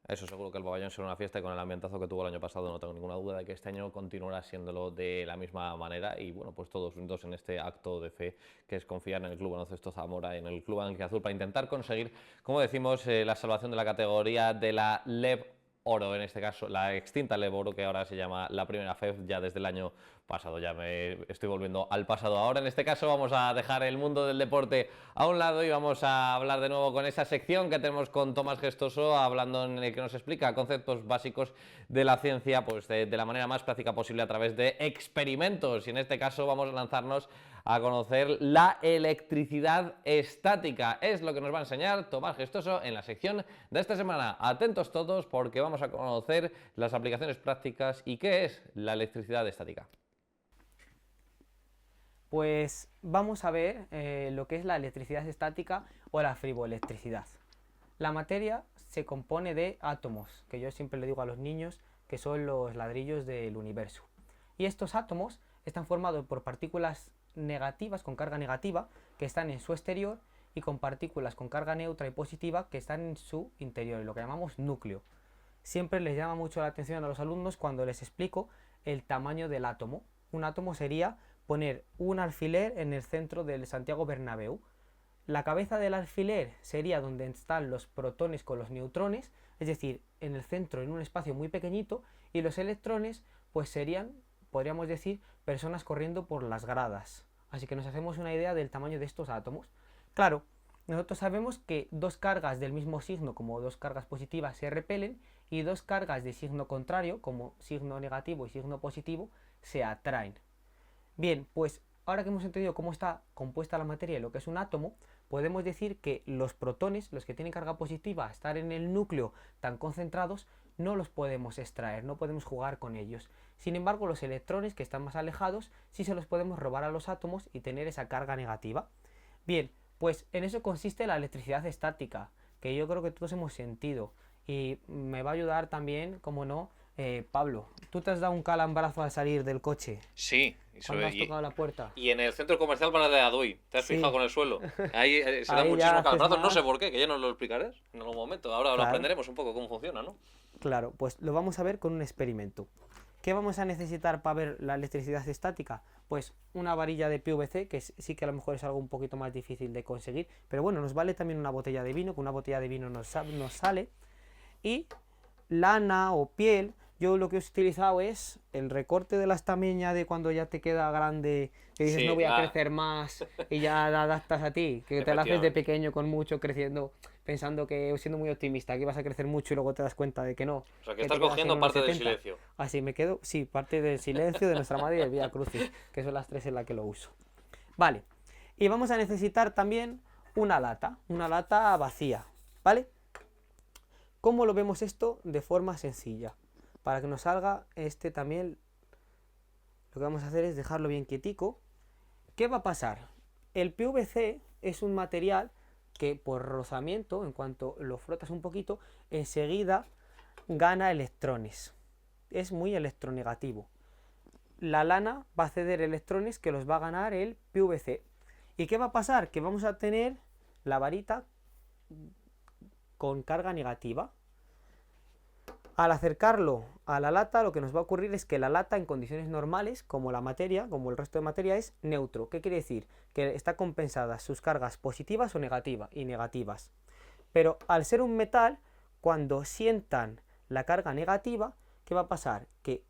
S1: Eso seguro, que el pabellón será una fiesta, y con el ambientazo que tuvo el año pasado no tengo ninguna duda de que este año continuará siéndolo de la misma manera. Y bueno, pues todos unidos en este acto de fe que es confiar en el Club Baloncesto Zamora, en el Club Blanquiazul, para intentar conseguir, como decimos, la salvación de la categoría de la LEB Oro, en este caso la extinta LEB Oro, que ahora se llama la primera FEB ya desde el año pasado. Ya me estoy volviendo al pasado. Ahora en este caso vamos a dejar el mundo del deporte a un lado y vamos a hablar de nuevo con esa sección que tenemos con Tomás Gestoso, hablando en el que nos explica conceptos básicos de la ciencia, pues de la manera más práctica posible a través de experimentos. Y en este caso vamos a lanzarnos a conocer la electricidad estática. Es lo que nos va a enseñar Tomás Gestoso en la sección de esta semana. Atentos todos, porque vamos a conocer las aplicaciones prácticas y qué es la electricidad estática.
S15: Pues vamos a ver lo que es la electricidad estática o la frivoelectricidad. La materia se compone de átomos, que yo siempre le digo a los niños que son los ladrillos del universo. Y estos átomos están formados por partículas negativas con carga negativa que están en su exterior y con partículas con carga neutra y positiva que están en su interior, lo que llamamos núcleo. Siempre les llama mucho la atención a los alumnos cuando les explico el tamaño del átomo. Un átomo sería poner un alfiler en el centro del Santiago Bernabéu. La cabeza del alfiler sería donde están los protones con los neutrones, es decir, en el centro, en un espacio muy pequeñito, y los electrones pues serían, podríamos decir, personas corriendo por las gradas. Así que nos hacemos una idea del tamaño de estos átomos. Claro, nosotros sabemos que dos cargas del mismo signo, como dos cargas positivas, se repelen, y dos cargas de signo contrario, como signo negativo y signo positivo, se atraen. Bien, pues ahora que hemos entendido cómo está compuesta la materia y lo que es un átomo, podemos decir que los protones, los que tienen carga positiva, estar en el núcleo tan concentrados, no los podemos extraer, no podemos jugar con ellos. Sin embargo, los electrones que están más alejados, sí se los podemos robar a los átomos y tener esa carga negativa. Bien, pues en eso consiste la electricidad estática, que yo creo que todos hemos sentido. Y me va a ayudar también, como no, Pablo. ¿Tú te has dado un calambrazo al salir del coche?
S1: Sí.
S15: ¿Cuándo has tocado la puerta?
S1: Y en el centro comercial Valladolid, ¿te has fijado con el suelo? Ahí se dan
S15: Ahí
S1: muchísimos
S15: ya
S1: calambrazos,
S15: haces
S1: no sé
S15: más.
S1: por qué, que ya nos lo explicarás en algún momento. Ahora lo
S15: Claro.
S1: aprenderemos un poco cómo funciona, ¿no?
S15: Claro, pues lo vamos a ver con un experimento. ¿Qué vamos a necesitar para ver la electricidad estática? Pues una varilla de PVC, que sí que a lo mejor es algo un poquito más difícil de conseguir, pero bueno, nos vale también una botella de vino, con una botella de vino nos sale, y lana o piel. Yo lo que he utilizado es el recorte de la estameña de cuando ya te queda grande, que dices
S1: Sí,
S15: no voy a crecer más y ya la adaptas a ti, que te la haces de
S1: Efectivamente.
S15: pequeño con mucho creciendo, pensando que, siendo muy optimista, que ibas a crecer mucho y luego te das cuenta de que no.
S1: O sea, que
S15: que
S1: estás
S15: te quedas
S1: cogiendo
S15: en
S1: parte del
S15: 1,70.
S1: silencio.
S15: Así me quedo, sí, parte del silencio de nuestra madre y del Vía Crucis, que son las tres en las que lo uso. Vale, y vamos a necesitar también una lata vacía, ¿vale? ¿Cómo lo vemos esto? De forma sencilla. Para que nos salga también, lo que vamos a hacer es dejarlo bien quietico. ¿Qué va a pasar? El PVC es un material que por rozamiento, en cuanto lo frotas un poquito, enseguida gana electrones. Es muy electronegativo. La lana va a ceder electrones que los va a ganar el PVC. ¿Y qué va a pasar? Que vamos a tener la varita con carga negativa. Al acercarlo a la lata, lo que nos va a ocurrir es que la lata, en condiciones normales, como la materia, como el resto de materia, es neutro. ¿Qué quiere decir? Que está compensadas sus cargas positivas o negativas. Pero al ser un metal, cuando sientan la carga negativa, ¿qué va a pasar? Que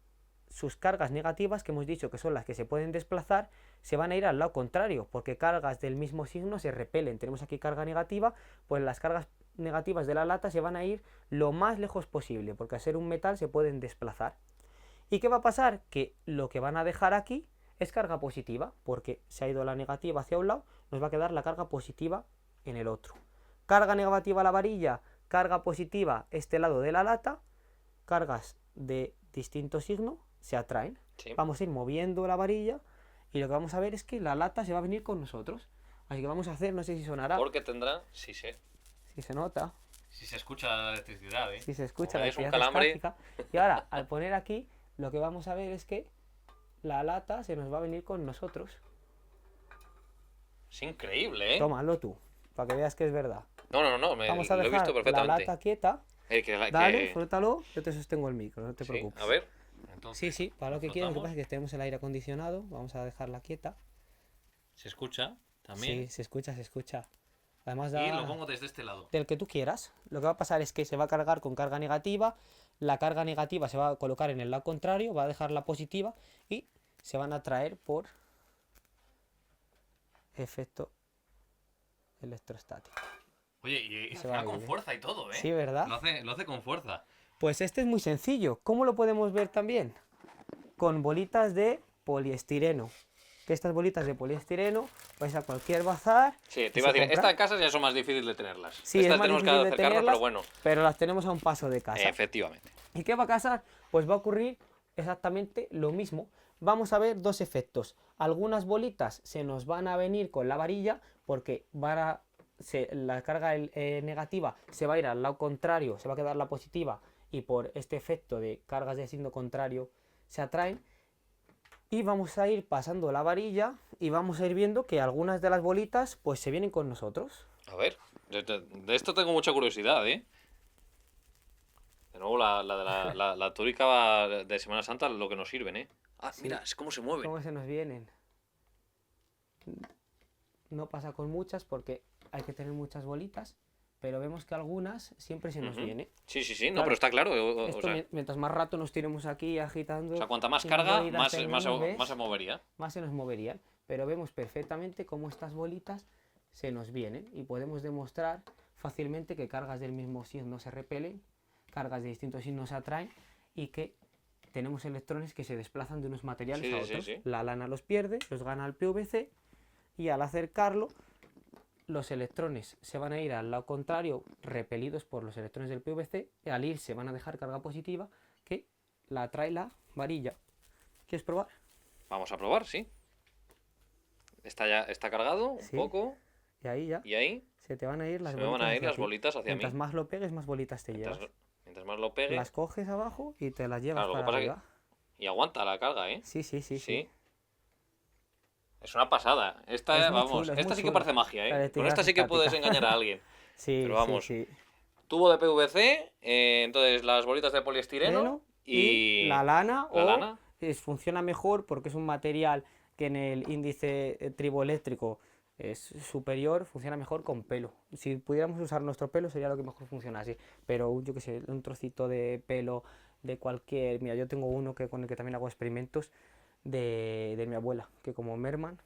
S15: sus cargas negativas, que hemos dicho que son las que se pueden desplazar, se van a ir al lado contrario, porque cargas del mismo signo se repelen. Tenemos aquí carga negativa, pues las cargas negativas de la lata se van a ir lo más lejos posible, porque al ser un metal se pueden desplazar. ¿Y qué va a pasar? Que lo que van a dejar aquí es carga positiva, porque se ha ido la negativa hacia un lado, nos va a quedar la carga positiva en el otro. Carga negativa a la varilla, carga positiva este lado de la lata, cargas de distinto signo se atraen.
S1: Sí.
S15: Vamos a ir moviendo la varilla y lo que vamos a ver es que la lata se va a venir con nosotros. Así que vamos a hacer, no sé si sonará,
S1: Porque tendrá, sí,
S15: si se nota,
S1: si se escucha la electricidad, ¿eh?
S15: si se escucha
S1: Como
S15: la
S1: es un
S15: electricidad
S1: calambre.
S15: estática. Y ahora, al poner aquí, lo que vamos a ver es que la lata se nos va a venir con nosotros.
S1: Es increíble, ¿eh?
S15: Tómalo tú, para que veas que es verdad.
S1: No,
S15: Vamos a
S1: lo he
S15: dejar
S1: visto
S15: la
S1: perfectamente.
S15: lata quieta.
S1: Que-
S15: Dale, frótalo, yo te sostengo el micro, no te
S1: Sí,
S15: preocupes.
S1: a ver. Entonces,
S15: Sí, para lo que quiero, lo que
S1: frotamos.
S15: pasa es que tenemos el aire acondicionado, vamos a dejarla quieta.
S1: ¿Se escucha también?
S15: Sí, se escucha. Además
S1: Y lo pongo desde este lado.
S15: del que tú quieras. Lo que va a pasar es que se va a cargar con carga negativa, la carga negativa se va a colocar en el lado contrario, va a dejar la positiva y se van a atraer por efecto electrostático.
S1: Oye, y
S15: Se va
S1: va
S15: a
S1: con
S15: ir.
S1: fuerza y todo, ¿eh?
S15: Sí, ¿verdad?
S1: Lo hace con fuerza.
S15: Pues este es muy sencillo. ¿Cómo lo podemos ver también? Con bolitas de poliestireno. Que estas bolitas de poliestireno vais a cualquier bazar.
S1: Sí,
S15: y
S1: te iba a
S15: se
S1: decir,
S15: compran.
S1: estas casas ya son más difíciles de tenerlas.
S15: Sí,
S1: Estas
S15: es más
S1: tenemos que
S15: difícil de
S1: acercarnos,
S15: tenerlas,
S1: pero bueno.
S15: pero las tenemos a un paso de casa.
S1: Efectivamente.
S15: ¿Y qué va a pasar? Pues va a ocurrir exactamente lo mismo. Vamos a ver dos efectos. Algunas bolitas se nos van a venir con la varilla porque la carga negativa se va a ir al lado contrario, se va a quedar la positiva y por este efecto de cargas de signo contrario se atraen. Y vamos a ir pasando la varilla y vamos a ir viendo que algunas de las bolitas pues se vienen con nosotros.
S1: A ver, de esto tengo mucha curiosidad, ¿eh? De nuevo, la túnica de Semana Santa, lo que nos sirven, ¿eh? Ah,
S15: Sí.
S1: mira, es cómo se mueven.
S15: ¿Cómo se nos vienen? No pasa con muchas porque hay que tener muchas bolitas, pero vemos que algunas siempre se nos
S1: Ujú.
S15: viene.
S1: Sí, no,
S15: Claro,
S1: pero está claro. O
S15: Esto,
S1: sea,
S15: mientras más rato nos tiremos aquí agitando,
S1: o sea, cuanta más
S15: sin
S1: carga,
S15: bolitas
S1: más
S15: tengamos, ¿ves?
S1: se movería.
S15: Más se nos moverían, pero vemos perfectamente cómo estas bolitas se nos vienen y podemos demostrar fácilmente que cargas del mismo signo se repelen, cargas de distintos signos se atraen y que tenemos electrones que se desplazan de unos materiales a otros.
S1: Sí.
S15: La lana los pierde, los gana el PVC y al acercarlo los electrones se van a ir al lado contrario, repelidos por los electrones del PVC, y al irse van a dejar carga positiva que la atrae la varilla. ¿Quieres probar?
S1: Vamos a probar, sí. Está cargado un poco.
S15: Y ahí ya.
S1: Y ahí
S15: se te van a ir las
S1: se me van a ir las bolitas hacia mí.
S15: Mientras más lo pegues, más bolitas te llevas.
S1: Mientras más lo pegue.
S15: Las coges abajo y te las llevas
S1: Claro,
S15: para arriba.
S1: Y aguanta la carga, ¿eh?
S15: Sí.
S1: Es una pasada. Esta, vamos, esta sí que parece magia, ¿eh? Con esta sí que puedes engañar a alguien.
S15: Sí,
S1: pero vamos.
S15: sí.
S1: Tubo de PVC, entonces las bolitas de poliestireno y
S15: la lana. Funciona mejor porque es un material que en el índice triboeléctrico es superior, funciona mejor con pelo. Si pudiéramos usar nuestro pelo sería lo que mejor funcionase, pero yo que sé, un trocito de pelo de cualquier... Mira, yo tengo uno con el que también hago experimentos de mi abuela, que como merman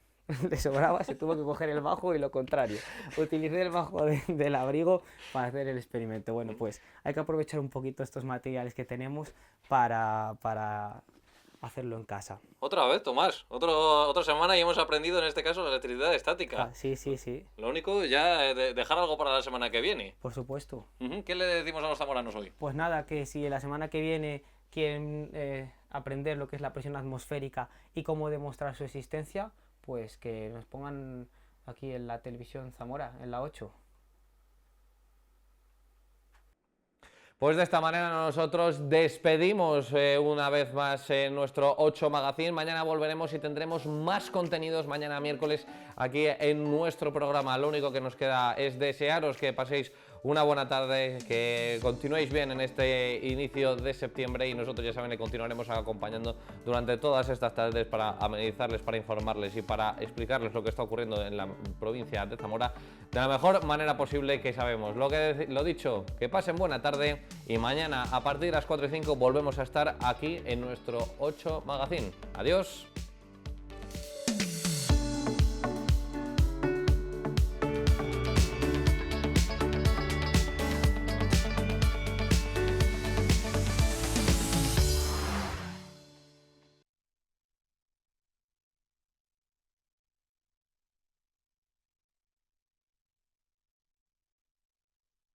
S15: le sobraba, se tuvo que coger el bajo y lo contrario. Utilicé el bajo del abrigo para hacer el experimento. Bueno, pues hay que aprovechar un poquito estos materiales que tenemos para hacerlo en casa.
S1: Otra vez, Tomás. Otra semana y hemos aprendido en este caso la electricidad estática.
S15: Sí.
S1: Lo único, ya dejar algo para la semana que viene.
S15: Por supuesto.
S1: ¿Qué le decimos a los zamoranos hoy?
S15: Pues nada, que si la semana que viene quieren aprender lo que es la presión atmosférica y cómo demostrar su existencia, pues que nos pongan aquí en la televisión Zamora, en la 8.
S1: Pues de esta manera nosotros despedimos una vez más nuestro 8 Magazine. Mañana volveremos y tendremos más contenidos mañana miércoles aquí en nuestro programa. Lo único que nos queda es desearos que paséis una buena tarde, que continuéis bien en este inicio de septiembre y nosotros ya saben que continuaremos acompañando durante todas estas tardes para amenizarles, para informarles y para explicarles lo que está ocurriendo en la provincia de Zamora de la mejor manera posible que sabemos. Lo dicho, que pasen buena tarde y mañana a partir de las 4 y 5 volvemos a estar aquí en nuestro 8 Magazine. Adiós.